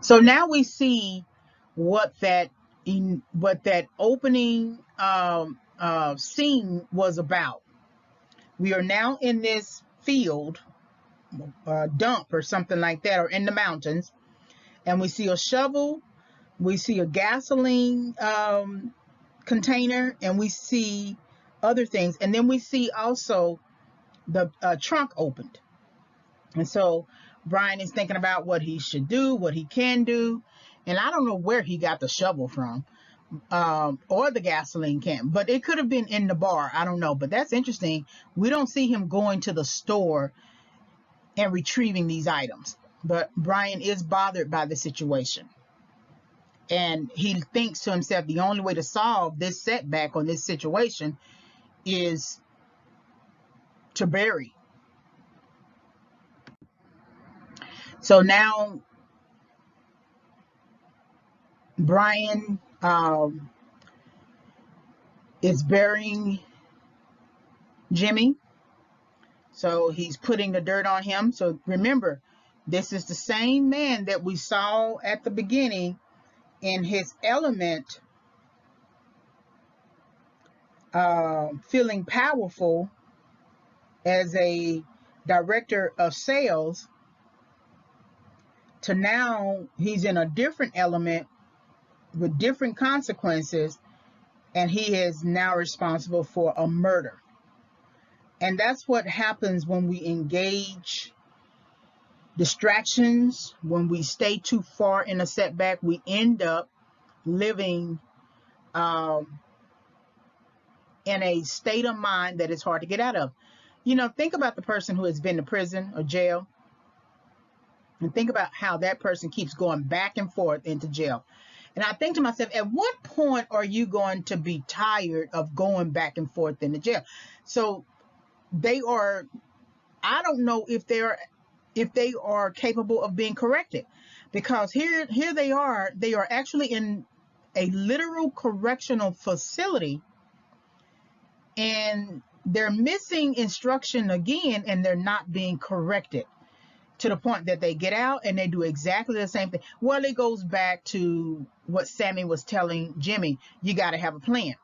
So now we see what that opening scene was about. We are now in this field, dump or something like that, or in the mountains, and we see a shovel. We see a gasoline container, and we see other things. And then we see also the trunk opened. And so Brian is thinking about what he should do, what he can do. And I don't know where he got the shovel from, or the gasoline can, but it could have been in the bar. I don't know. But that's interesting. We don't see him going to the store and retrieving these items. But Brian is bothered by the situation. And he thinks to himself, the only way to solve this setback on this situation is to bury. So now Brian is burying Jimmy. So he's putting the dirt on him. So remember, this is the same man that we saw at the beginning in his element, feeling powerful as a director of sales, to now he's in a different element with different consequences, and he is now responsible for a murder. And that's what happens when we engage distractions. When we stay too far in a setback, we end up living in a state of mind that is hard to get out of. You know, think about the person who has been to prison or jail, and think about how that person keeps going back and forth into jail. And I think to myself, at what point are you going to be tired of going back and forth into jail? So they are, I don't know if they are capable of being corrected, because here they are actually in a literal correctional facility, and they're missing instruction again, and they're not being corrected to the point that they get out and they do exactly the same thing. Well, it goes back to what Sammy was telling Jimmy. You got to have a plan.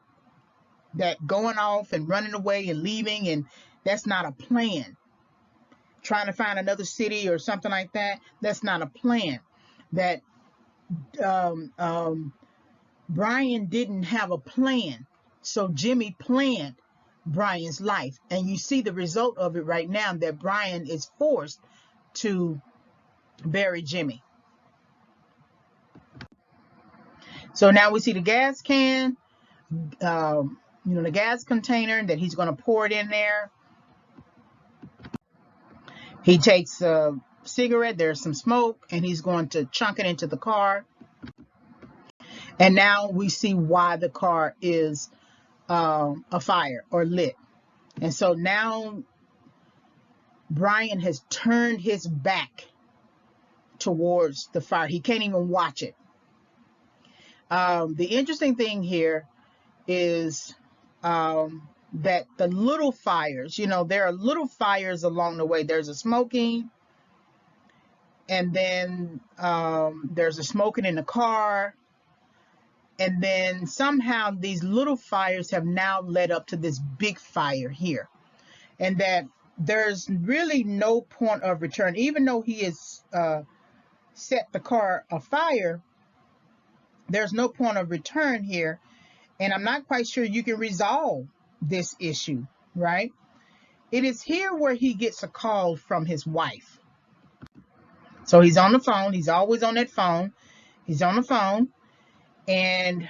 That going off and running away and leaving, and that's not a plan. Trying to find another city or something like that, that's not a plan. That Brian didn't have a plan, so Jimmy planned Brian's life, and you see the result of it right now, that Brian is forced to bury Jimmy. So now we see the gas can, the gas container that he's going to pour it in there. He takes a cigarette, there's some smoke, and he's going to chunk it into the car. And now we see why the car is afire or lit. And so now Brian has turned his back towards the fire. He can't even watch it. The interesting thing here is that the little fires, there are little fires along the way. There's a smoking, and then there's a smoking in the car. And then somehow these little fires have now led up to this big fire here. And that there's really no point of return. Even though he has set the car afire, there's no point of return here. And I'm not quite sure you can resolve this issue, right? It is here where he gets a call from his wife. So he's on the phone. He's always on that phone. He's on the phone. And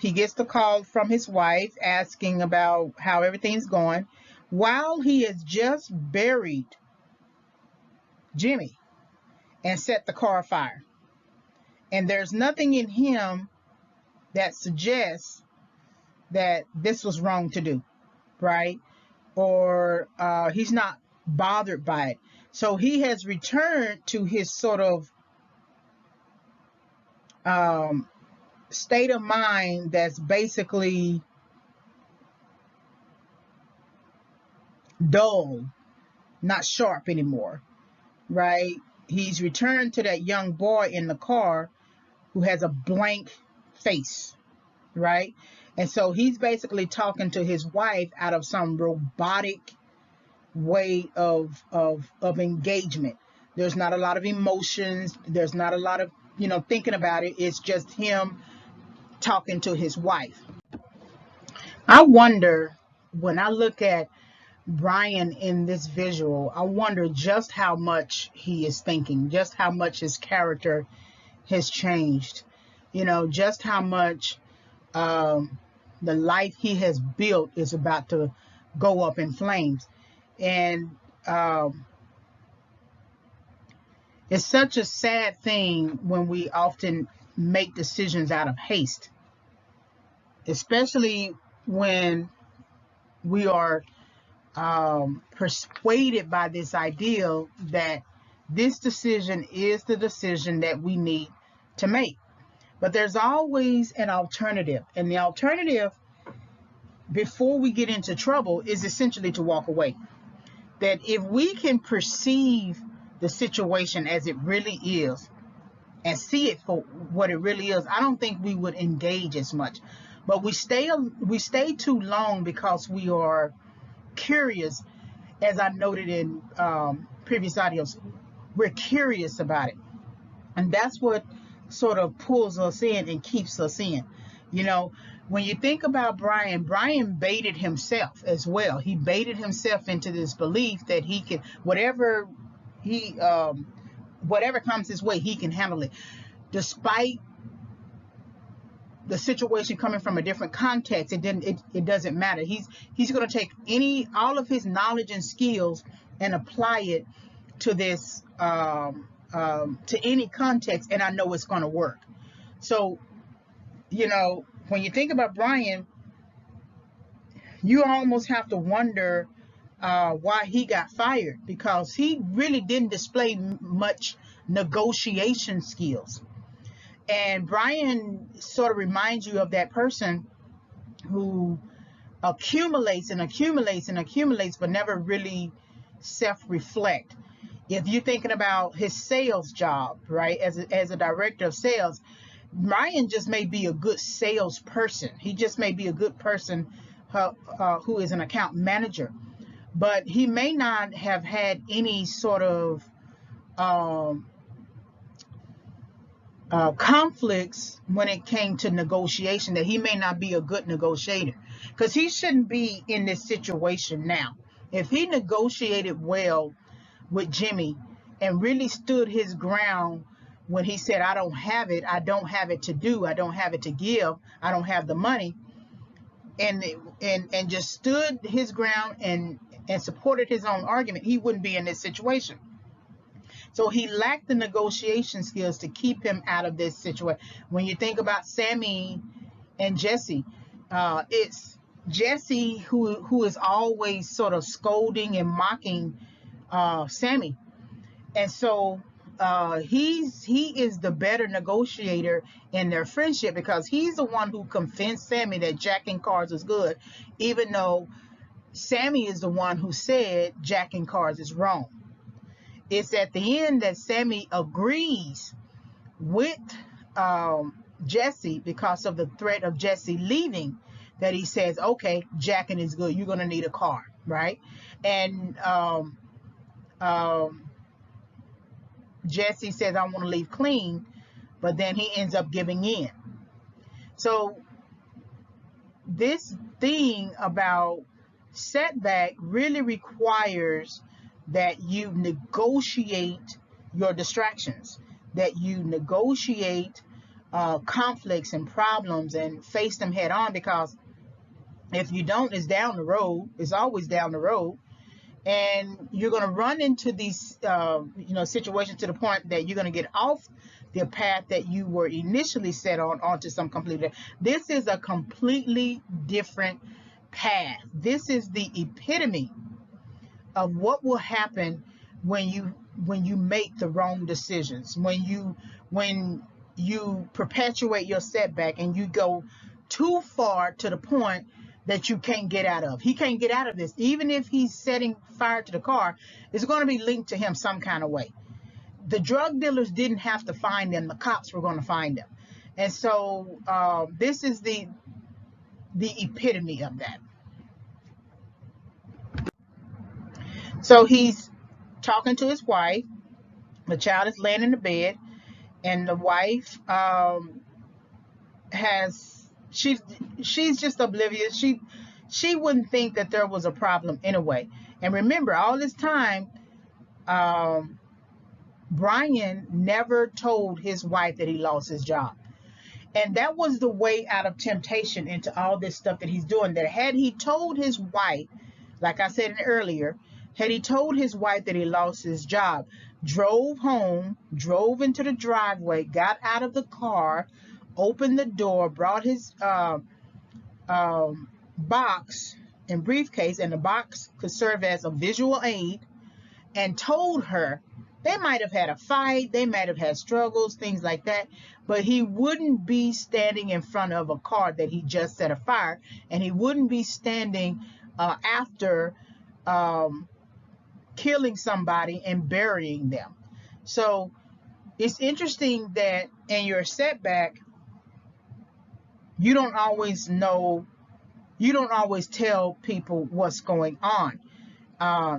he gets the call from his wife asking about how everything's going, while he has just buried Jimmy and set the car afire. And there's nothing in him that suggests that this was wrong to do, right? Or he's not bothered by it. So he has returned to his sort of state of mind that's basically dull, not sharp anymore, right? He's returned to that young boy in the car who has a blank face, right? And so he's basically talking to his wife out of some robotic way of engagement. There's not a lot of emotions. There's not a lot of, thinking about it. It's just him talking to his wife. I wonder, when I look at Brian in this visual, I wonder just how much he is thinking, just how much his character has changed, just how much um, the life he has built is about to go up in flames. And um, it's such a sad thing when we often make decisions out of haste, especially when we are persuaded by this ideal that this decision is the decision that we need to make. But there's always an alternative. And the alternative, before we get into trouble, is essentially to walk away. That if we can perceive the situation as it really is and see it for what it really is, I don't think we would engage as much. But we stay too long because we are curious. As I noted in previous audios, we're curious about it. And that's what sort of pulls us in and keeps us in. When you think about Brian baited himself as well. He baited himself into this belief that he can, whatever comes his way, he can handle it. Despite the situation coming from a different context, it doesn't matter. He's going to take all of his knowledge and skills and apply it to this to any context, and I know it's going to work. So, when you think about Brian, you almost have to wonder why he got fired, because he really didn't display much negotiation skills. And Brian sort of reminds you of that person who accumulates and accumulates and accumulates, but never really self-reflect. If you're thinking about his sales job, right, as a director of sales, Brian just may be a good salesperson. He just may be a good person who is an account manager, but he may not have had any sort of conflicts when it came to negotiation, that he may not be a good negotiator, because he shouldn't be in this situation now. If he negotiated well with Jimmy and really stood his ground when he said, I don't have it to do, I don't have it to give, I don't have the money, and just stood his ground and supported his own argument, he wouldn't be in this situation. So he lacked the negotiation skills to keep him out of this situation. When you think about Sammy and Jesse, it's Jesse who is always sort of scolding and mocking Sammy. And so he is the better negotiator in their friendship, because he's the one who convinced Sammy that jacking cards is good, even though Sammy is the one who said jacking cards is wrong. It's at the end that Sammy agrees with Jesse, because of the threat of Jesse leaving, that he says, okay, jacking is good, you're going to need a car, right? And Jesse says, I want to leave clean, but then he ends up giving in. So this thing about setback really requires that you negotiate your distractions, that you negotiate conflicts and problems and face them head on, because if you don't, it's down the road. It's always down the road. And you're going to run into these situations to the point that you're going to get off the path that you were initially set on onto some completely. This is a completely different path. This is the epitome of what will happen when you make the wrong decisions, when you perpetuate your setback and you go too far to the point that you can't get out of. He can't get out of this. Even if he's setting fire to the car, it's going to be linked to him some kind of way. The drug dealers didn't have to find them. The cops were going to find them. And so this is the epitome of that. So he's talking to his wife. The child is laying in the bed, and the wife has She she's just oblivious. She wouldn't think that there was a problem anyway. And remember, all this time, um, Brian never told his wife that he lost his job. And that was the way out of temptation into all this stuff that he's doing. That had he told his wife, like I said earlier, had he told his wife that he lost his job, drove home, drove into the driveway, got out of the car, opened the door, brought his box and briefcase, and the box could serve as a visual aid, and told her, they might have had a fight, they might have had struggles, things like that, but he wouldn't be standing in front of a car that he just set afire, and he wouldn't be standing after killing somebody and burying them. So it's interesting that in your setback, you don't always know, you don't always tell people what's going on.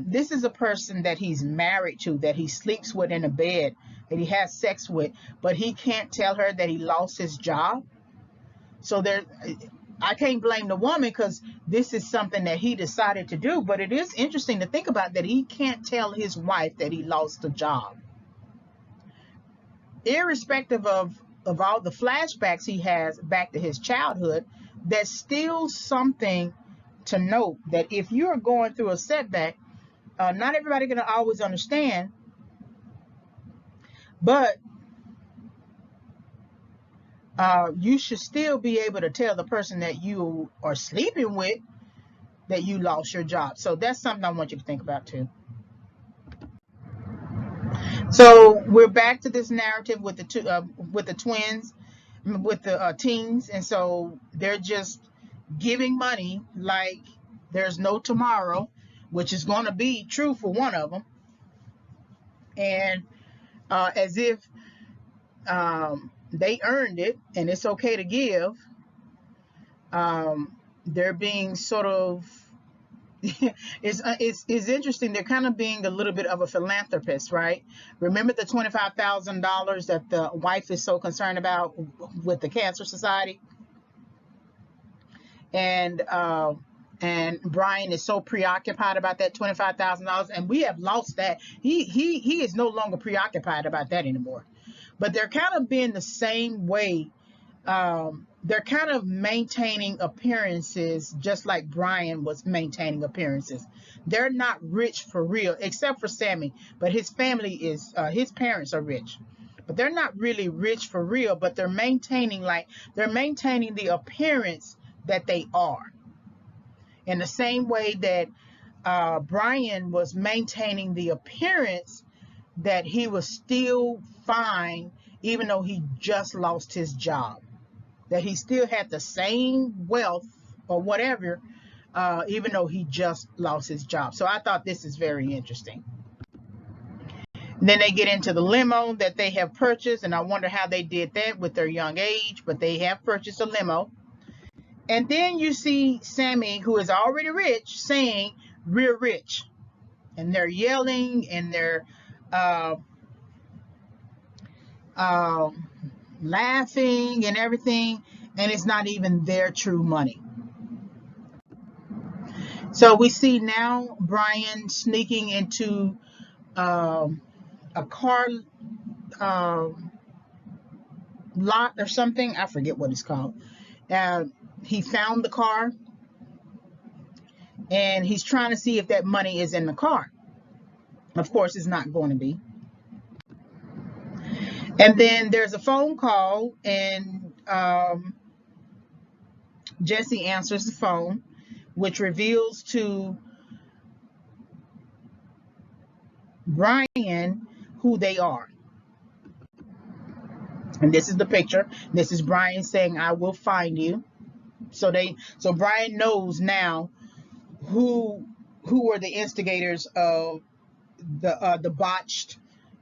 This is a person that he's married to, that he sleeps with in a bed, that he has sex with, but he can't tell her that he lost his job. So I can't blame the woman, because this is something that he decided to do. But it is interesting to think about that he can't tell his wife that he lost the job. Irrespective of all the flashbacks he has back to his childhood, that's still something to note, that if you're going through a setback, not everybody gonna always understand, but you should still be able to tell the person that you are sleeping with that you lost your job. So that's something I want you to think about too. So we're back to this narrative with the twins, with the teens, and so they're just giving money like there's no tomorrow, which is going to be true for one of them, and as if they earned it and it's okay to give. They're being sort of it's interesting. They're kind of being a little bit of a philanthropist, right? Remember the $25,000 that the wife is so concerned about with the Cancer Society, and Brian is so preoccupied about that $25,000, and we have lost that. He is no longer preoccupied about that anymore. But they're kind of being the same way. They're kind of maintaining appearances, just like Brian was maintaining appearances. They're not rich for real, except for Sammy, but his family is, his parents are rich, but they're not really rich for real, but they're maintaining the appearance that they are, in the same way that Brian was maintaining the appearance that he was still fine, even though he just lost his job, that he still had the same wealth or whatever, even though he just lost his job. So I thought this is very interesting. Then they get into the limo that they have purchased, and I wonder how they did that with their young age, but they have purchased a limo. And then you see Sammy, who is already rich, saying, "We're rich." And they're yelling, and they're laughing and everything, and it's not even their true money. So we see now Brian sneaking into a car lot or something. I forget what it's called. He found the car, and he's trying to see if that money is in the car. Of course, it's not going to be. And then there's a phone call, and Jesse answers the phone, which reveals to Brian who they are. And this is the picture. This is Brian saying, "I will find you." So Brian knows now who were the instigators of the botched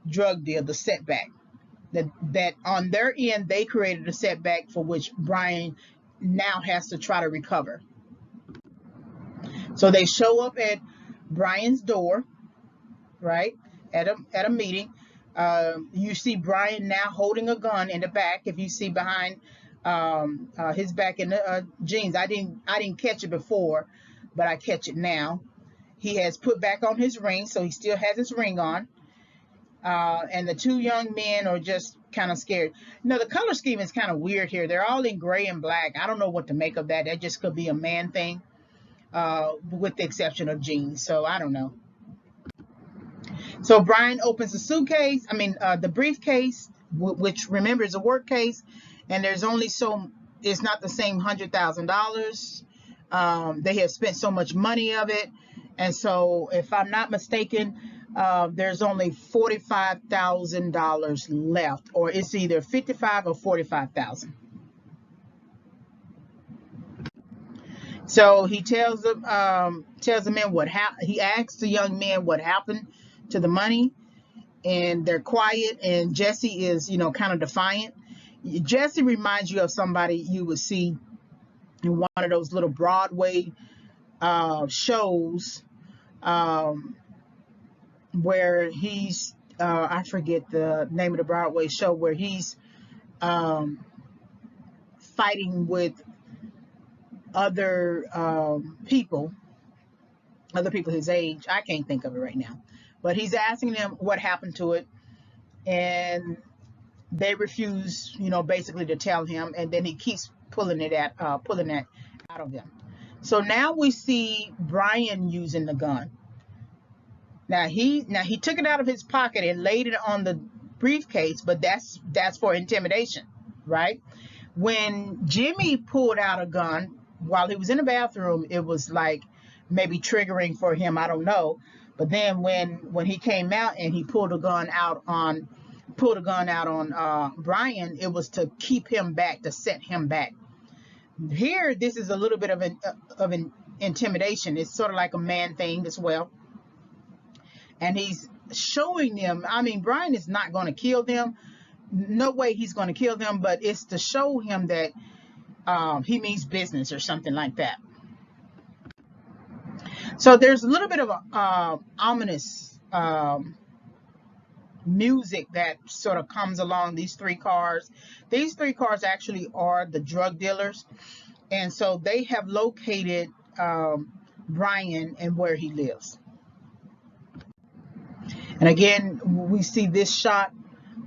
drug deal, the setback. That on their end, they created a setback for which Brian now has to try to recover. So they show up at Brian's door, right, at a meeting. You see Brian now holding a gun in the back. If you see behind his back in the jeans. I didn't catch it before, but I catch it now. He has put back on his ring, so he still has his ring on. And the two young men are just kind of scared. No, the color scheme is kind of weird here. They're all in gray and black. I don't know what to make of that. That just could be a man thing, with the exception of jeans. So I don't know. So Brian opens the suitcase, the briefcase, which remember is a work case, and there's only it's not the same $100,000. They have spent so much money of it. And so, if I'm not mistaken, there's only $45,000 left, or it's either 55 or 45,000. So he tells the men what happened. He asks the young men what happened to the money, and they're quiet. And Jesse is, kind of defiant. Jesse reminds you of somebody you would see in one of those little Broadway shows, where he's I forget the name of the Broadway show, where he's fighting with other people his age. I can't think of it right now, but he's asking them what happened to it, and they refuse, basically to tell him, and then he keeps pulling that out of them. So now we see Brian using the gun. Now he took it out of his pocket and laid it on the briefcase, but that's for intimidation, right? When Jimmy pulled out a gun while he was in the bathroom, it was like maybe triggering for him, I don't know. But then when he came out and he pulled a gun out on Brian, it was to keep him back, to set him back. Here, this is a little bit of an intimidation. It's sort of like a man thing as well. And he's showing them, Brian is not going to kill them. No way he's going to kill them, but it's to show him that he means business or something like that. So there's a little bit of a ominous music that sort of comes along these three cars. These three cars actually are the drug dealers. And so they have located Brian and where he lives. And again, we see this shot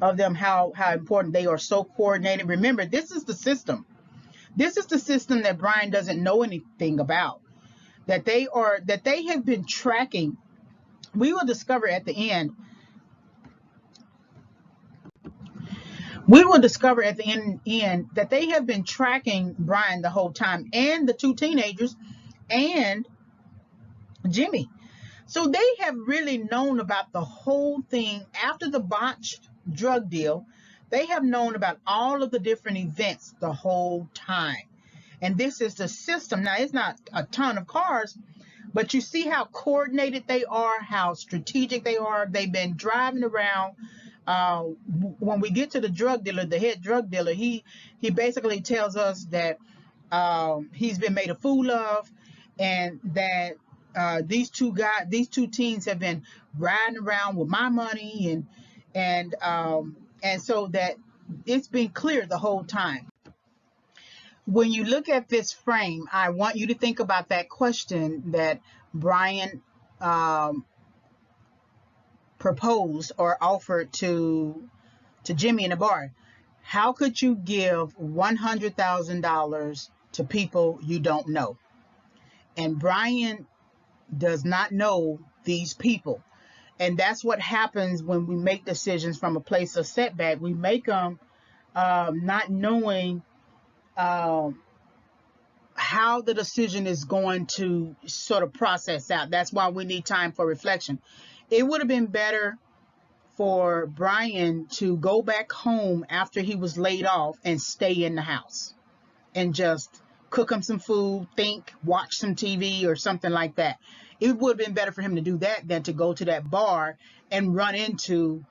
of them, how important they are, so coordinated. Remember, this is the system. This is the system that Brian doesn't know anything about, that they have been tracking. We will discover at the end. That they have been tracking Brian the whole time, and the two teenagers and Jimmy. So they have really known about the whole thing. After the botched drug deal, they have known about all of the different events the whole time. And this is the system. Now, it's not a ton of cars, but you see how coordinated they are, how strategic they are. They've been driving around. When we get to the drug dealer, the head drug dealer, he basically tells us that he's been made a fool of, and that these two teens have been riding around with my money, and so that it's been clear the whole time. When you look at this frame, I want you to think about that question that Brian proposed or offered to Jimmy in the bar. How could you give $100,000 to people you don't know? And Brian does not know these people. And that's what happens when we make decisions from a place of setback. We make them not knowing how the decision is going to sort of process out. That's why we need time for reflection. It would have been better for Brian to go back home after he was laid off and stay in the house and just cook him some food, think, watch some TV or something like that. It would have been better for him to do that than to go to that bar and run into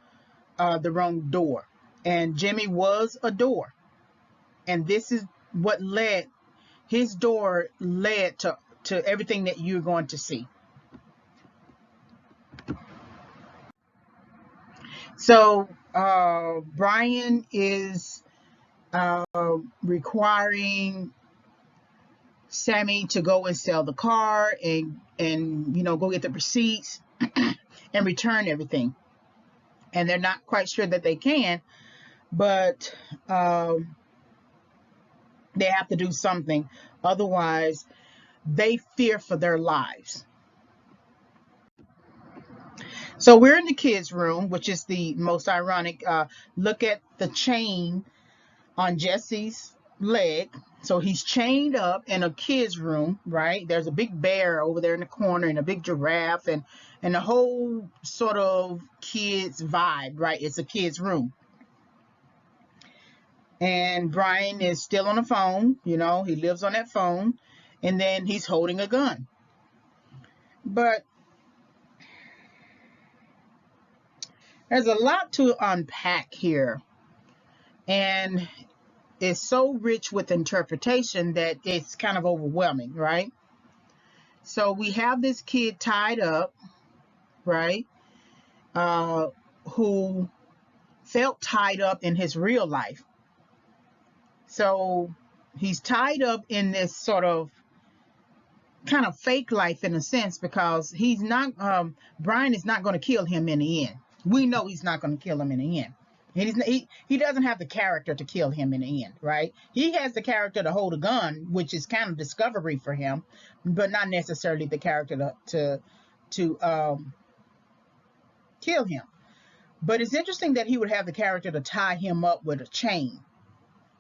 the wrong door. And Jimmy was a door. And this is what his door led to everything that you're going to see. So Brian is requiring Sammy to go and sell the car and go get the receipts and return everything. And they're not quite sure that they can, but they have to do something. Otherwise, they fear for their lives. So we're in the kids' room, which is the most ironic. Look at the chain on Jesse's leg. So he's chained up in a kid's room, right? There's a big bear over there in the corner and a big giraffe and the whole sort of kids vibe, right? It's a kid's room. And Brian is still on the phone, he lives on that phone, and then he's holding a gun. But there's a lot to unpack here. And it's so rich with interpretation that it's kind of overwhelming, right? So we have this kid tied up, right? Who felt tied up in his real life. So he's tied up in this sort of kind of fake life in a sense, because he's not, Brian is not going to kill him in the end. We know he's not going to kill him in the end. He doesn't have the character to kill him in the end, right? He has the character to hold a gun, which is kind of discovery for him, but not necessarily the character to kill him. But it's interesting that he would have the character to tie him up with a chain,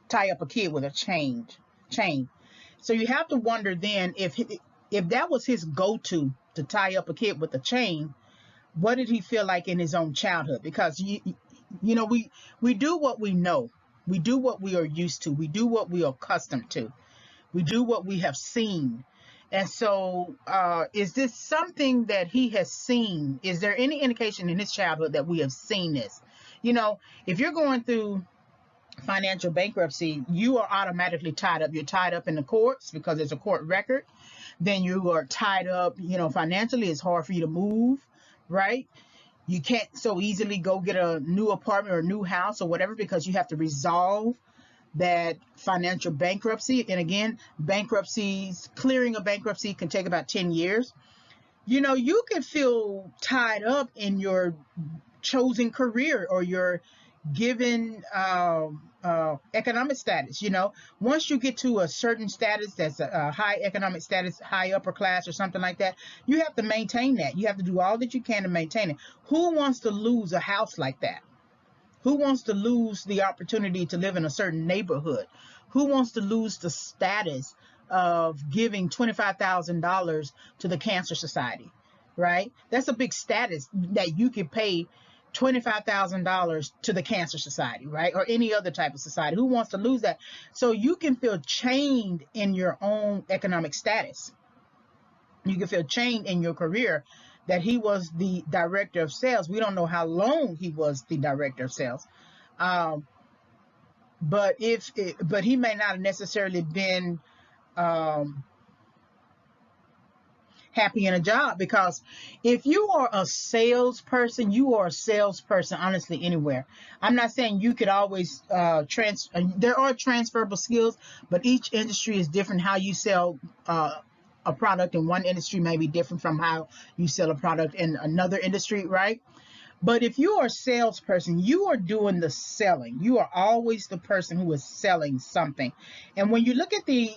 tie up a kid with a chain. So you have to wonder then, if that was his go-to, to tie up a kid with a chain, what did he feel like in his own childhood? Because we do what we know. We do what we are used to. We do what we are accustomed to. We do what we have seen. And so is this something that he has seen? Is there any indication in his childhood that we have seen this? If you're going through financial bankruptcy, you are automatically tied up. You're tied up in the courts because there's a court record. Then you are tied up, financially. It's hard for you to move, right? You can't so easily go get a new apartment or a new house or whatever, because you have to resolve that financial bankruptcy. And again, clearing a bankruptcy can take about 10 years. You can feel tied up in your chosen career or your given economic status. Once you get to a certain status, that's a high economic status, high upper class or something like that, you have to maintain that. You have to do all that you can to maintain it. Who wants to lose a house like that? Who wants to lose the opportunity to live in a certain neighborhood? Who wants to lose the status of giving $25,000 to the Cancer Society, right? That's a big status, that you could pay $25,000 to the Cancer Society, right? Or any other type of society. Who wants to lose that? So you can feel chained in your own economic status. You can feel chained in your career, that he was the director of sales. We don't know how long he was the director of sales. But he may not have necessarily been happy in a job, because if you are a salesperson, you are a salesperson honestly anywhere. I'm not saying you could always there are transferable skills, but each industry is different. How you sell a product in one industry may be different from how you sell a product in another industry, right? But if you are a salesperson, you are doing the selling. You are always the person who is selling something. And when you look at the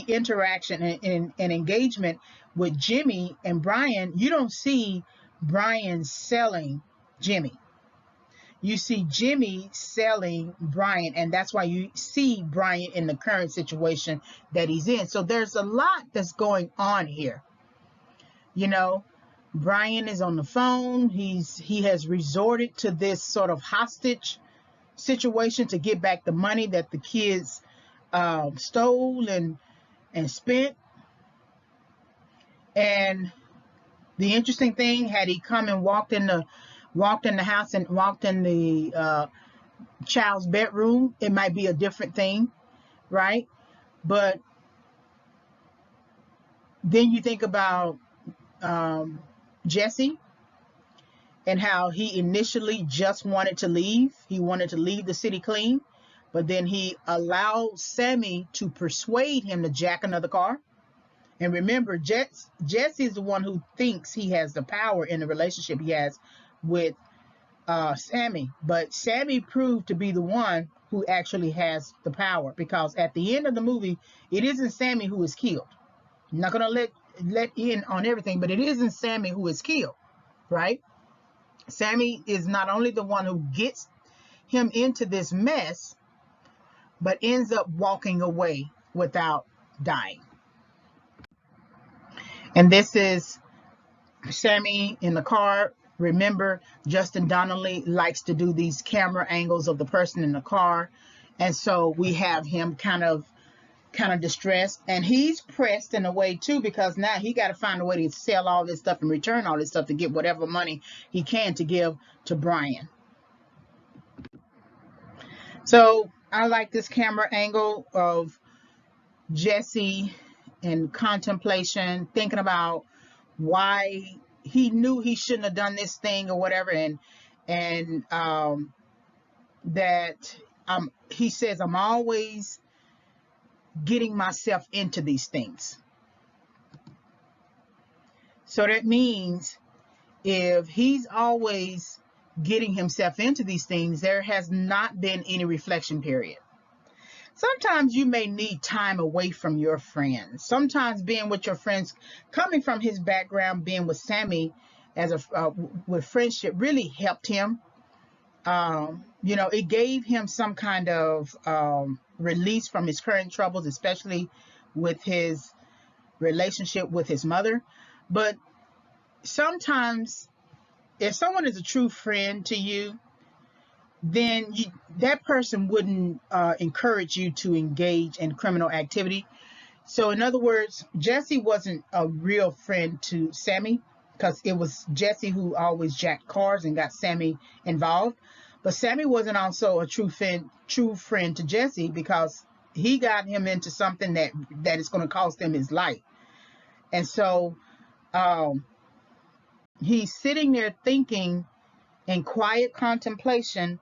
interaction and engagement with Jimmy and Brian, you don't see Brian selling Jimmy. You see Jimmy selling Brian, and that's why you see Brian in the current situation that he's in. So there's a lot that's going on here. Brian is on the phone. He has resorted to this sort of hostage situation to get back the money that the kids stole and spent. And the interesting thing, had he come and walked in the house and walked in the child's bedroom, it might be a different thing, right? But then you think about Jesse and how he initially just wanted to leave. He wanted to leave the city clean, but then he allowed Sammy to persuade him to jack another car. And remember, Jesse is the one who thinks he has the power in the relationship he has with Sammy, but Sammy proved to be the one who actually has the power, because at the end of the movie, it isn't Sammy who is killed. I'm not gonna let in on everything, but it isn't Sammy who is killed, right? Sammy is not only the one who gets him into this mess, but ends up walking away without dying. And this is Sammy in the car. Remember, Justin Donnelly likes to do these camera angles of the person in the car. And so we have him kind of distressed, and he's pressed in a way too, because now he got to find a way to sell all this stuff and return all this stuff to get whatever money he can to give to Brian. So I like this camera angle of Jesse in contemplation, thinking about why he knew he shouldn't have done this thing or whatever, and that he says, I'm always getting myself into these things. So that means if he's always getting himself into these things, there has not been any reflection period. Sometimes you may need time away from your friends. Sometimes being with your friends, coming from his background, being with Sammy as with friendship really helped him. It gave him some kind of release from his current troubles, especially with his relationship with his mother. But sometimes if someone is a true friend to you, then that person wouldn't encourage you to engage in criminal activity. So in other words, Jesse wasn't a real friend to Sammy, because it was Jesse who always jacked cars and got Sammy involved. But Sammy wasn't also a true friend to Jesse, because he got him into something that is going to cost him his life. And so he's sitting there thinking in quiet contemplation,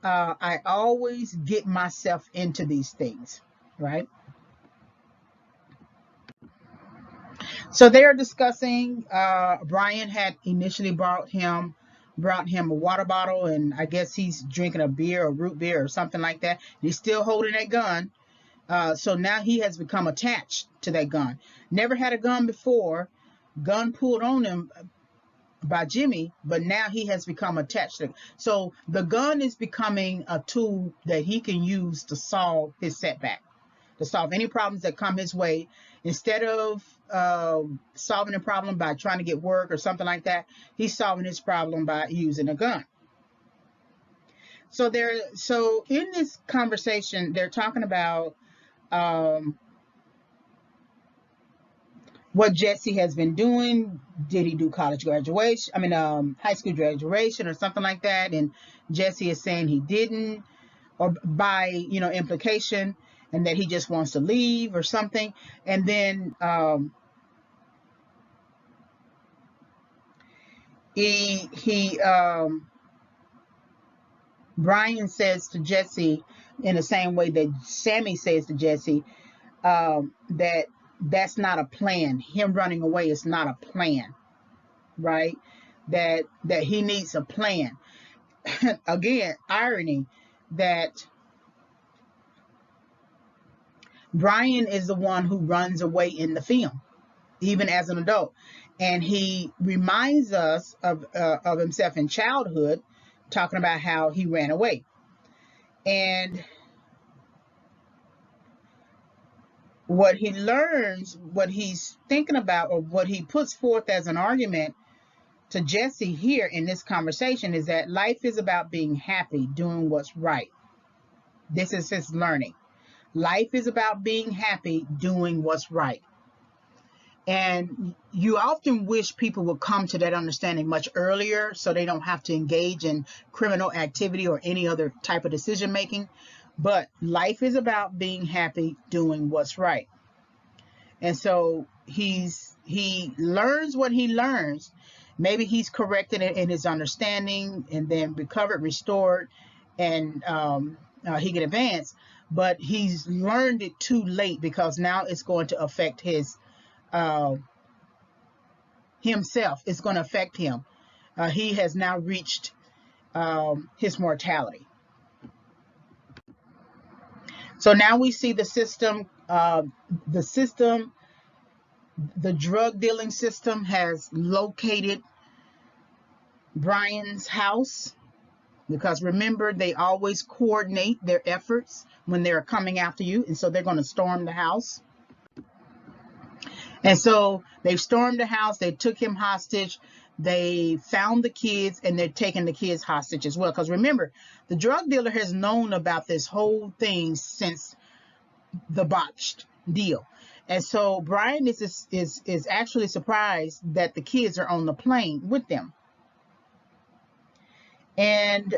I always get myself into these things, right? So they're discussing, Brian had initially brought him a water bottle, and I guess he's drinking a beer or root beer or something like that. He's still holding that gun. So now he has become attached to that gun. Never had a gun before. Gun pulled on him by Jimmy, but now he has become attached to it. So the gun is becoming a tool that he can use to solve his setback, to solve any problems that come his way. Instead of solving a problem by trying to get work or something like that, he's solving his problem by using a gun. So in this conversation, they're talking about what Jesse has been doing. Did he do high school graduation or something like that? And Jesse is saying he didn't, or by implication, and that he just wants to leave or something. And then Brian says to Jesse, in the same way that Sammy says to Jesse, that that's not a plan. Him running away is not a plan, right? That he needs a plan. Again, irony that Brian is the one who runs away in the film, even as an adult. And he reminds us of himself in childhood, talking about how he ran away. And what he learns, what he's thinking about, or what he puts forth as an argument to Jesse here in this conversation, is that life is about being happy, doing what's right. This is his learning. Life is about being happy, doing what's right. And you often wish people would come to that understanding much earlier, so they don't have to engage in criminal activity or any other type of decision making. But life is about being happy, doing what's right. And so he learns what he learns. Maybe he's corrected it in his understanding, and then recovered, restored, and he can advance, but he's learned it too late because now it's going to affect his uh, himself. It's going to affect him. He has now reached his mortality. So now we see the system. The drug dealing system has located Brian's house, because remember, they always coordinate their efforts when they're coming after you, and so they're going to storm the house. And so they've stormed the house, they took him hostage, they found the kids, and they're taking the kids hostage as well. Because remember, the drug dealer has known about this whole thing since the botched deal. And so Brian is actually surprised that the kids are on the plane with them. And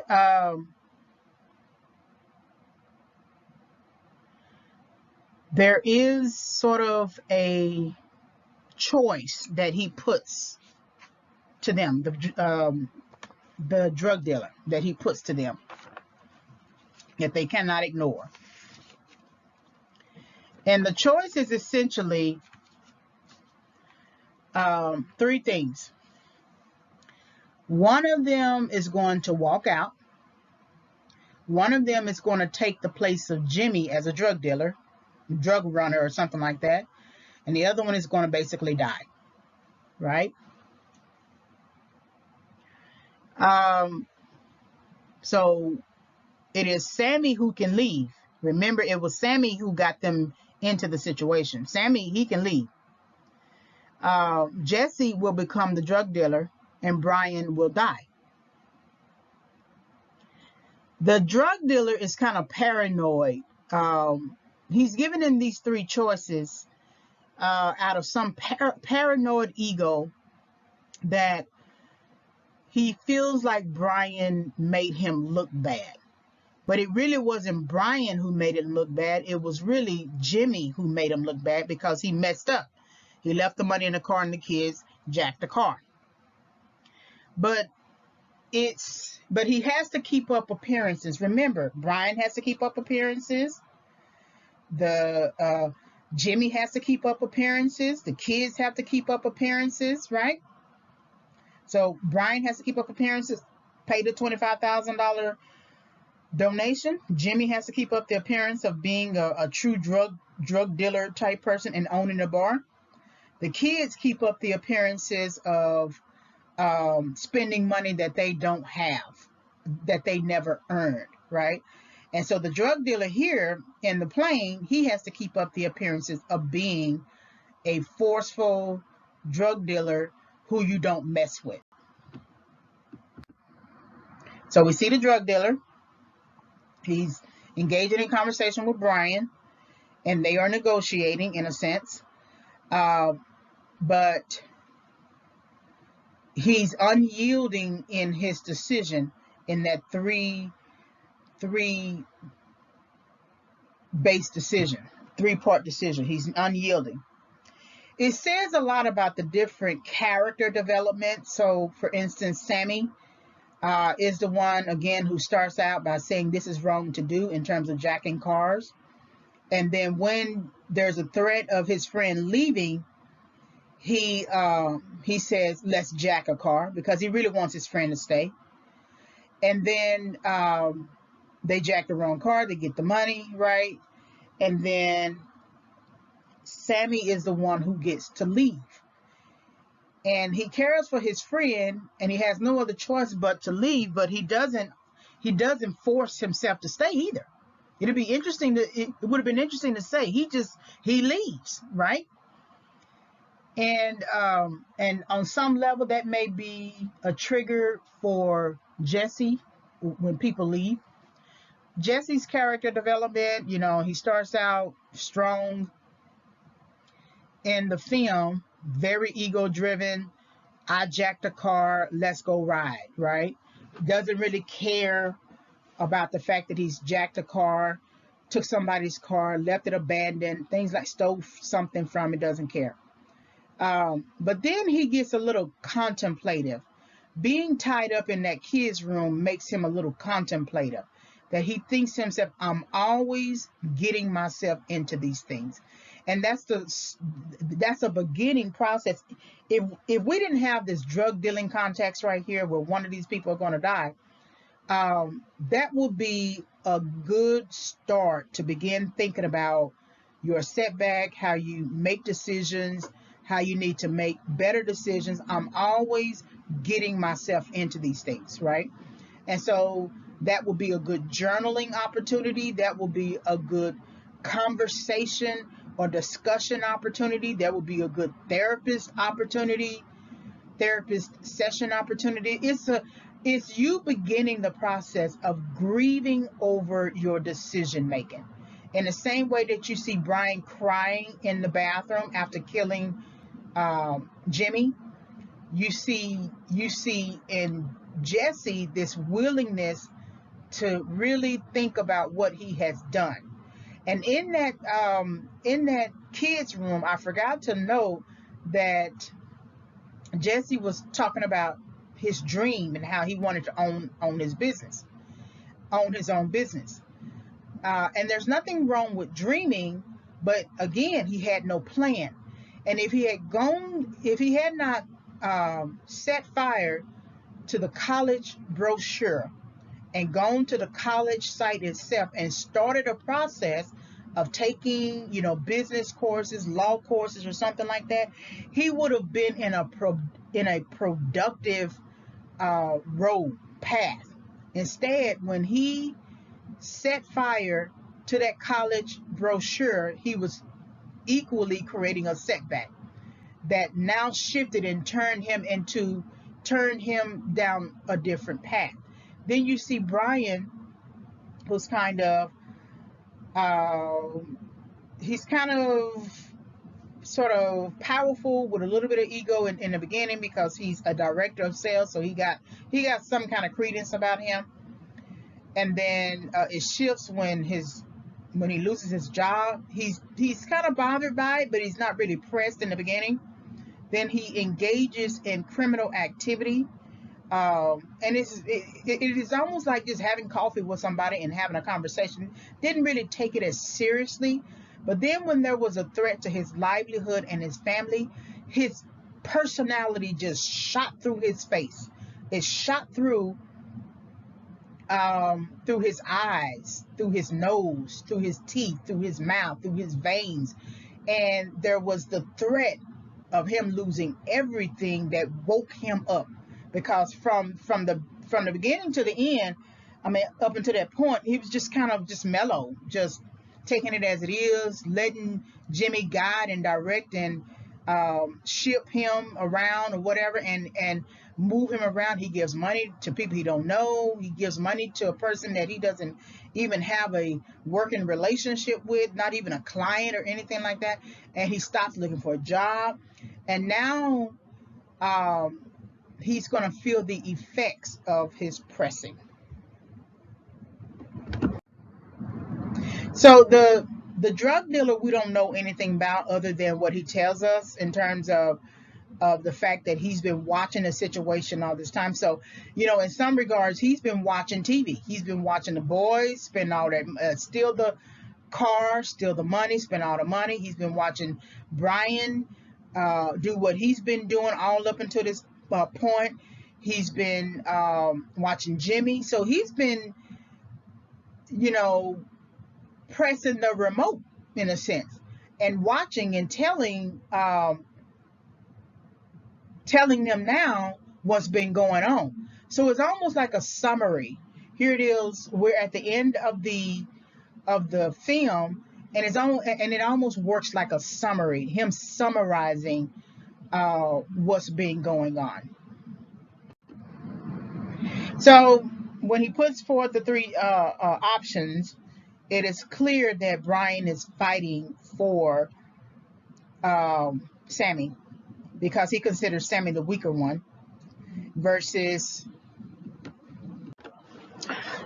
there is sort of a choice that he puts to them, the drug dealer that he puts to them, that they cannot ignore. And the choice is essentially three things. One of them is going to walk out. One of them is going to take the place of Jimmy as a drug dealer, drug runner or something like that. And the other one is going to basically die, right? So it is Sammy who can leave. Remember, it was Sammy who got them into the situation. Sammy, he can leave. Jesse will become the drug dealer, and Brian will die. The drug dealer is kind of paranoid. He's given him these three choices out of some paranoid ego that he feels like Brian made him look bad. But it really wasn't Brian who made it look bad. It was really Jimmy who made him look bad because he messed up. He left the money in the car and the kids jacked the car. But he has to keep up appearances. Remember, Brian has to keep up appearances. Jimmy has to keep up appearances. The kids have to keep up appearances, right? So Brian has to keep up appearances, pay the $25,000 donation. Jimmy has to keep up the appearance of being a true drug dealer type person and owning a bar. The kids keep up the appearances of spending money that they don't have, that they never earned, right? And so the drug dealer here in the plane, he has to keep up the appearances of being a forceful drug dealer who you don't mess with. So we see the drug dealer. He's engaging in conversation with Brian, and they are negotiating in a sense. But he's unyielding in his decision in that three-part decision. He's unyielding. It says a lot about the different character development. So, for instance, Sammy is the one, again, who starts out by saying this is wrong to do in terms of jacking cars. And then when there's a threat of his friend leaving, he says, let's jack a car, because he really wants his friend to stay. And then they jack the wrong car, they get the money, right? And then Sammy is the one who gets to leave. And he cares for his friend, and he has no other choice but to leave, but he doesn't force himself to stay either. It would have been interesting to say he leaves, right? And on some level that may be a trigger for Jesse when people leave. Jesse's character development, he starts out strong in the film, very ego driven. I jacked a car, let's go ride, right? Doesn't really care about the fact that he's jacked a car, took somebody's car, left it abandoned, things like stole something from it, doesn't care. But then he gets a little contemplative. Being tied up in that kid's room makes him a little contemplative. that he thinks to himself, I'm always getting myself into these things. And that's a beginning process. If we didn't have this drug dealing context right here where one of these people are going to die, that would be a good start to begin thinking about your setback, how you make decisions, how you need to make better decisions. I'm always getting myself into these things, right? And so that will be a good journaling opportunity. That will be a good conversation or discussion opportunity. That will be a good therapist session opportunity. It's you beginning the process of grieving over your decision making. In the same way that you see Brian crying in the bathroom after killing Jimmy, you see in Jesse this willingness to really think about what he has done. And in that kids room, I forgot to note that Jesse was talking about his dream and how he wanted to own his own business. And there's nothing wrong with dreaming, but again, he had no plan. And if he had not set fire to the college brochure and gone to the college site itself and started a process of taking, business courses, law courses, or something like that, he would have been in a productive road path. Instead, when he set fire to that college brochure, he was equally creating a setback that now shifted and turned him down a different path. Then you see Brian, who's he's kind of sort of powerful with a little bit of ego in the beginning because he's a director of sales, so he got some kind of credence about him. And then it shifts when he loses his job. He's kind of bothered by it, but he's not really pressed in the beginning. Then he engages in criminal activity. And it is almost like just having coffee with somebody and having a conversation. Didn't really take it as seriously. But then when there was a threat to his livelihood and his family, his personality just shot through his face. It shot through his eyes, through his nose, through his teeth, through his mouth, through his veins. And there was the threat of him losing everything that woke him up. Because from the beginning to the end, up until that point, he was just kind of just mellow, just taking it as it is, letting Jimmy guide and direct and ship him around or whatever, and move him around. He gives money to people he don't know. He gives money to a person that he doesn't even have a working relationship with, not even a client or anything like that. And he stops looking for a job. And now he's going to feel the effects of his pressing. So the drug dealer, we don't know anything about other than what he tells us in terms of the fact that he's been watching the situation all this time. So, in some regards, he's been watching TV. He's been watching the boys spend all that, steal the car, steal the money, spend all the money. He's been watching Brian do what he's been doing all up until this point. He's been watching Jimmy. So he's been, pressing the remote in a sense and watching and telling them now what's been going on. So it's almost like a summary. Here it is. We're at the end of the film, and it almost works like a summary. Him summarizing what's been going on. So when he puts forth the three options, it is clear that Brian is fighting for Sammy, because he considers Sammy the weaker one, versus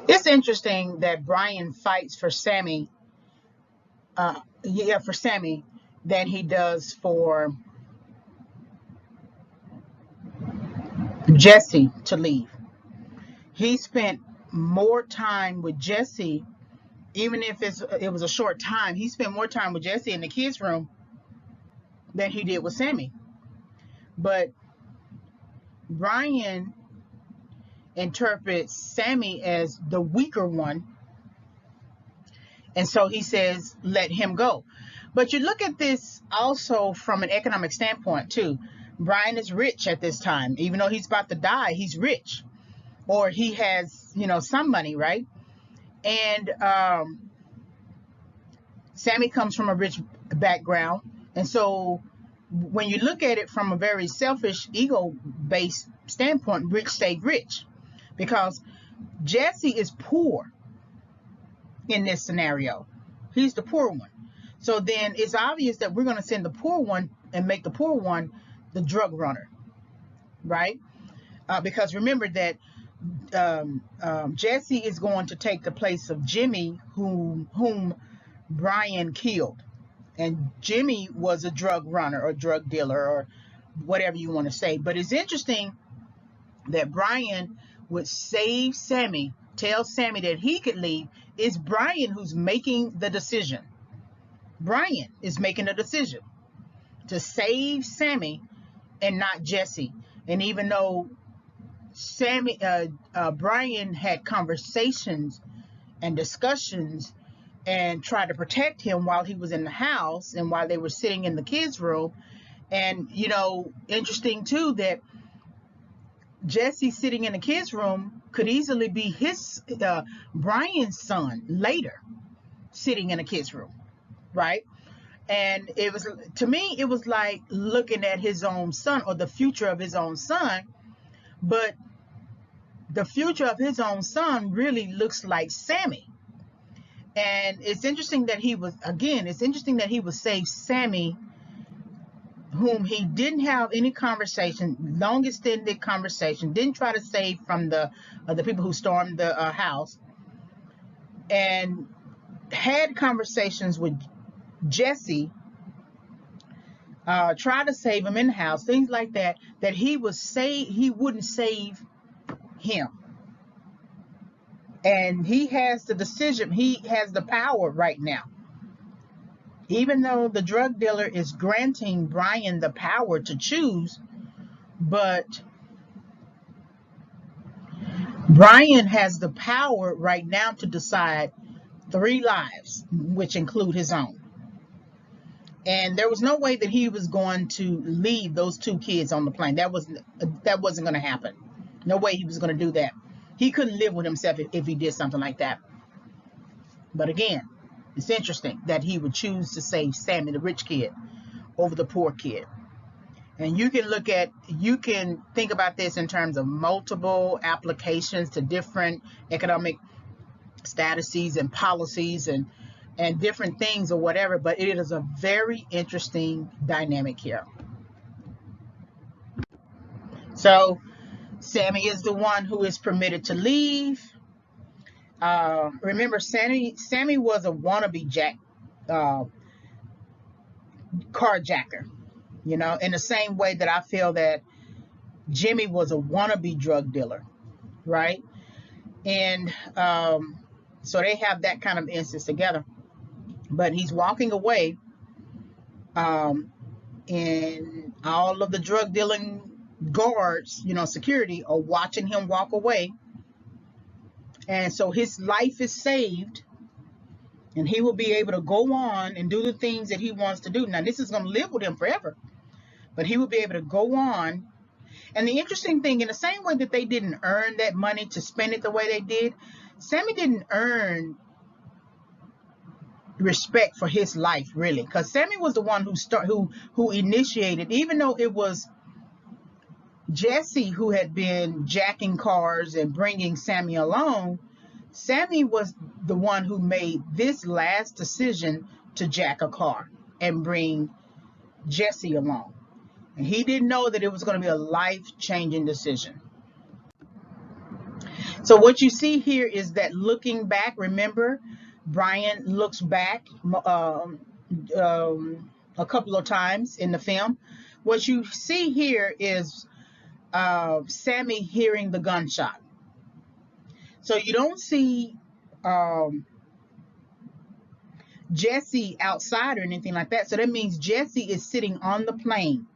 it's interesting that Brian fights for Sammy for Sammy than he does for Jesse to leave. He spent more time with Jesse, even if it was a short time. He spent more time with Jesse in the kids' room than he did with Sammy. But Brian interprets Sammy as the weaker one, and so he says, let him go. But you look at this also from an economic standpoint too. Brian is rich at this time. Even though he's about to die, he's rich. Or he has, some money, right? And Sammy comes from a rich background. And so when you look at it from a very selfish, ego-based standpoint, rich stay rich. Because Jesse is poor in this scenario. He's the poor one. So then it's obvious that we're going to send the poor one and make the poor one the drug runner, right? Because remember that Jesse is going to take the place of Jimmy, whom Brian killed. And Jimmy was a drug runner or drug dealer or whatever you want to say. But it's interesting that Brian would save Sammy, tell Sammy that he could leave. It's Brian who's making the decision. Brian is making a decision to save Sammy and not Jesse. And even though Brian had conversations and discussions and tried to protect him while he was in the house and while they were sitting in the kids' room. And, interesting too that Jesse sitting in the kids' room could easily be Brian's son later sitting in the kids' room, right? And it was, to me, it was like looking at his own son or the future of his own son. But the future of his own son really looks like Sammy. And it's interesting that he would save Sammy, whom he didn't have any conversation, long extended conversation, didn't try to save from the people who stormed the house, and had conversations with Jesse, try to save him in the house, things like that, that he wouldn't save him. And he has the decision, he has the power right now. Even though the drug dealer is granting Brian the power to choose, but Brian has the power right now to decide 3 lives, which include his own. And there was no way that he was going to leave those 2 kids on the plane. That wasn't going to happen. No way he was going to do that. He couldn't live with himself if he did something like that. But again, it's interesting that he would choose to save Sammy, the rich kid, over the poor kid. And you can think about this in terms of multiple applications to different economic statuses and policies and different things or whatever. But it is a very interesting dynamic here. So Sammy is the one who is permitted to leave. Remember, Sammy was a wannabe carjacker, in the same way that I feel that Jimmy was a wannabe drug dealer, right? And so they have that kind of instance together. But he's walking away, and all of the drug dealing guards, security, are watching him walk away. And so his life is saved, and he will be able to go on and do the things that he wants to do. Now, this is going to live with him forever, but he will be able to go on. And the interesting thing, in the same way that they didn't earn that money to spend it the way they did, Sammy didn't earn respect for his life, really, because Sammy was the one who initiated, even though it was Jesse who had been jacking cars and bringing Sammy along. Sammy was the one who made this last decision to jack a car and bring Jesse along. And he didn't know that it was going to be a life-changing decision. So what you see here is that looking back, remember, Brian looks back a couple of times in the film. What you see here is Sammy hearing the gunshot. So you don't see Jesse outside or anything like that. So that means Jesse is sitting on the plane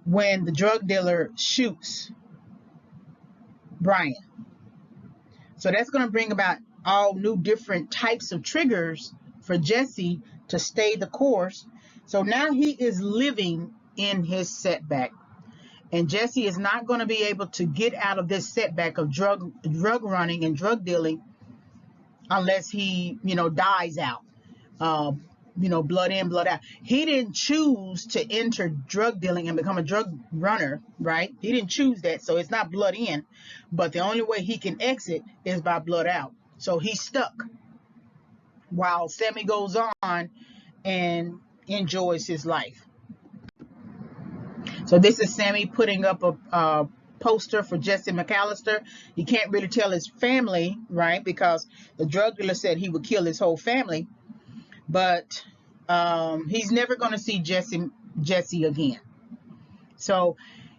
when the drug dealer shoots Brian. So that's going to bring about all new different types of triggers for Jesse to stay the course. So now he is living in his setback. And Jesse is not going to be able to get out of this setback of drug running and drug dealing unless he, dies out. Blood in, blood out. He didn't choose to enter drug dealing and become a drug runner, right? He didn't choose that, so it's not blood in. But the only way he can exit is by blood out. So he's stuck while Sammy goes on and enjoys his life. So this is Sammy putting up a poster for Jesse McAllister. You can't really tell his family, right? Because the drug dealer said he would kill his whole family. But he's never going to see Jesse again. So,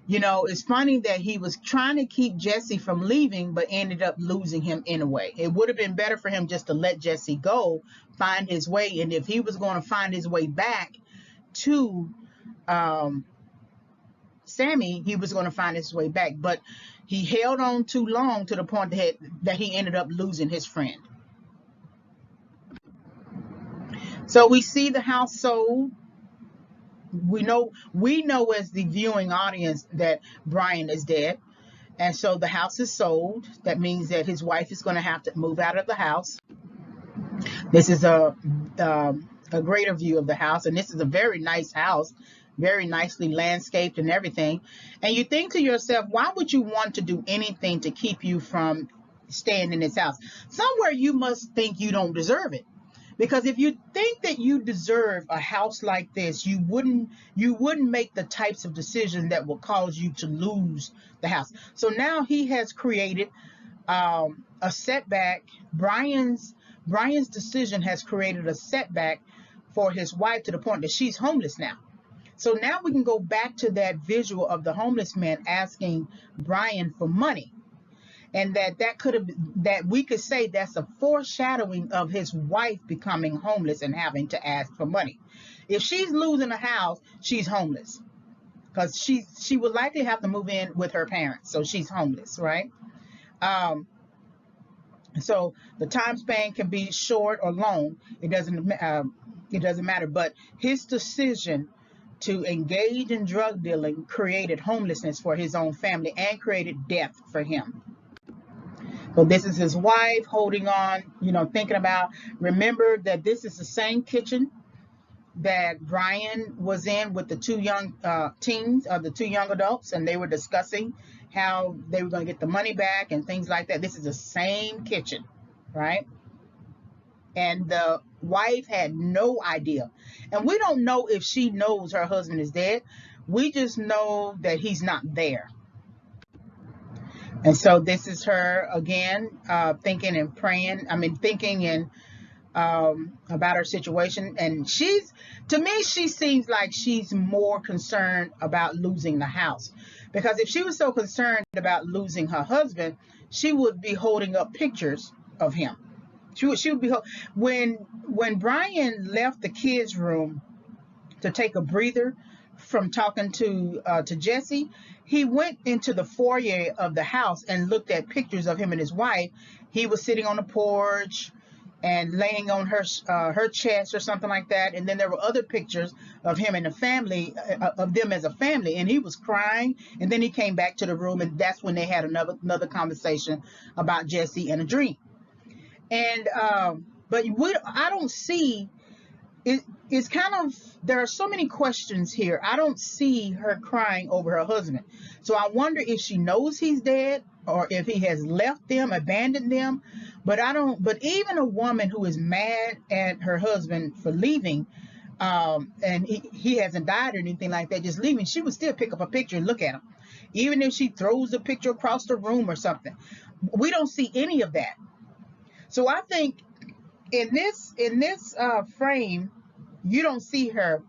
it's funny that he was trying to keep Jesse from leaving, but ended up losing him anyway. It would have been better for him just to let Jesse go, find his way. And if he was going to find his way back to Sammy, he was going to find his way back. But he held on too long to the point that he ended up losing his friend. So we see the house sold. We know as the viewing audience that Brian is dead. And so the house is sold. That means that his wife is going to have to move out of the house. This is a greater view of the house. And this is a very nice house, very nicely landscaped and everything. And you think to yourself, why would you want to do anything to keep you from staying in this house? Somewhere you must think you don't deserve it. Because if you think that you deserve a house like this, you wouldn't make the types of decisions that will cause you to lose the house. So now he has created a setback. Brian's decision has created a setback for his wife to the point that she's homeless now. So now we can go back to that visual of the homeless man asking Brian for money. And that we could say that's a foreshadowing of his wife becoming homeless and having to ask for money. If she's losing a house, she's homeless because she would likely have to move in with her parents. So she's homeless, right? So the time span can be short or long. It doesn't matter. But his decision to engage in drug dealing created homelessness for his own family and created death for him. So this is his wife holding on, thinking about, remember that this is the same kitchen that Brian was in with the two young teens, or the two young adults, and they were discussing how they were going to get the money back and things like that. This is the same kitchen, right? And the wife had no idea. And we don't know if she knows her husband is dead. We just know that he's not there. And so this is her again, thinking and praying. Thinking and about her situation. And to me, she seems like she's more concerned about losing the house. Because if she was so concerned about losing her husband, she would be holding up pictures of him. She would be when Brian left the kids' room to take a breather from talking to Jesse, he went into the foyer of the house and looked at pictures of him and his wife. He was sitting on the porch and laying on her chest or something like that. And then there were other pictures of him and the family, of them as a family. And he was crying. And then he came back to the room, and that's when they had another conversation about Jesse and a dream. And but I don't see. It's kind of, there are so many questions here. I don't see her crying over her husband. So I wonder if she knows he's dead or if he has left them, abandoned them. But even a woman who is mad at her husband for leaving, and he hasn't died or anything like that, just leaving, she would still pick up a picture and look at him. Even if she throws the picture across the room or something. We don't see any of that. So I think in this frame, you don't see her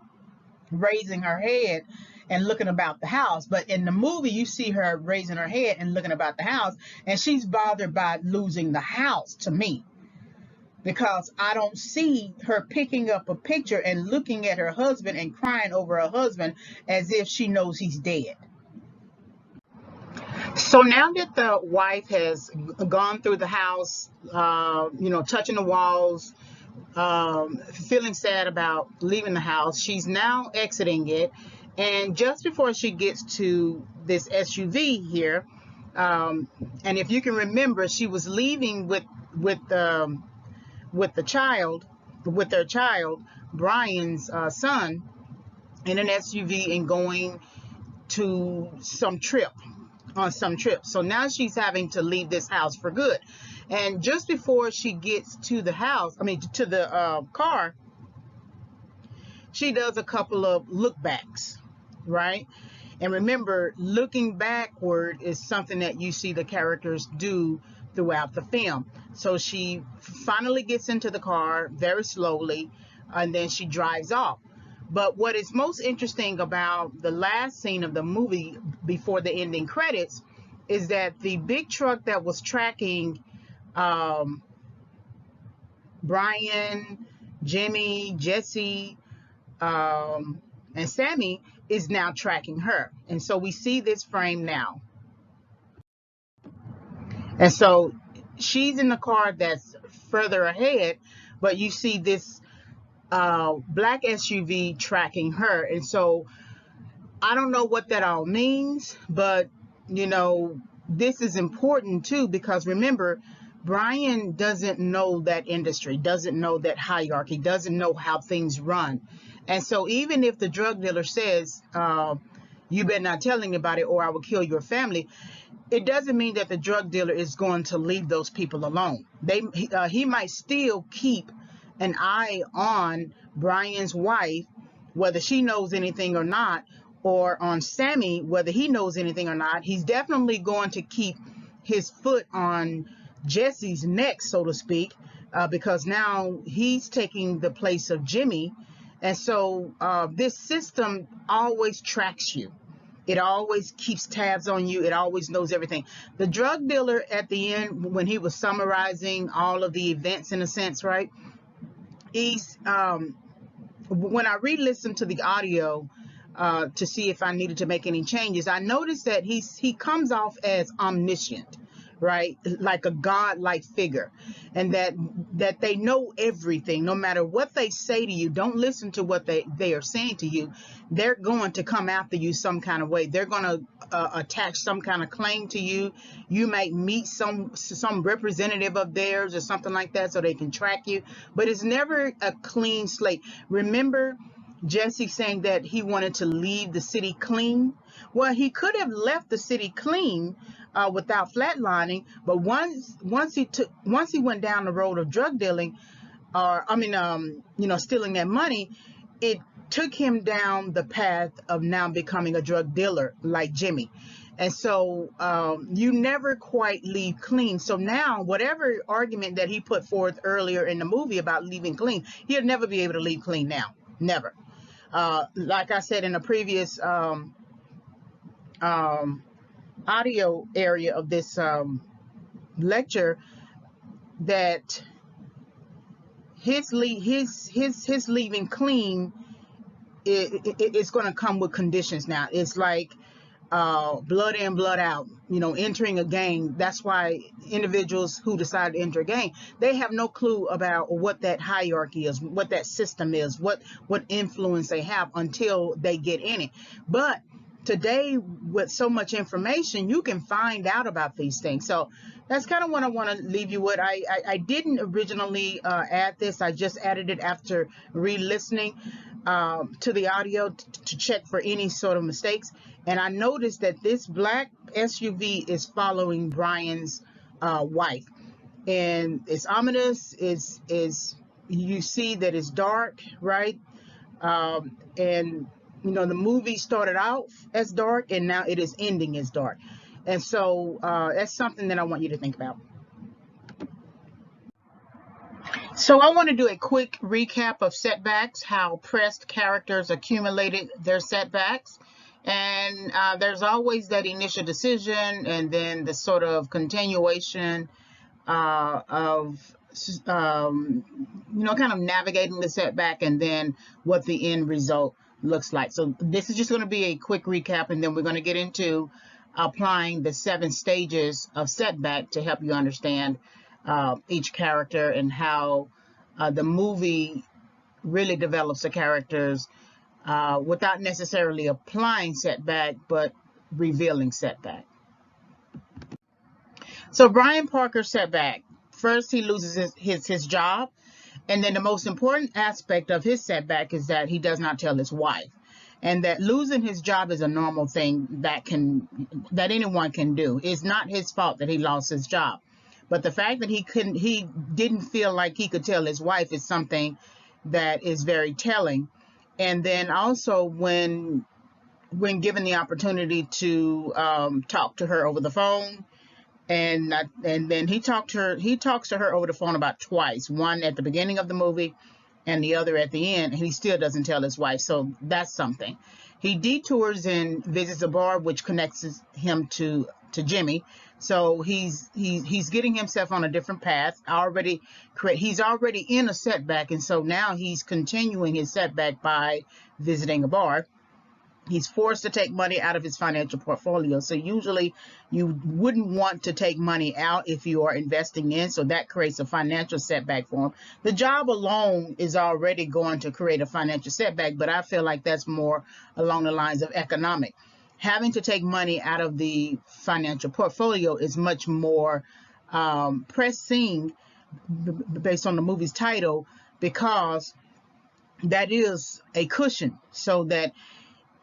raising her head and looking about the house. But in the movie, you see her raising her head and looking about the house, and she's bothered by losing the house to me, because I don't see her picking up a picture and looking at her husband and crying over her husband as if she knows he's dead. So now that the wife has gone through the house, touching the walls, feeling sad about leaving the house, she's now exiting it. And just before she gets to this SUV here, and if you can remember, she was leaving with the child, with their child, Brian's son, in an SUV and going to some trip. So now she's having to leave this house for good. And just before she gets to the car, she does a couple of look backs, right? And remember, looking backward is something that you see the characters do throughout the film. So she finally gets into the car very slowly, and then she drives off. But what is most interesting about the last scene of the movie before the ending credits is that the big truck that was tracking Brian, Jimmy, Jesse, and Sammy is now tracking her. And so we see this frame now. And so she's in the car that's further ahead, but you see this black SUV tracking her. And so I don't know what that all means, but this is important too, because remember, Brian doesn't know that industry, doesn't know that hierarchy, doesn't know how things run. And so even if the drug dealer says, you better not tell anybody or I will kill your family, it doesn't mean that the drug dealer is going to leave those people alone. He might still keep an eye on Brian's wife, whether she knows anything or not, or on Sammy, whether he knows anything or not. He's definitely going to keep his foot on Jesse's neck, so to speak, because now he's taking the place of Jimmy. And so this system always tracks you. It always keeps tabs on you. It always knows everything. The drug dealer at the end, when he was summarizing all of the events in a sense, right? He's when I re-listened to the audio to see if I needed to make any changes, I noticed that he comes off as omniscient, right? Like a God-like figure, and that they know everything. No matter what they say to you, don't listen to what they are saying to you. They're going to come after you some kind of way. They're going to attach some kind of claim to you. You might meet some representative of theirs or something like that, so they can track you. But it's never a clean slate. Remember Jesse saying that he wanted to leave the city clean? Well, he could have left the city clean without flatlining, but once he went down the road of drug dealing, or stealing that money, it took him down the path of now becoming a drug dealer like Jimmy. And so you never quite leave clean. So now whatever argument that he put forth earlier in the movie about leaving clean, he'll never be able to leave clean now. Never. Like I said in a previous audio area of this lecture, that his leaving clean it's going to come with conditions now. It's like blood in, blood out, entering a gang. That's why individuals who decide to enter a gang, they have no clue about what that hierarchy is, what that system is, what influence they have until they get in it. But today, with so much information, you can find out about these things. So that's kind of what I want to leave you with. I didn't originally add this. I just added it after re-listening to the audio to check for any sort of mistakes. And I noticed that this black SUV is following Brian's wife. And it's ominous. Is you see that it's dark, right? And the movie started out as dark, and now it is ending as dark. And so that's something that I want you to think about. So I want to do a quick recap of setbacks, how pressed characters accumulated their setbacks. And there's always that initial decision, and then the sort of continuation of kind of navigating the setback, and then what the end result looks like. So this is just going to be a quick recap, and then we're going to get into applying the 7 stages of setback to help you understand each character and how the movie really develops the characters without necessarily applying setback, but revealing setback. So Brian Parker's setback. First, he loses his job. And then the most important aspect of his setback is that he does not tell his wife. And that losing his job is a normal thing that anyone can do. It's not his fault that he lost his job. But the fact that he didn't feel like he could tell his wife is something that is very telling. And then also when given the opportunity to talk to her over the phone, and then he talks to her over the phone about twice, one at the beginning of the movie and the other at the end, and he still doesn't tell his wife. So that's something. He detours and visits a bar, which connects him to Jimmy. So he's getting himself on a different path. He's already in a setback, and so now he's continuing his setback by visiting a bar. He's forced to take money out of his financial portfolio. So usually you wouldn't want to take money out if you are investing in. So that creates a financial setback for him. The job alone is already going to create a financial setback, but I feel like that's more along the lines of economic. Having to take money out of the financial portfolio is much more pressing based on the movie's title, because that is a cushion, so that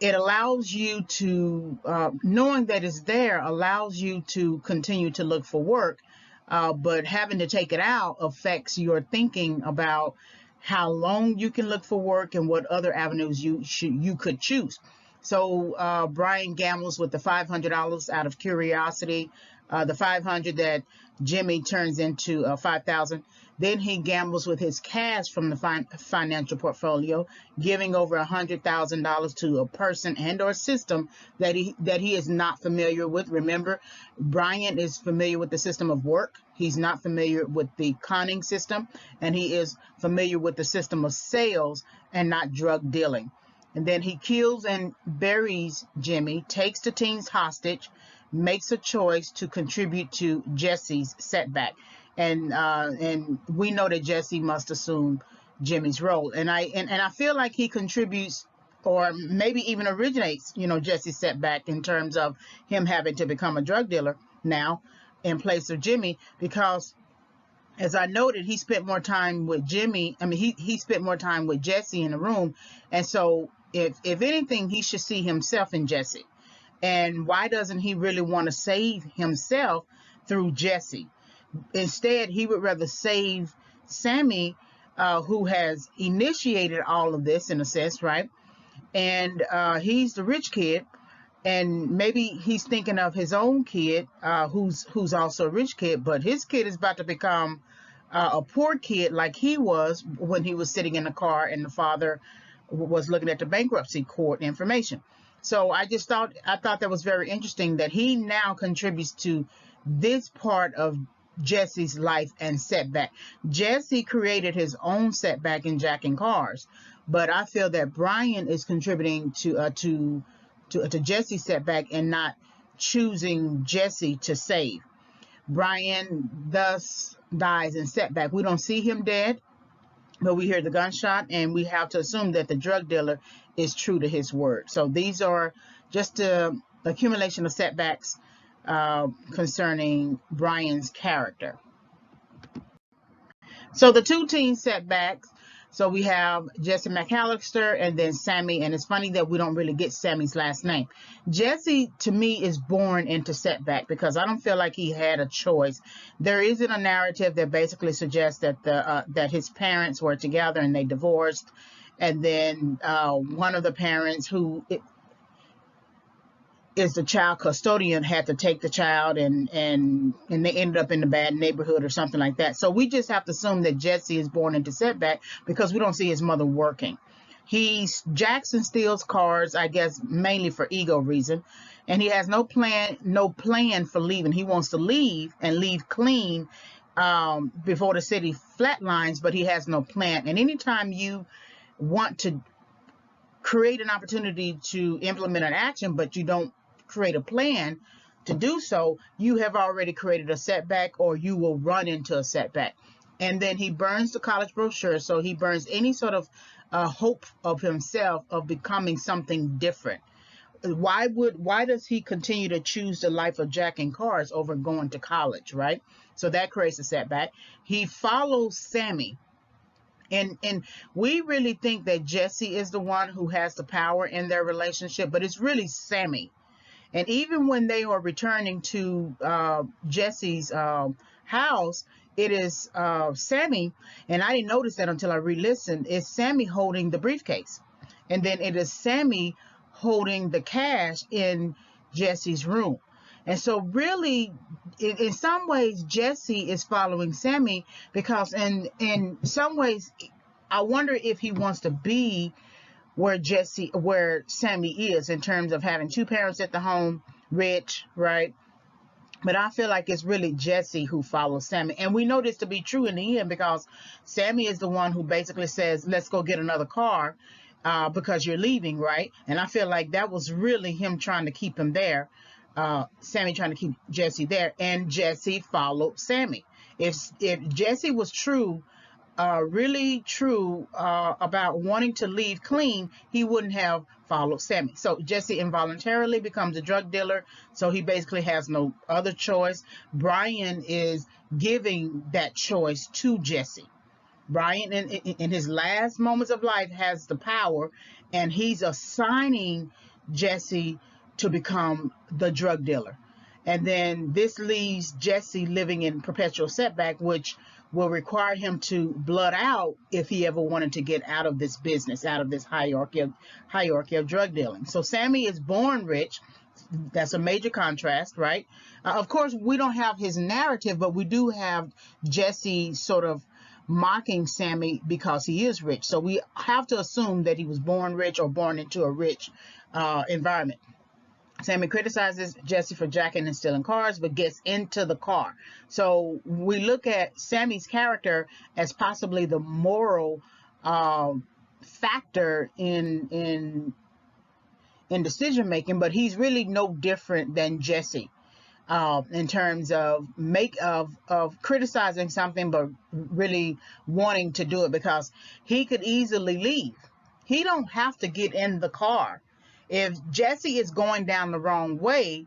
it allows you to, knowing that it's there, allows you to continue to look for work, but having to take it out affects your thinking about how long you can look for work and what other avenues you could choose. So Brian gambles with the $500 out of curiosity, the $500 that Jimmy turns into $5,000. Then he gambles with his cash from the financial portfolio, giving over $100,000 to a person and or system that he is not familiar with. Remember, Brian is familiar with the system of work. He's not familiar with the conning system, and he is familiar with the system of sales and not drug dealing. And then he kills and buries Jimmy, takes the teens hostage, makes a choice to contribute to Jesse's setback. And we know that Jesse must assume Jimmy's role. And I feel like he contributes, or maybe even originates, Jesse's setback in terms of him having to become a drug dealer now in place of Jimmy, because as I noted, he spent more time with Jimmy. I mean, he spent more time with Jesse in the room. And so if anything, he should see himself in Jesse. And why doesn't he really want to save himself through Jesse? Instead, he would rather save Sammy, who has initiated all of this in a sense, right? And he's the rich kid, and maybe he's thinking of his own kid, who's also a rich kid, but his kid is about to become a poor kid like he was when he was sitting in the car and the father was looking at the bankruptcy court information. So I thought that was very interesting that he now contributes to this part of Jesse's life and setback. Jesse created his own setback in jacking cars, but I feel that Brian is contributing to Jesse's setback and not choosing Jesse to save. Brian thus dies in setback. We don't see him dead, but we hear the gunshot, and we have to assume that the drug dealer is true to his word. So these are just an accumulation of setbacks concerning Brian's character. So the 2 teen setbacks. So we have Jesse McAllister and then Sammy, and it's funny that we don't really get Sammy's last name. Jesse, to me, is born into setback because I don't feel like he had a choice. There isn't a narrative that basically suggests that that his parents were together and they divorced, and then one of the parents, who is the child custodian, had to take the child, and they ended up in a bad neighborhood or something like that. So we just have to assume that Jesse is born into setback because we don't see his mother working. Jackson steals cars, I guess mainly for ego reason, and he has no plan for leaving. He wants to leave and leave clean before the city flatlines, but he has no plan. And anytime you want to create an opportunity to implement an action, but you don't create a plan to do so, you have already created a setback, or you will run into a setback. And then he burns the college brochure, so he burns any sort of hope of himself of becoming something different. Why does he continue to choose the life of jacking cars over going to college, right? So that creates a setback. He follows Sammy. And we really think that Jesse is the one who has the power in their relationship, but it's really Sammy. And even when they are returning to Jesse's house, it is Sammy, and I didn't notice that until I re-listened, it's Sammy holding the briefcase. And then it is Sammy holding the cash in Jesse's room. And so really, in some ways, Jesse is following Sammy, because in some ways, I wonder if he wants to be where Sammy is, in terms of having two parents at the home, rich, right? But I feel like it's really Jesse who follows Sammy. And we know this to be true in the end, because Sammy is the one who basically says, let's go get another car because you're leaving, right? And I feel like that was really him trying to keep him there. Sammy trying to keep Jesse there, and Jesse followed Sammy. If Jesse was really true about wanting to leave clean, he wouldn't have followed Sammy. So Jesse involuntarily becomes a drug dealer, so he basically has no other choice. Brian is giving that choice to Jesse. Brian, in his last moments of life, has the power, and he's assigning Jesse to become the drug dealer. And then this leaves Jesse living in perpetual setback, which will require him to blood out if he ever wanted to get out of this business, out of this hierarchy of drug dealing. So Sammy is born rich. That's a major contrast, right? Of course, we don't have his narrative, but we do have Jesse sort of mocking Sammy because he is rich. So we have to assume that he was born rich, or born into a rich environment. Sammy criticizes Jesse for jacking and stealing cars, but gets into the car. So we look at Sammy's character as possibly the moral factor in decision making, but he's really no different than Jesse in terms of criticizing something, but really wanting to do it, because he could easily leave. He don't have to get in the car. If Jesse is going down the wrong way,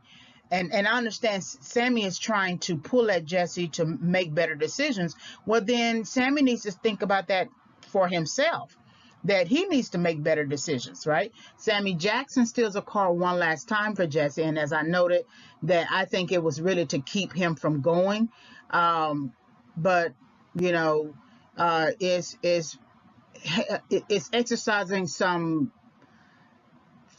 and I understand Sammy is trying to pull at Jesse to make better decisions, well, then Sammy needs to think about that for himself, that he needs to make better decisions, right? Sammy Jackson steals a car one last time for Jesse, and as I noted, that I think it was really to keep him from going, but you know, it's exercising some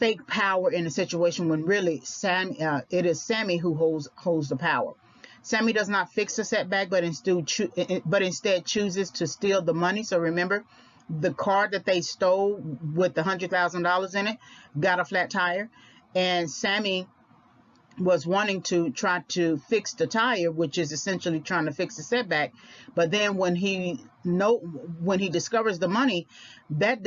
fake power in a situation when really it is Sammy who holds the power. Sammy does not fix the setback, but instead chooses to steal the money. So remember, the car that they stole with the $100,000 in it got a flat tire, and Sammy was wanting to try to fix the tire, which is essentially trying to fix the setback. But then when he discovers the money, that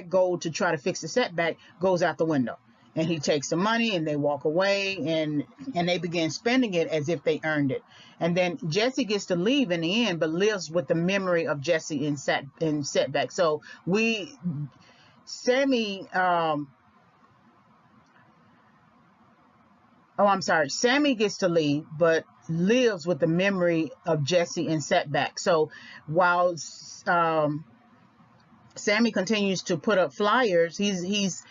goal to try to fix the setback goes out the window, and he takes the money and they walk away, and they begin spending it as if they earned it. And then Jesse gets to leave in the end, but lives with the memory of Jesse in setback. So Sammy gets to leave, but lives with the memory of Jesse in setback. So while Sammy continues to put up flyers, he's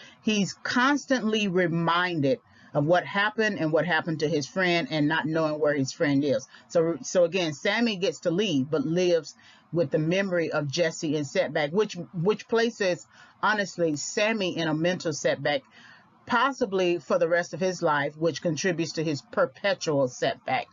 constantly reminded of what happened and what happened to his friend, and not knowing where his friend is. So again, Sammy gets to leave, but lives with the memory of Jesse in setback, which places, honestly, Sammy in a mental setback, possibly for the rest of his life, which contributes to his perpetual setback.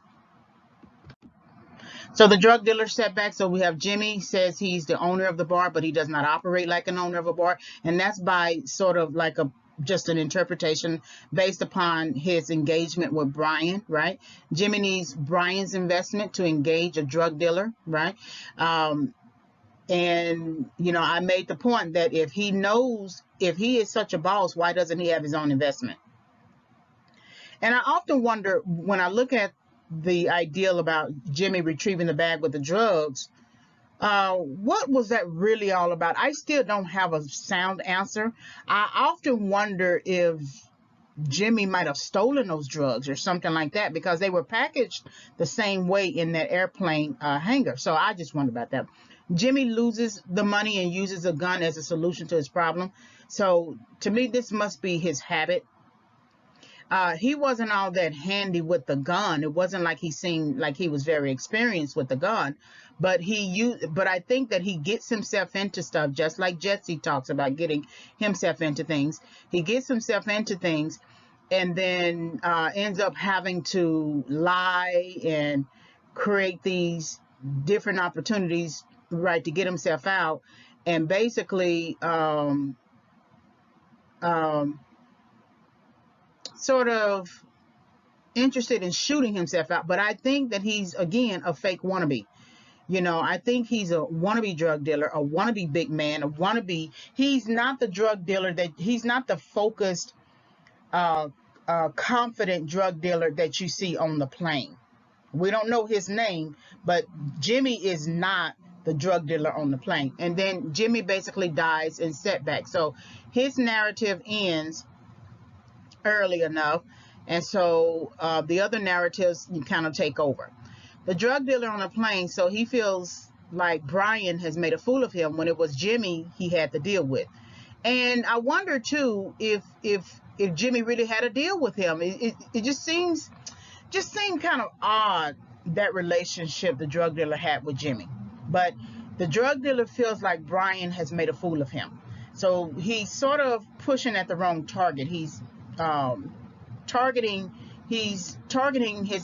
So the drug dealer setback. So we have Jimmy says he's the owner of the bar, but he does not operate like an owner of a bar. And that's by sort of like just an interpretation based upon his engagement with Brian, right? Jimmy needs Brian's investment to engage a drug dealer, right? And, I made the point that if he knows, if he is such a boss, why doesn't he have his own investment? And I often wonder when I look at the ideal about Jimmy retrieving the bag with the drugs, what was that really all about? I still don't have a sound answer. I often wonder if Jimmy might have stolen those drugs or something like that, because they were packaged the same way in that airplane hangar. So I just wonder about that. Jimmy loses the money and uses a gun as a solution to his problem. So to me, this must be his habit. He wasn't all that handy with the gun. It wasn't like he seemed like he was very experienced with the gun, but I think that he gets himself into stuff, just like Jesse talks about getting himself into things. He gets himself into things and then ends up having to lie and create these different opportunities, right, to get himself out, and basically sort of interested in shooting himself out. But I think that he's, again, a fake wannabe. I think he's a wannabe drug dealer, a wannabe big man, a wannabe. He's not the drug dealer he's not the focused, confident drug dealer that you see on the plane. We don't know his name, but Jimmy is not the drug dealer on the plane. And then Jimmy basically dies in Setback. So his narrative ends early enough, and so the other narratives kind of take over. The drug dealer on the plane, so he feels like Brian has made a fool of him when it was Jimmy he had to deal with. And I wonder too if Jimmy really had a deal with him. It just seemed kind of odd, that relationship the drug dealer had with Jimmy. But the drug dealer feels like Brian has made a fool of him. So he's sort of pushing at the wrong target. He's targeting his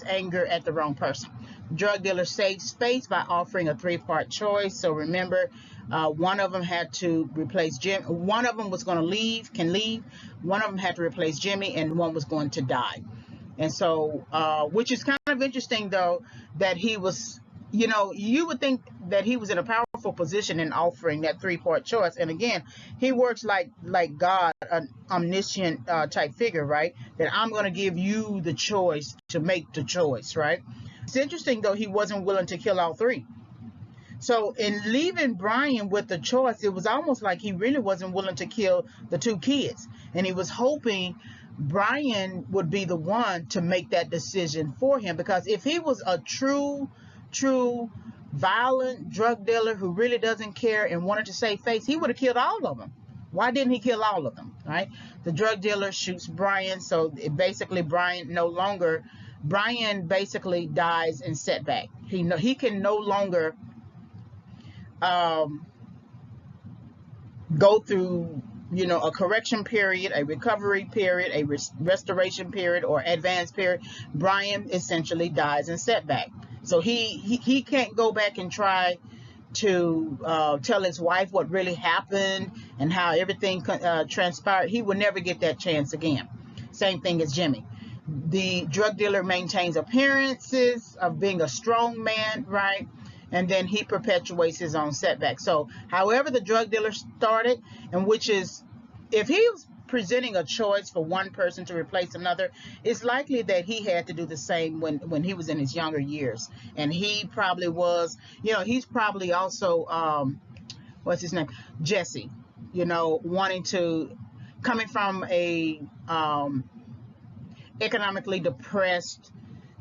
anger at the wrong person. Drug dealer saves space by offering a 3-part choice. So remember, one of them had to replace Jim. One of them was going to leave. One of them had to replace Jimmy, and one was going to die. And so, which is kind of interesting, though, that he was, you would think that he was in a powerful position in offering that 3-part choice. And again, he works like God, an omniscient type figure, right? That I'm going to give you the choice to make the choice, right? It's interesting, though, he wasn't willing to kill all 3. So in leaving Brian with the choice, it was almost like he really wasn't willing to kill the 2 kids. And he was hoping Brian would be the one to make that decision for him. Because if he was a true violent drug dealer who really doesn't care and wanted to save face, he would have killed all of them. Why didn't he kill all of them, right? The drug dealer shoots Brian, so basically Brian basically dies in Setback. He can no longer go through a correction period, a recovery period, a restoration period, or advanced period. Brian essentially dies in Setback. So he can't go back and try to tell his wife what really happened and how everything transpired. He will never get that chance again. Same thing as Jimmy. The drug dealer maintains appearances of being a strong man, right? And then he perpetuates his own setback. So however the drug dealer started, and which is, if he was presenting a choice for one person to replace another, it's likely that he had to do the same when he was in his younger years. And he probably was, he's probably also, what's his name? Jesse, coming from a economically depressed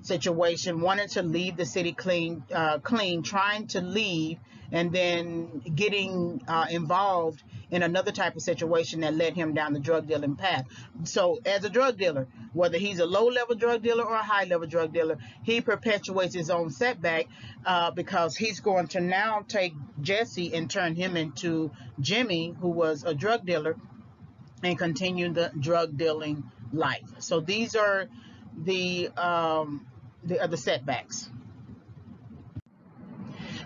situation, wanted to leave the city clean, trying to leave, and then getting involved in another type of situation that led him down the drug dealing path. So as a drug dealer, whether he's a low-level drug dealer or a high-level drug dealer, he perpetuates his own setback because he's going to now take Jesse and turn him into Jimmy, who was a drug dealer, and continue the drug dealing life. So these are the setbacks.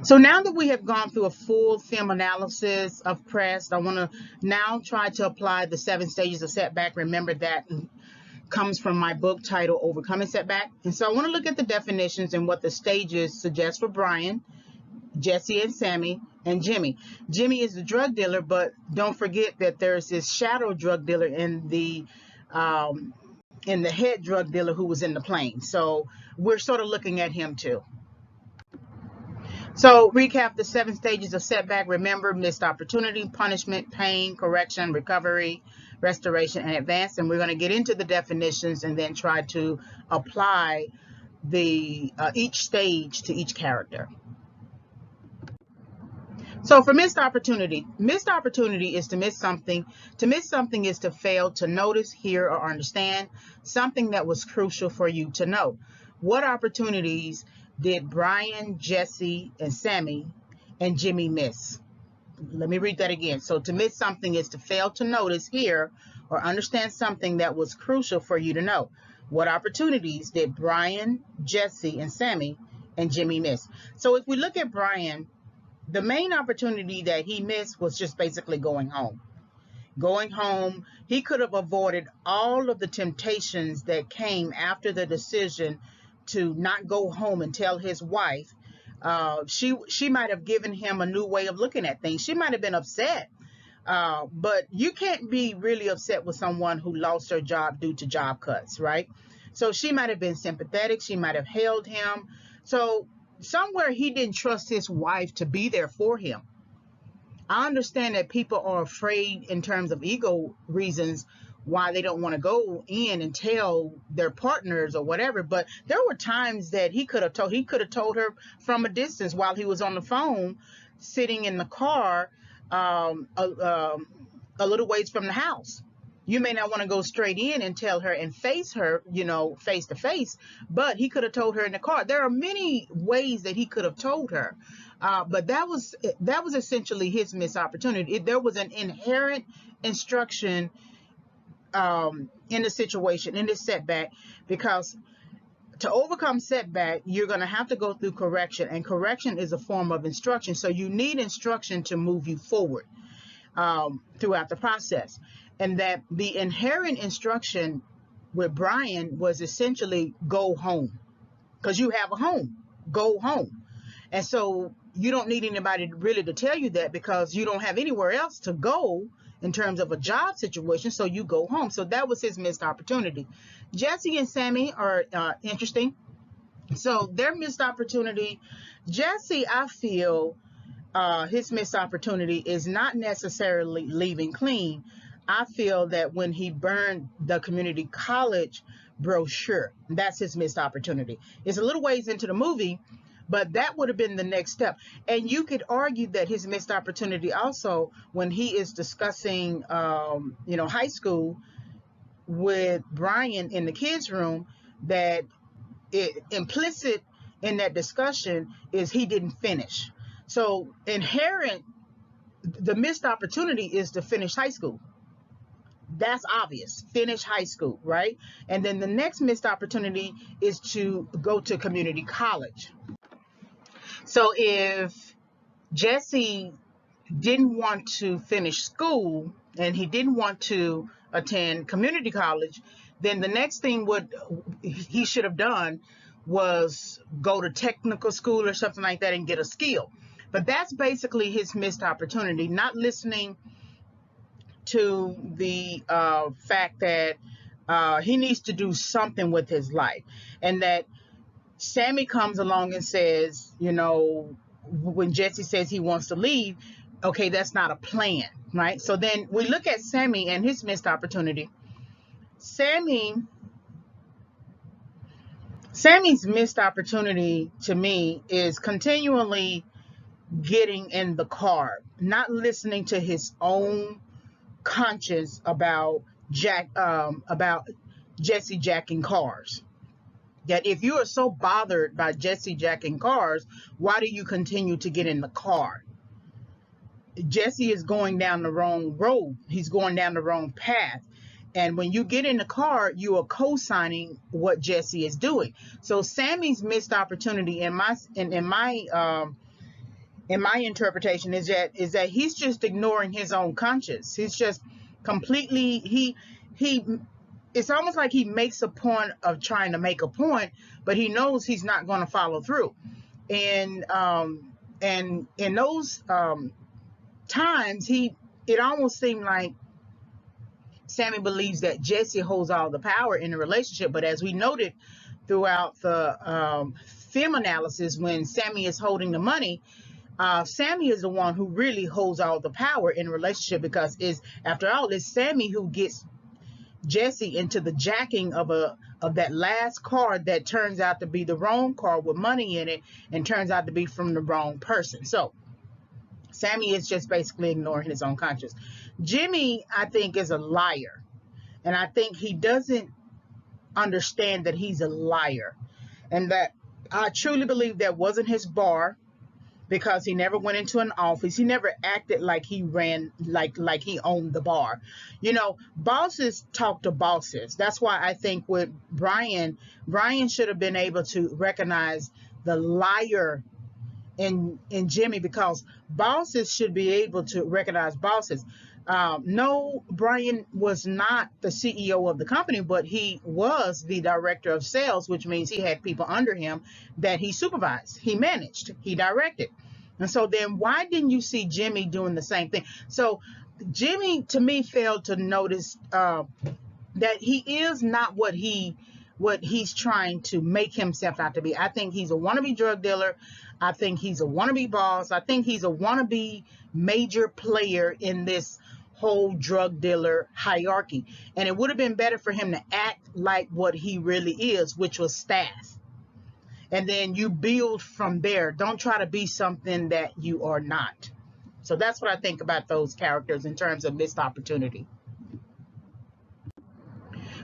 So now that we have gone through a full film analysis of Press, I want to now try to apply the 7 stages of setback. Remember that comes from my book titled Overcoming Setback. And so I want to look at the definitions and what the stages suggest for Brian, Jesse and Sammy, and Jimmy. Jimmy is the drug dealer, but don't forget that there's this shadow drug dealer in the head drug dealer who was in the plane. So we're sort of looking at him too. So recap the 7 stages of setback. Remember: missed opportunity, punishment, pain, correction, recovery, restoration, and advance. And we're going to get into the definitions and then try to apply the each stage to each character. So for missed opportunity is to miss something. To miss something is to fail to notice, hear, or understand something that was crucial for you to know. What opportunities did Brian, Jesse, and Sammy, and Jimmy miss? Let me read that again. So to miss something is to fail to notice, hear, or understand something that was crucial for you to know. What opportunities did Brian, Jesse, and Sammy, and Jimmy miss? So if we look at Brian, the main opportunity that he missed was just basically going home. Going home, he could have avoided all of the temptations that came after the decision to not go home and tell his wife. She might have given him a new way of looking at things. She might have been upset, but you can't be really upset with someone who lost her job due to job cuts, right? So she might have been sympathetic. She might have held him. So somewhere he didn't trust his wife to be there for him. I understand that people are afraid in terms of ego reasons why they don't want to go in and tell their partners or whatever, but there were times that he could have told her from a distance while he was on the phone sitting in the car a little ways from the house. You may not want to go straight in and tell her and face her, face to face, but he could have told her in the car. There are many ways that he could have told her, but that was essentially his missed opportunity. There was an inherent instruction in the situation, in this setback, because to overcome setback, you're going to have to go through correction, and correction is a form of instruction. So you need instruction to move you forward throughout the process. And that the inherent instruction with Brian was essentially go home, because you have a home, go home. And so you don't need anybody really to tell you that, because you don't have anywhere else to go in terms of a job situation. So you go home. So that was his missed opportunity. Jesse and Sammy are interesting. So their missed opportunity, Jesse, I feel his missed opportunity is not necessarily leaving clean. I feel that when he burned the community college brochure, that's his missed opportunity. It's a little ways into the movie, but that would have been the next step. And you could argue that his missed opportunity also, when he is discussing, high school with Brian in the kids' room, that implicit in that discussion is he didn't finish. So inherent, the missed opportunity is to finish high school. That's obvious. Finish high school, right? And then the next missed opportunity is to go to community college. So if Jesse didn't want to finish school and he didn't want to attend community college, then the next thing he should have done was go to technical school or something like that and get a skill. But that's basically his missed opportunity, not listening to the fact that he needs to do something with his life. And that Sammy comes along and says, when Jesse says he wants to leave, okay, that's not a plan, right? So then we look at Sammy and his missed opportunity. Sammy's missed opportunity to me is continually getting in the car, not listening to his own conscience about Jesse jacking cars. That if you are so bothered by Jesse jacking cars, why do you continue to get in the car? Jesse is going down the wrong road. He's going down the wrong path. And when you get in the car, you are co-signing what Jesse is doing. So Sammy's missed opportunity in my in my interpretation, is that he's just ignoring his own conscience. He's just completely he it's almost like he makes a point of trying to make a point, but he knows he's not going to follow through. And in those times, it almost seemed like Sammy believes that Jesse holds all the power in the relationship. But as we noted throughout the film analysis, when Sammy is holding the money, Sammy is the one who really holds all the power in a relationship, because after all, it's Sammy who gets Jesse into the jacking of that last card that turns out to be the wrong card with money in it, and turns out to be from the wrong person. So Sammy is just basically ignoring his own conscience. Jimmy, I think, is a liar, and I think he doesn't understand that he's a liar, and that I truly believe that wasn't his bar, because he never went into an office. He never acted like he ran, like he owned the bar. Bosses talk to bosses. That's why I think with Brian should have been able to recognize the liar in Jimmy, because bosses should be able to recognize bosses. No, Brian was not the CEO of the company, but he was the director of sales, which means he had people under him that he supervised, he managed, he directed. And so then why didn't you see Jimmy doing the same thing? So Jimmy, to me, failed to notice that he is not what he's trying to make himself out to be. I think he's a wannabe drug dealer. I think he's a wannabe boss. I think he's a wannabe major player in this whole drug dealer hierarchy. And it would have been better for him to act like what he really is, which was staff. And then you build from there. Don't try to be something that you are not. So that's what I think about those characters in terms of missed opportunity.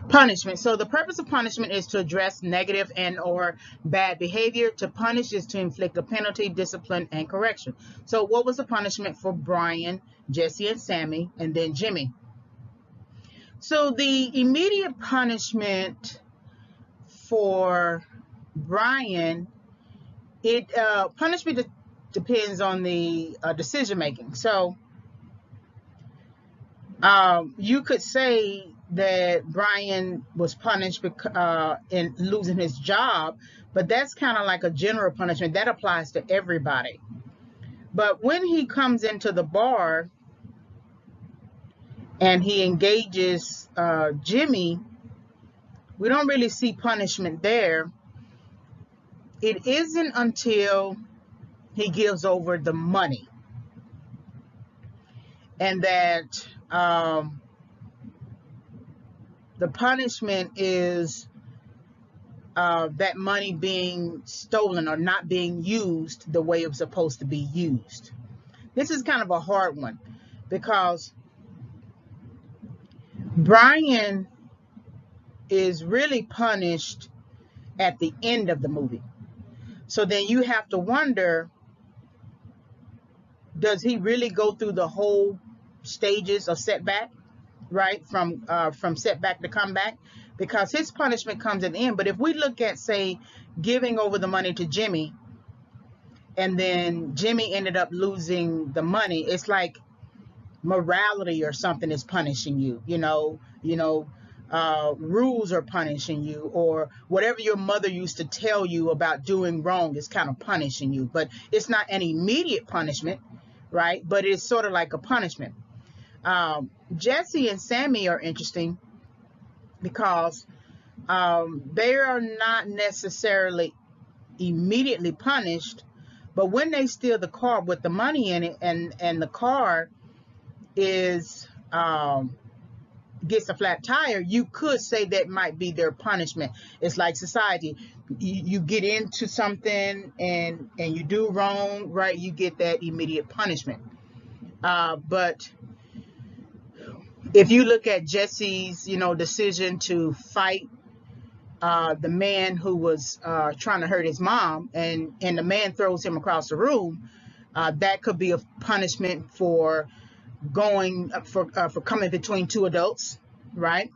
Punishment. So the purpose of punishment is to address negative and or bad behavior. To punish is to inflict a penalty, discipline, and correction. So what was the punishment for Brian, Jesse, and Sammy, and then Jimmy? So the immediate punishment for Brian, punishment depends on the decision making. So you could say that Brian was punished in losing his job, but that's kind of like a general punishment that applies to everybody. But when he comes into the bar and he engages Jimmy, we don't really see punishment there. It isn't until he gives over the money, and that the punishment is that money being stolen or not being used the way it was supposed to be used. This is kind of a hard one, because Brian is really punished at the end of the movie. So then you have to wonder, does he really go through the whole stages of setback, right? From setback to comeback, because his punishment comes at the end. But if we look at, say, giving over the money to Jimmy, and then Jimmy ended up losing the money, it's like morality or something is punishing you. Rules are punishing you, or whatever your mother used to tell you about doing wrong is kind of punishing you. But it's not an immediate punishment, right? But it's sort of like a punishment. Jesse and Sammy are interesting because they are not necessarily immediately punished, but when they steal the car with the money in it, and the car is gets a flat tire, you could say that might be their punishment. It's like society. You get into something and you do wrong, right? You get that immediate punishment. But if you look at Jesse's, decision to fight the man who was trying to hurt his mom, and the man throws him across the room, that could be a punishment for coming between two adults, right?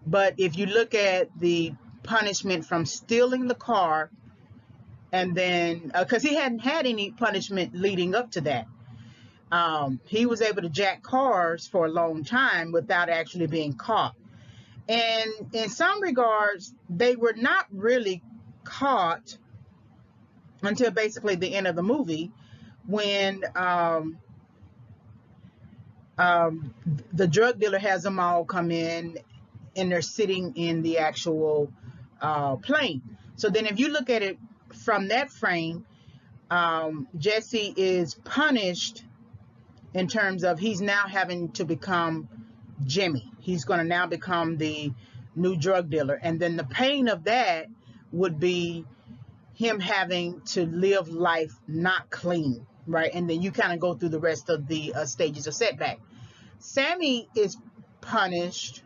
But if you look at the punishment from stealing the car And then, because he hadn't had any punishment leading up to that, he was able to jack cars for a long time without actually being caught. And in some regards, they were not really caught until basically the end of the movie, when the drug dealer has them all come in, and they're sitting in the actual plane. So then if you look at it from that frame, Jesse is punished in terms of he's now having to become Jimmy. He's going to now become the new drug dealer. And then the pain of that would be him having to live life not clean, right? And then you kind of go through the rest of the stages of Setback. Sammy is punished.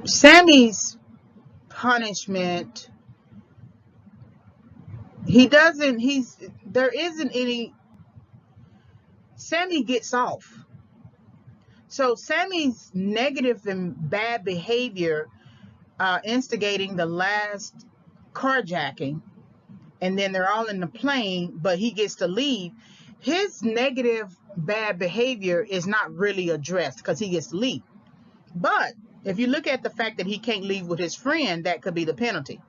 Sammy's punishment, there isn't any. Sammy gets off. So Sammy's negative and bad behavior, instigating the last carjacking, and then they're all in the plane, but he gets to leave. His negative bad behavior is not really addressed because he gets to leave. But if you look at the fact that he can't leave with his friend, that could be the penalty.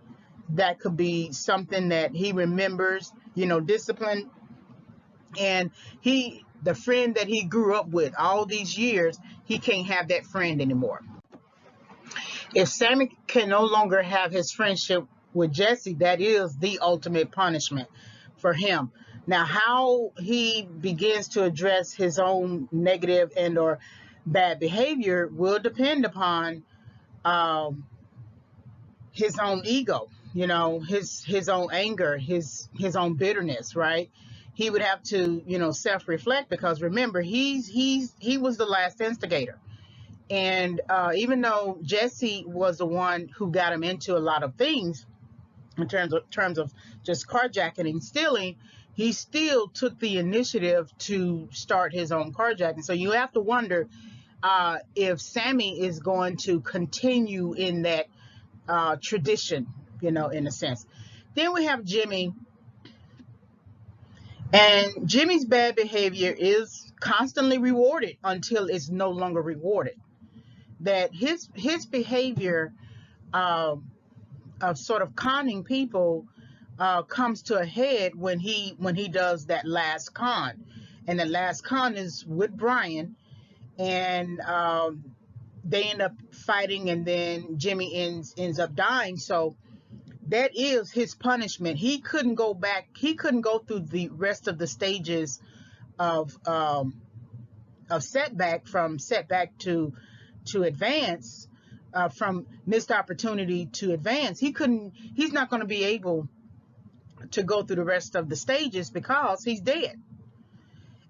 That could be something that he remembers, discipline. And the friend that he grew up with all these years, he can't have that friend anymore. If Sammy can no longer have his friendship with Jesse, that is the ultimate punishment for him. Now, how he begins to address his own negative and or bad behavior will depend upon his own ego, his own anger, his own bitterness, right? He would have to, self-reflect, because remember, he was the last instigator. And even though Jesse was the one who got him into a lot of things in terms of just carjacking and stealing, he still took the initiative to start his own carjacking. So you have to wonder if Sammy is going to continue in that tradition, in a sense. Then we have Jimmy. And Jimmy's bad behavior is constantly rewarded until it's no longer rewarded. That his behavior of sort of conning people comes to a head when he does that last con. And the last con is with Brian, and they end up fighting, and then Jimmy ends up dying. So that is his punishment. He couldn't go back. He couldn't go through the rest of the stages of Setback, from Setback to Advance, from missed opportunity to Advance. He's not going to be able to go through the rest of the stages because he's dead.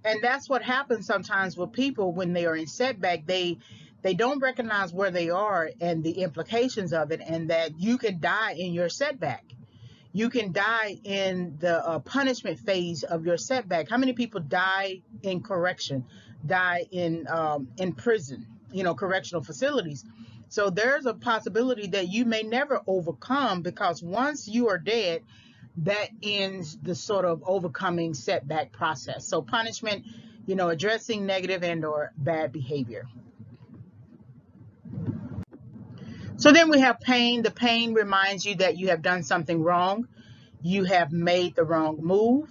And that's what happens sometimes with people when they are in Setback. They don't recognize where they are and the implications of it, and that you can die in your Setback. You can die in the punishment phase of your Setback. How many people die in correction, die in prison, correctional facilities? So there's a possibility that you may never overcome, because once you are dead, that ends the sort of overcoming Setback process. So punishment, addressing negative and or bad behavior. So then we have pain. The pain reminds you that you have done something wrong. You have made the wrong move,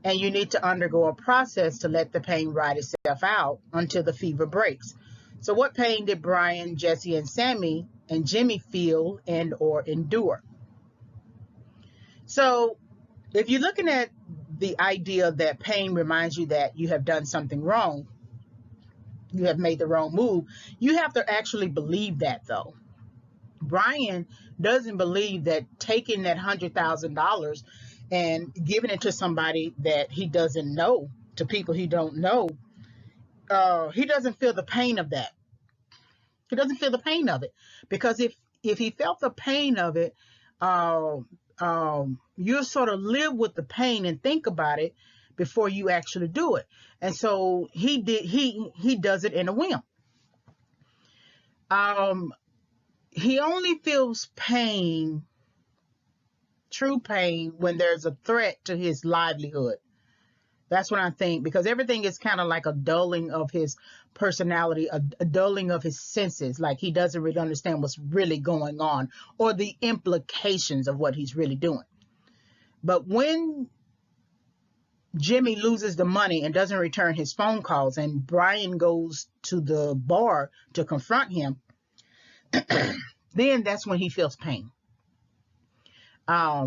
and you need to undergo a process to let the pain ride itself out until the fever breaks. So what pain did Brian, Jesse, and Sammy and Jimmy feel and or endure? So if you're looking at the idea that pain reminds you that you have done something wrong, you have made the wrong move, you have to actually believe that, though. Brian doesn't believe that taking that $100,000 and giving it to somebody that he doesn't know, to people he don't know, he doesn't feel the pain of that. He doesn't feel the pain of it, because if he felt the pain of it, you sort of live with the pain and think about it before you actually do it. And so he does it in a whim. he only feels pain, true pain, when there's a threat to his livelihood. That's what I think, because everything is kind of like a dulling of his personality, a dulling of his senses. Like he doesn't really understand what's really going on or the implications of what he's really doing. But when Jimmy loses the money and doesn't return his phone calls, and Brian goes to the bar to confront him, then that's when he feels pain.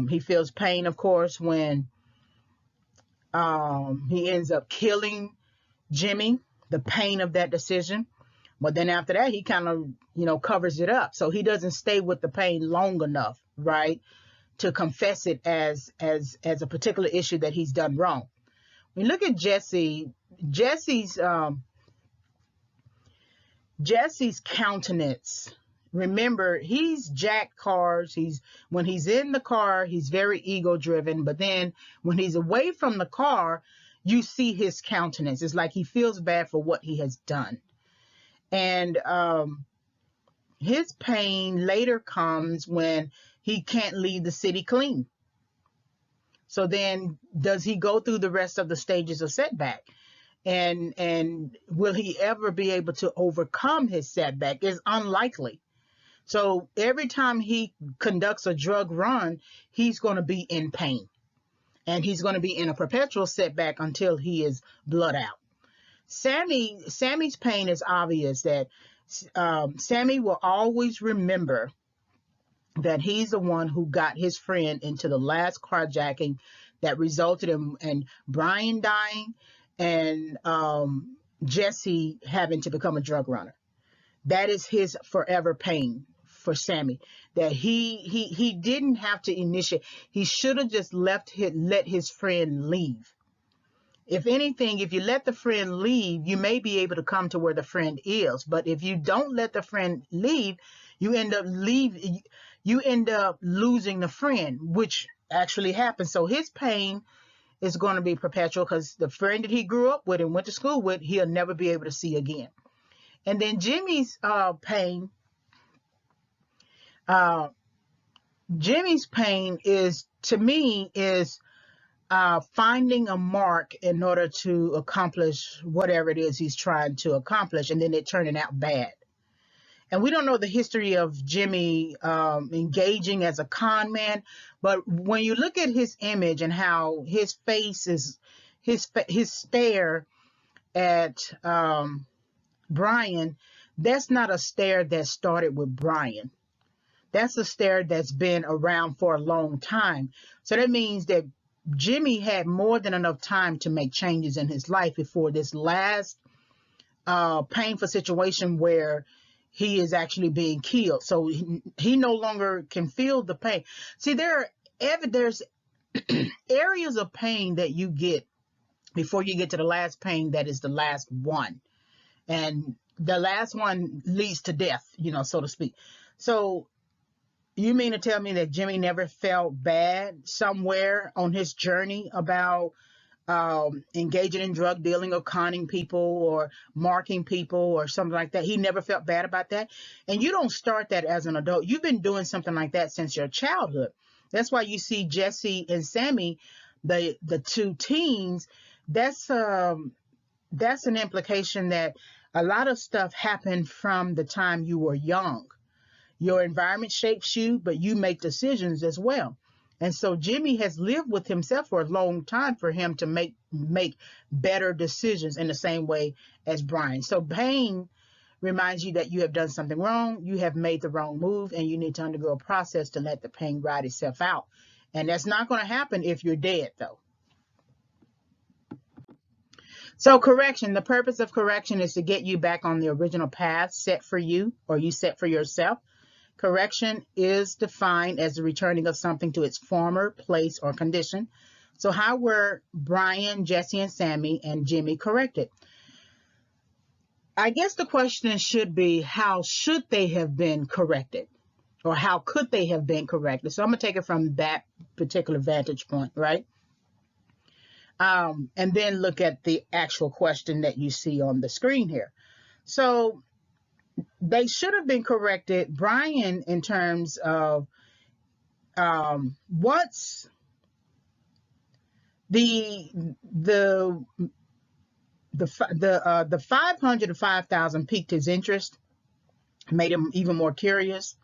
He feels pain, of course, when he ends up killing Jimmy, the pain of that decision. But then after that, he kind of, covers it up. So he doesn't stay with the pain long enough, right, to confess it as a particular issue that he's done wrong. When you look at Jesse's countenance, remember, he's jacked cars. When he's in the car, he's very ego driven. But then when he's away from the car, you see his countenance. It's like he feels bad for what he has done. And his pain later comes when he can't leave the city clean. So then does he go through the rest of the stages of setback? And will he ever be able to overcome his setback? Is unlikely. So every time he conducts a drug run, he's going to be in pain. And he's going to be in a perpetual setback until he is blood out. Sammy's pain is obvious, that Sammy will always remember that he's the one who got his friend into the last carjacking that resulted in Brian dying and Jesse having to become a drug runner. That is his forever pain for Sammy, that he didn't have to initiate. He should have just let his friend leave. If anything, if you let the friend leave, you may be able to come to where the friend is. But if you don't let the friend leave, you end up losing the friend, which actually happens. So his pain is going to be perpetual, because the friend that he grew up with and went to school with, he'll never be able to see again. And then Jimmy's pain is, to me, is finding a mark in order to accomplish whatever it is he's trying to accomplish, and then it turning out bad. And we don't know the history of Jimmy engaging as a con man, but when you look at his image and how his face is, his stare at Brian, that's not a stare that started with Brian. That's a stare that's been around for a long time. So that means that Jimmy had more than enough time to make changes in his life before this last painful situation where he is actually being killed. So he no longer can feel the pain. See, there's areas of pain that you get before you get to the last pain that is the last one. And the last one leads to death, so to speak. So you mean to tell me that Jimmy never felt bad somewhere on his journey about engaging in drug dealing or conning people or marking people or something like that? He never felt bad about that. And you don't start that as an adult. You've been doing something like that since your childhood. That's why you see Jesse and Sammy, the two teens. That's an implication that a lot of stuff happened from the time you were young. Your environment shapes you, but you make decisions as well. And so Jimmy has lived with himself for a long time for him to make better decisions in the same way as Brian. So pain reminds you that you have done something wrong, you have made the wrong move, and you need to undergo a process to let the pain ride itself out. And that's not going to happen if you're dead, though. So correction, the purpose of correction is to get you back on the original path set for you, or you set for yourself. Correction is defined as the returning of something to its former place or condition. So how were Brian, Jesse, and Sammy and Jimmy corrected? I guess the question should be, how should they have been corrected? Or how could they have been corrected? So I'm going to take it from that particular vantage point, right? And then look at the actual question that you see on the screen here. So they should have been corrected, Brian, in terms of once the the the 500 to 5,000 piqued his interest, made him even more curious.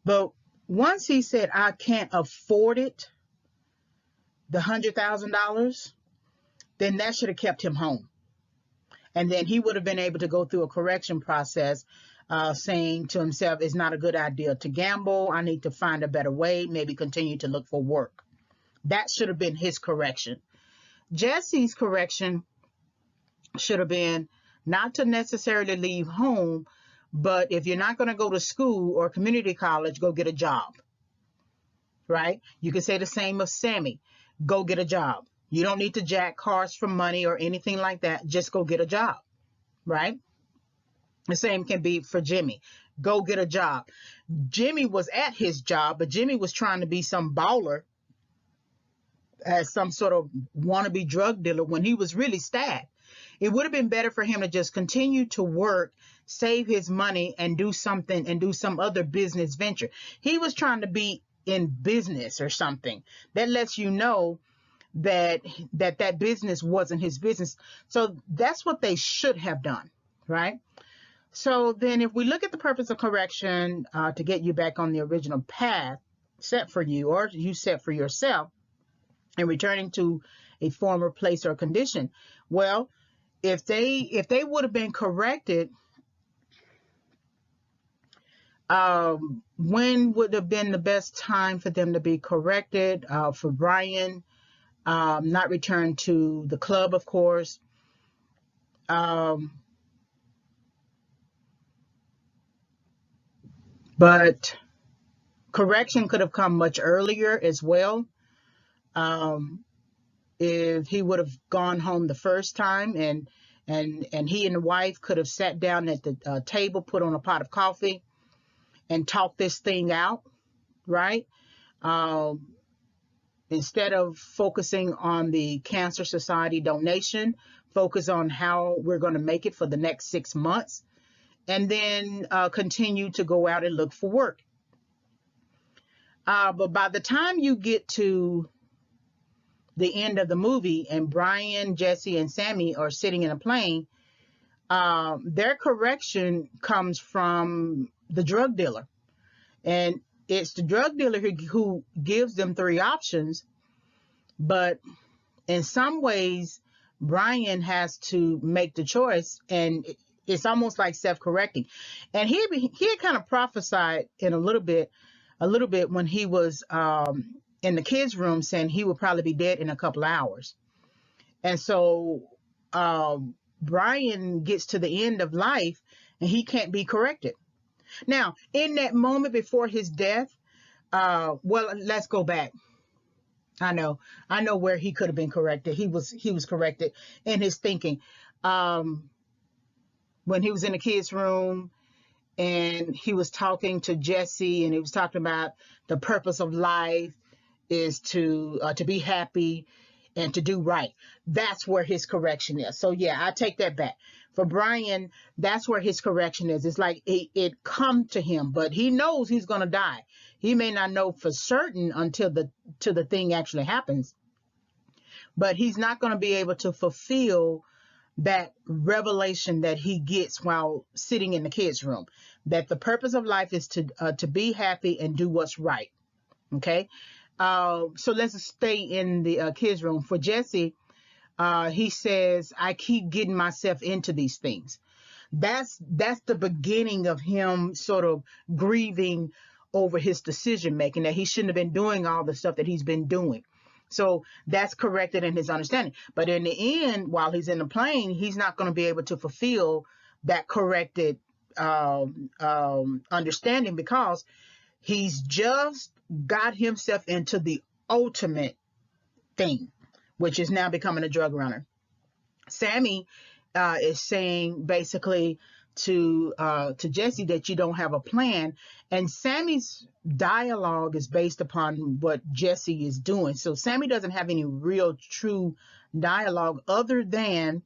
But once he said, I can't afford it, the $100,000, then that should have kept him home. And then he would have been able to go through a correction process, saying to himself, it's not a good idea to gamble. I need to find a better way, maybe continue to look for work. That should have been his correction. Jesse's correction should have been not to necessarily leave home, but if you're not going to go to school or community college, go get a job, right? You can say the same of Sammy. Go get a job. You don't need to jack cars for money or anything like that. Just go get a job, right? The same can be for Jimmy. Go get a job. Jimmy was at his job, but Jimmy was trying to be some baller as some sort of wannabe drug dealer when he was really stacked. It would have been better for him to just continue to work, save his money, and do something and do some other business venture. He was trying to be in business or something. That lets you know that business wasn't his business. So that's what they should have done, right? So then if we look at the purpose of correction, to get you back on the original path set for you, or you set for yourself, and returning to a former place or condition. Well, if they would have been corrected, when would have been the best time for them to be corrected? For Brian, not return to the club, of course. But correction could have come much earlier as well. If he would have gone home the first time, and he and the wife could have sat down at the table, put on a pot of coffee, and talked this thing out, right? Instead of focusing on the Cancer Society donation, focus on how we're going to make it for the next 6 months, and then continue to go out and look for work. But by the time you get to the end of the movie and Brian, Jesse, and Sammy are sitting in a plane, their correction comes from the drug dealer. And it's the drug dealer who gives them 3 options. But in some ways, Brian has to make the choice, and it's almost like self-correcting. And he had kind of prophesied in a little bit when he was in the kids' room, saying he would probably be dead in a couple of hours. And so Brian gets to the end of life and he can't be corrected. Now, in that moment before his death, well, let's go back. I know where he could have been corrected. He was corrected in his thinking. When he was in the kids' room and he was talking to Jesse, and he was talking about the purpose of life is to be happy and to do right. That's where his correction is. So yeah, I take that back. For Brian, that's where his correction is. It's like it come to him, but he knows he's going to die. He may not know for certain until the thing actually happens, but he's not going to be able to fulfill that revelation that he gets while sitting in the kids' room, that the purpose of life is to be happy and do what's right. Okay. So let's stay in the kids' room. For Jesse, he says, I keep getting myself into these things. That's the beginning of him sort of grieving over his decision making, that he shouldn't have been doing all the stuff that he's been doing. So that's corrected in his understanding. But in the end, while he's in the plane, he's not going to be able to fulfill that corrected understanding, because he's just got himself into the ultimate thing, which is now becoming a drug runner. Sammy is saying basically to Jesse that you don't have a plan, and Sammy's dialogue is based upon what Jesse is doing. So Sammy doesn't have any real true dialogue other than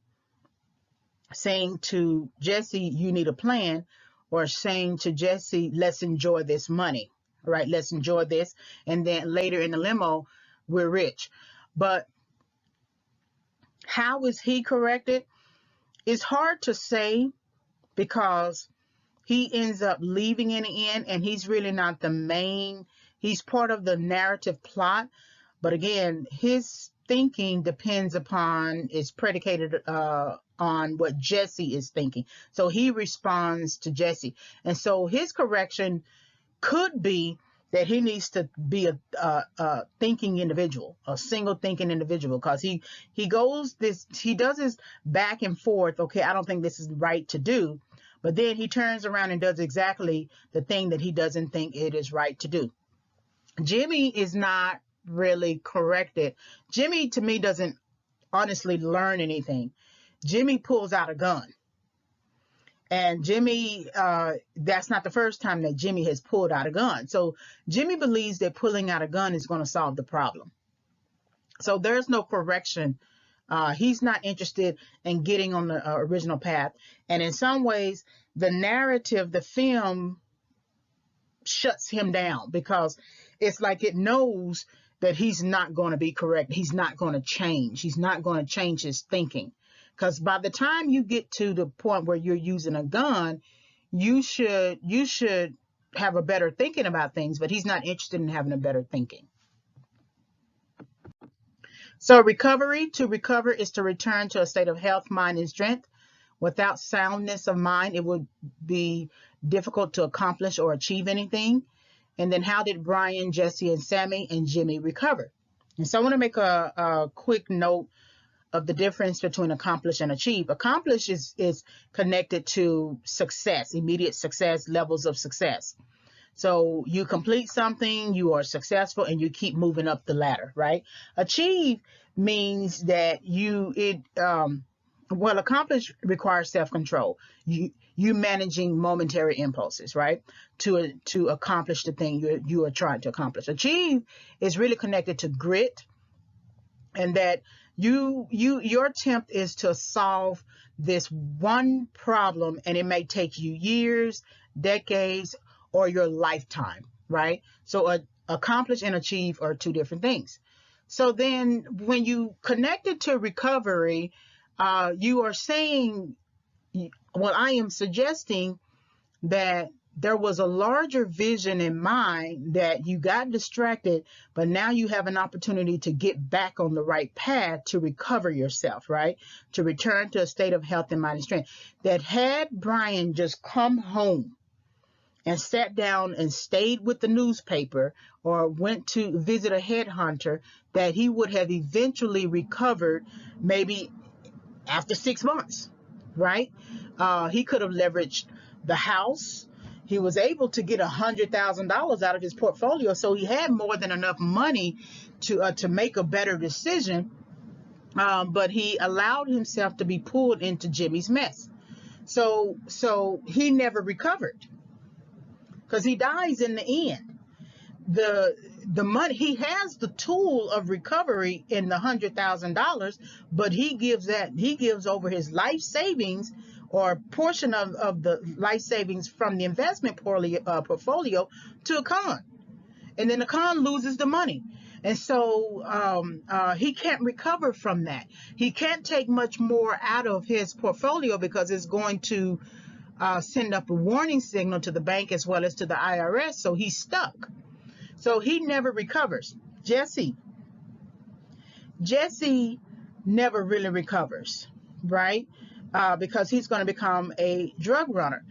saying to Jesse, you need a plan, or saying to Jesse, let's enjoy this money, right? Let's enjoy this. And then later in the limo, we're rich. But how is he corrected? It's hard to say because he ends up leaving in the end, and he's really not the main, he's part of the narrative plot. But again, his thinking depends upon, is predicated on what Jesse is thinking. So he responds to Jesse. And so his correction could be that he needs to be a thinking individual, a single thinking individual, because he goes this, he does this back and forth. Okay, I don't think this is right to do, but then he turns around and does exactly the thing that he doesn't think it is right to do. Jimmy is not really corrected. Jimmy, to me, doesn't honestly learn anything. Jimmy pulls out a gun. And Jimmy, that's not the first time that Jimmy has pulled out a gun. So Jimmy believes that pulling out a gun is going to solve the problem. So there's no correction. He's not interested in getting on the original path. And in some ways, the narrative, the film shuts him down because it's like it knows that he's not going to be correct. He's not going to change. He's not going to change his thinking. Because by the time you get to the point where you're using a gun, you should have a better thinking about things, but he's not interested in having a better thinking. So to recover is to return to a state of health, mind, and strength. Without soundness of mind, it would be difficult to accomplish or achieve anything. And then how did Brian, Jesse, and Sammy and Jimmy recover? And so I want to make a quick note of the difference between accomplish and achieve. Accomplish is connected to success, immediate success, levels of success. So you complete something, you are successful, and you keep moving up the ladder, right? Achieve means that accomplish requires self-control. You managing momentary impulses, right? To accomplish the thing you are trying to accomplish. Achieve is really connected to grit, and that your attempt is to solve this one problem, and it may take you years, decades, or your lifetime, right? So accomplish and achieve are two different things. So then when you connect it to recovery, you are saying, well, I am suggesting that there was a larger vision in mind, that you got distracted, but now you have an opportunity to get back on the right path to recover yourself, right? To return to a state of health and mind and strength. That had Brian just come home and sat down and stayed with the newspaper or went to visit a headhunter, that he would have eventually recovered maybe after 6 months, right? He could have leveraged the house. He was able to get $100,000 out of his portfolio, so he had more than enough money to make a better decision. But he allowed himself to be pulled into Jimmy's mess. So he never recovered because he dies in the end. The money, he has the tool of recovery in the $100,000, but he gives over his life savings, or portion of the life savings from the investment portfolio, to a con, and then the con loses the money. And so he can't recover from that. He can't take much more out of his portfolio because it's going to send up a warning signal to the bank as well as to the IRS. So he's stuck. So he never recovers. Jesse never really recovers, right? Because he's going to become a drug runner.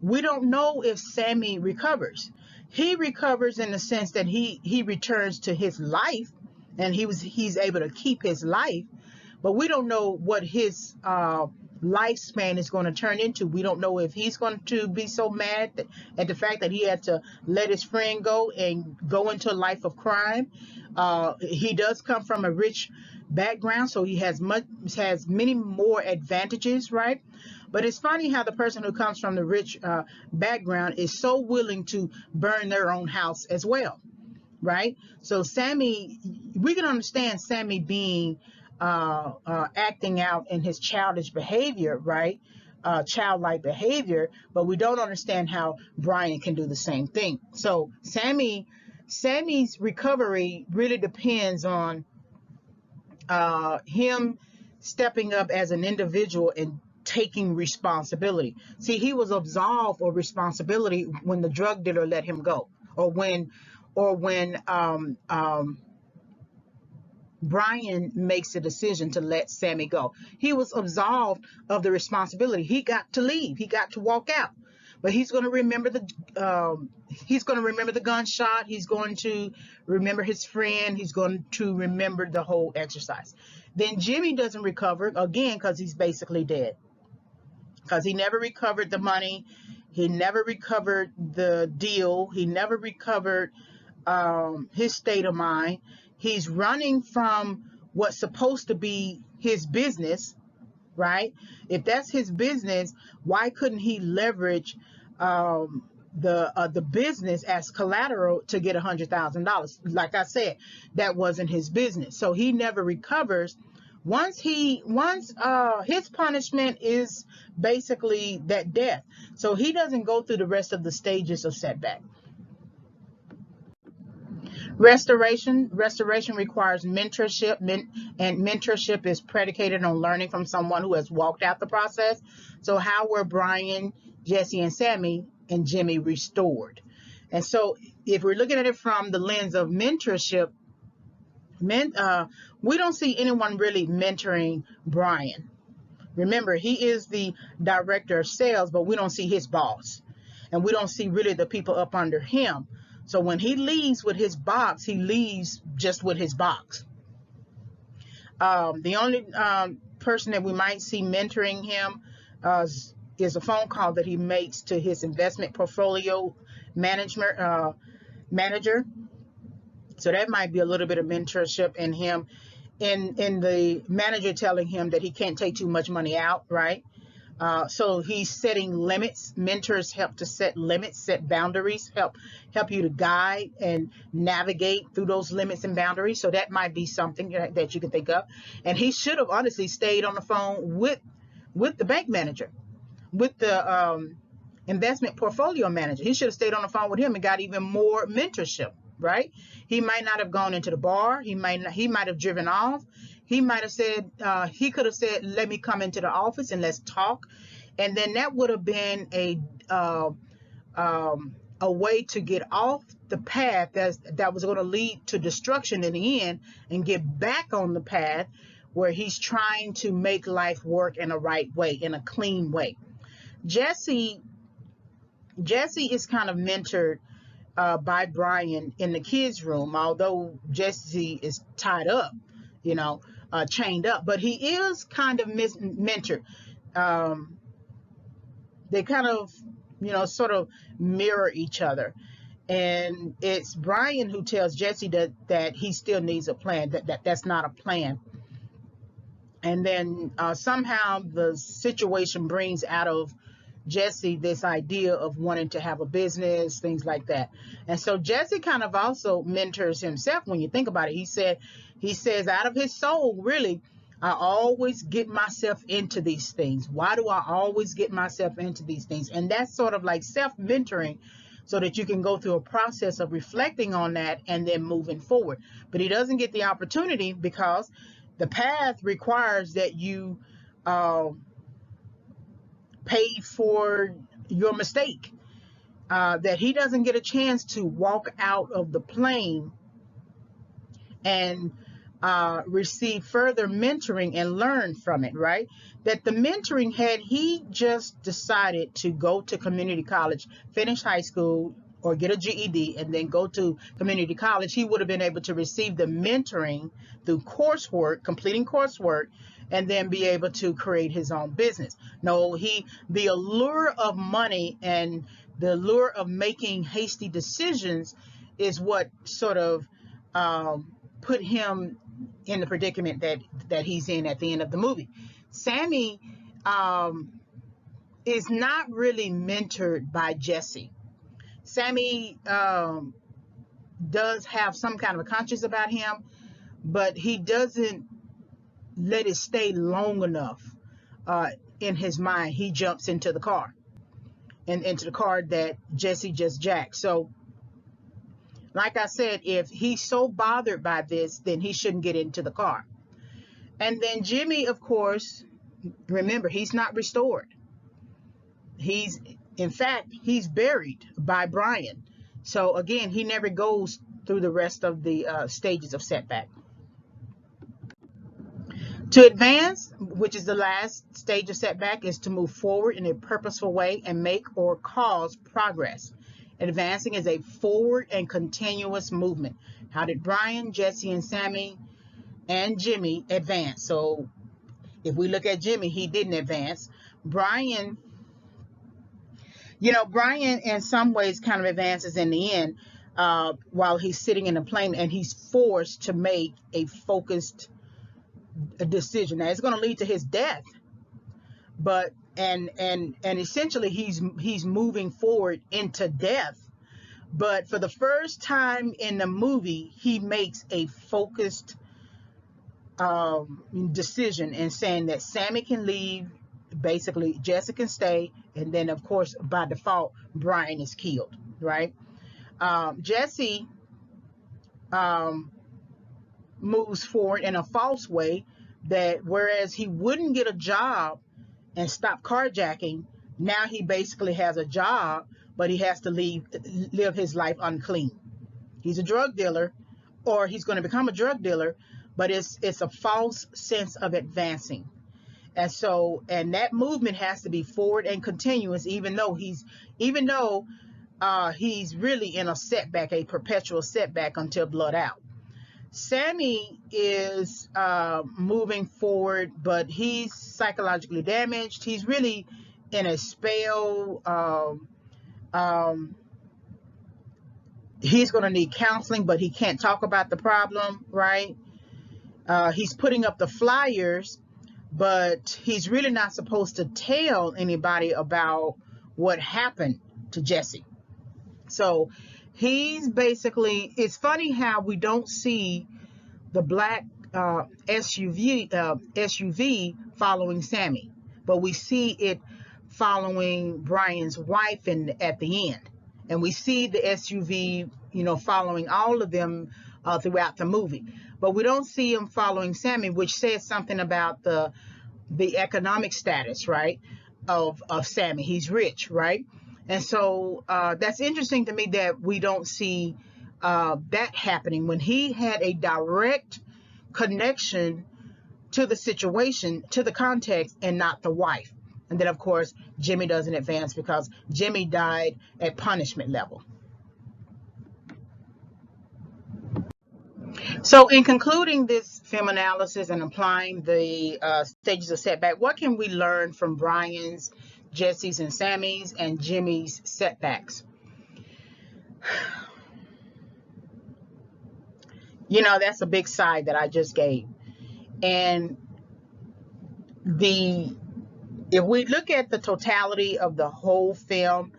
We don't know if Sammy recovers. He recovers in the sense that he returns to his life, and he's able to keep his life, but we don't know what his lifespan is going to turn into. We don't know if he's going to be so mad at the fact that he had to let his friend go and go into a life of crime. He does come from a rich background, so he has many more advantages, right? But it's funny how the person who comes from the rich background is so willing to burn their own house as well, right? So Sammy, we can understand Sammy being acting out in his childish behavior, right? childlike behavior, but we don't understand how Brian can do the same thing. So Sammy's recovery really depends on him stepping up as an individual and taking responsibility. See, he was absolved of responsibility when the drug dealer let him go, or when Brian makes a decision to let Sammy go. He was absolved of the responsibility. He got to leave. He got to walk out. But he's going to remember the gunshot. He's going to remember his friend. He's going to remember the whole exercise. Then Jimmy doesn't recover again because he's basically dead. Because he never recovered the money. He never recovered the deal. He never recovered his state of mind. He's running from what's supposed to be his business, right? If that's his business, why couldn't he leverage the business as collateral to get $100,000? Like I said, that wasn't his business, so he never recovers. Once his punishment is basically that death, so he doesn't go through the rest of the stages of setback. Restoration requires mentorship, and mentorship is predicated on learning from someone who has walked out the process. So how were Brian, Jesse, and Sammy and Jimmy restored? And so if we're looking at it from the lens of mentorship, we don't see anyone really mentoring Brian. Remember, he is the director of sales, but we don't see his boss, and we don't see really the people up under him. So when he leaves with his box, he leaves just with his box. The only person that we might see mentoring him is a phone call that he makes to his investment portfolio manager. So that might be a little bit of mentorship in him, in the manager telling him that he can't take too much money out, right? So he's setting limits. Mentors help to set limits, set boundaries, help you to guide and navigate through those limits and boundaries. So that might be something that you can think of. And he should have honestly stayed on the phone with the bank manager, with the investment portfolio manager. He should have stayed on the phone with him and got even more mentorship, right? He might not have gone into the bar. He might have driven off. He might have said, he could have said, let me come into the office and let's talk. And then that would have been a way to get off the path that was going to lead to destruction in the end, and get back on the path where he's trying to make life work in a right way, in a clean way. Jesse is kind of mentored by Brian in the kids' room, although Jesse is tied up, chained up, but he is kind of mentored. They kind of, sort of mirror each other. And it's Brian who tells Jesse that he still needs a plan, that's not a plan. And then somehow the situation brings out of Jesse this idea of wanting to have a business, things like that. And so Jesse kind of also mentors himself when you think about it. He says out of his soul, really, I always get myself into these things. Why do I always get myself into these things? And that's sort of like self-mentoring, so that you can go through a process of reflecting on that and then moving forward. But he doesn't get the opportunity because the path requires that you pay for your mistake, that he doesn't get a chance to walk out of the plane and receive further mentoring and learn from it, right? That the mentoring, had he just decided to go to community college, finish high school, or get a GED and then go to community college, he would have been able to receive the mentoring through completing coursework, and then be able to create his own business. No, the allure of money and the allure of making hasty decisions is what sort of put him in the predicament that he's in at the end of the movie. Sammy is not really mentored by Jesse. Sammy does have some kind of a conscience about him, but he doesn't let it stay long enough. in his mind, he jumps into the car and into the car that Jesse just jacked. So, like I said, if he's so bothered by this, then he shouldn't get into the car. And then Jimmy, of course, remember, he's not restored. He's, in fact, he's buried by Brian. So again, he never goes through the rest of the stages of setback. To advance, which is the last stage of setback, is to move forward in a purposeful way and make or cause progress. Advancing is a forward and continuous movement. How did Brian, Jesse, and Sammy and Jimmy advance? So if we look at Jimmy, he didn't advance. Brian, Brian in some ways kind of advances in the end while he's sitting in a plane and he's forced to make a focused decision. Now it's going to lead to his death, but and essentially he's moving forward into death. But for the first time in the movie, he makes a focused decision and saying that Sammy can leave, basically Jesse can stay, and then of course by default Brian is killed, right? Jesse moves forward in a false way, that whereas he wouldn't get a job and stop carjacking, now he basically has a job, but he has to live his life unclean. He's a drug dealer, or he's going to become a drug dealer, but it's a false sense of advancing. And so, and that movement has to be forward and continuous, even though he's really in a setback, a perpetual setback until blood out. Sammy is moving forward, but he's psychologically damaged. He's really in a spell. He's going to need counseling, but he can't talk about the problem, right? He's putting up the flyers, but he's really not supposed to tell anybody about what happened to Jesse. So he's basically, it's funny how we don't see the black SUV following Sammy, but we see it following Brian's wife at the end. And we see the SUV, following all of them throughout the movie. But we don't see him following Sammy, which says something about the economic status, right, of Sammy. He's rich, right? And so that's interesting to me that we don't see that happening when he had a direct connection to the situation, to the context, and not the wife. And then, of course, Jimmy doesn't advance because Jimmy died at punishment level. So in concluding this film analysis and applying the stages of setback, what can we learn from Brian's, Jesse's, and Sammy's, and Jimmy's setbacks? That's a big sigh that I just gave. And if we look at the totality of the whole film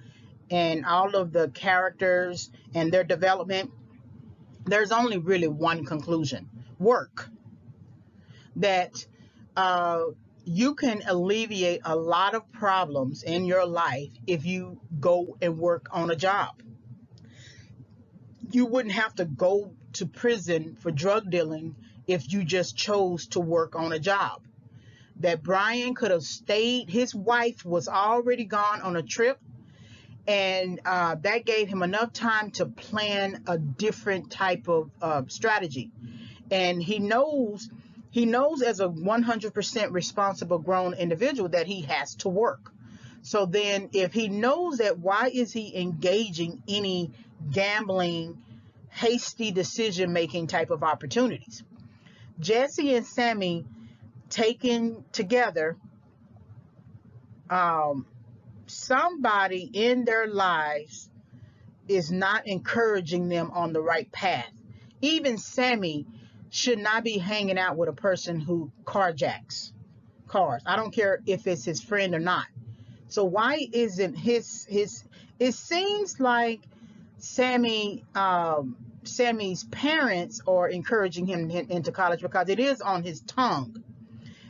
and all of the characters and their development, there's only really one conclusion: work. That you can alleviate a lot of problems in your life if you go and work on a job. You wouldn't have to go to prison for drug dealing if you just chose to work on a job. That Brian could have stayed. His wife was already gone on a trip, and that gave him enough time to plan a different type of strategy. And he knows as a 100% responsible grown individual that he has to work. So then if he knows that, why is he engaging any gambling, hasty decision-making type of opportunities? Jesse and Sammy taken together, somebody in their lives is not encouraging them on the right path. Even Sammy should not be hanging out with a person who carjacks cars. I don't care if it's his friend or not. So why isn't it seems like Sammy's parents are encouraging him into college because it is on his tongue.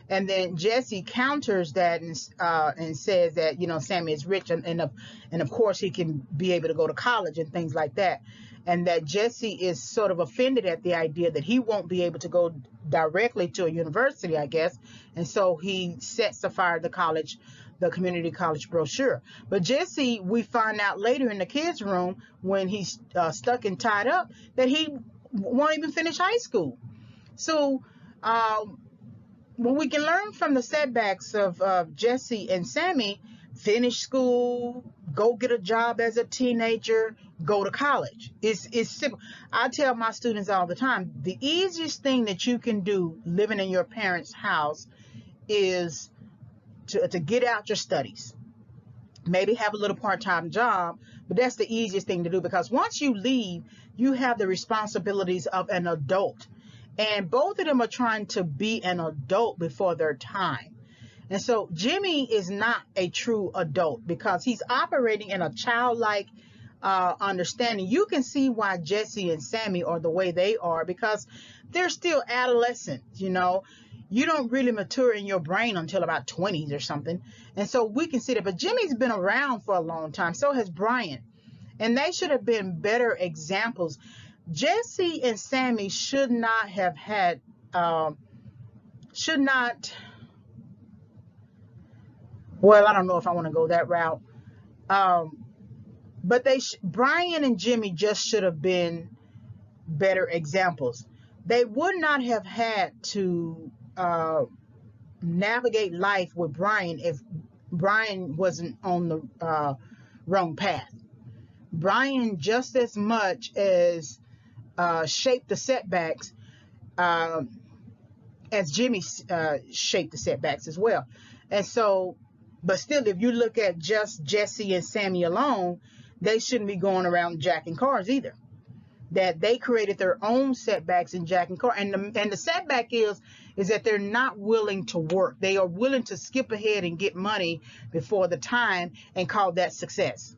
And then Jesse counters that and says that, you know, Sammy is rich and of course he can be able to go to college and things like that. And that Jesse is sort of offended at the idea that he won't be able to go directly to a university, I guess. And so he sets afire the community college brochure. But Jesse, we find out later in the kids' room when he's stuck and tied up that he won't even finish high school. So when we can learn from the setbacks of Jesse and Sammy, finish school, go get a job as a teenager, go to college. It's simple. I tell my students all the time, the easiest thing that you can do living in your parents' house is to get out your studies. Maybe have a little part-time job, but that's the easiest thing to do, because once you leave, you have the responsibilities of an adult. And both of them are trying to be an adult before their time. And so Jimmy is not a true adult because he's operating in a childlike understanding. You can see why Jesse and Sammy are the way they are because they're still adolescents, you know. You don't really mature in your brain until about 20s or something. And so we can see that. But Jimmy's been around for a long time. So has Brian. And they should have been better examples. Jesse and Sammy should not have had, well, I don't know if I want to go that route. But Brian and Jimmy just should have been better examples. They would not have had to navigate life with Brian if Brian wasn't on the wrong path. Brian just as much as shaped the setbacks as Jimmy shaped the setbacks as well. And so, but still, if you look at just Jesse and Sammy alone, they shouldn't be going around jacking cars either. That they created their own setbacks in jacking cars. And the setback is that they're not willing to work. They are willing to skip ahead and get money before the time and call that success.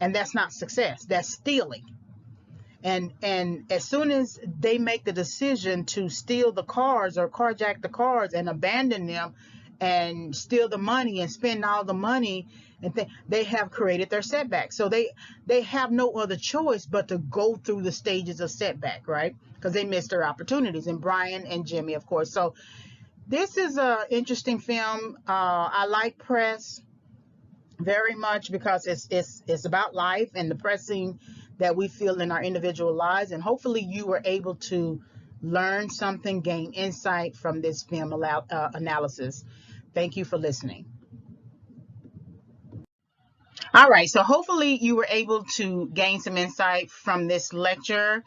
And that's not success. That's stealing. And as soon as they make the decision to steal the cars or carjack the cars and abandon them and steal the money and spend all the money, and they have created their setback. So they have no other choice but to go through the stages of setback, right? Because they missed their opportunities. And Brian and Jimmy, of course. So this is an interesting film. I like Press very much because it's about life and the pressing that we feel in our individual lives. And hopefully you were able to learn something, gain insight from this film analysis. Thank you for listening. All right, so hopefully you were able to gain some insight from this lecture.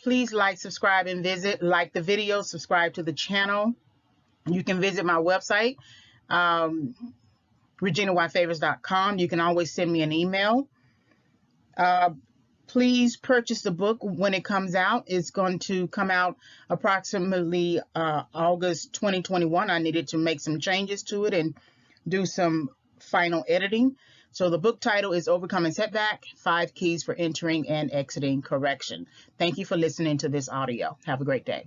Please like, subscribe, and like the video, subscribe to the channel. You can visit my website, reginawhyfavors.com. You can always send me an email. Please purchase the book when it comes out. It's going to come out approximately August 2021. I needed to make some changes to it and do some final editing. So the book title is Overcoming Setback, 5 Keys for Entering and Exiting Correction. Thank you for listening to this audio. Have a great day.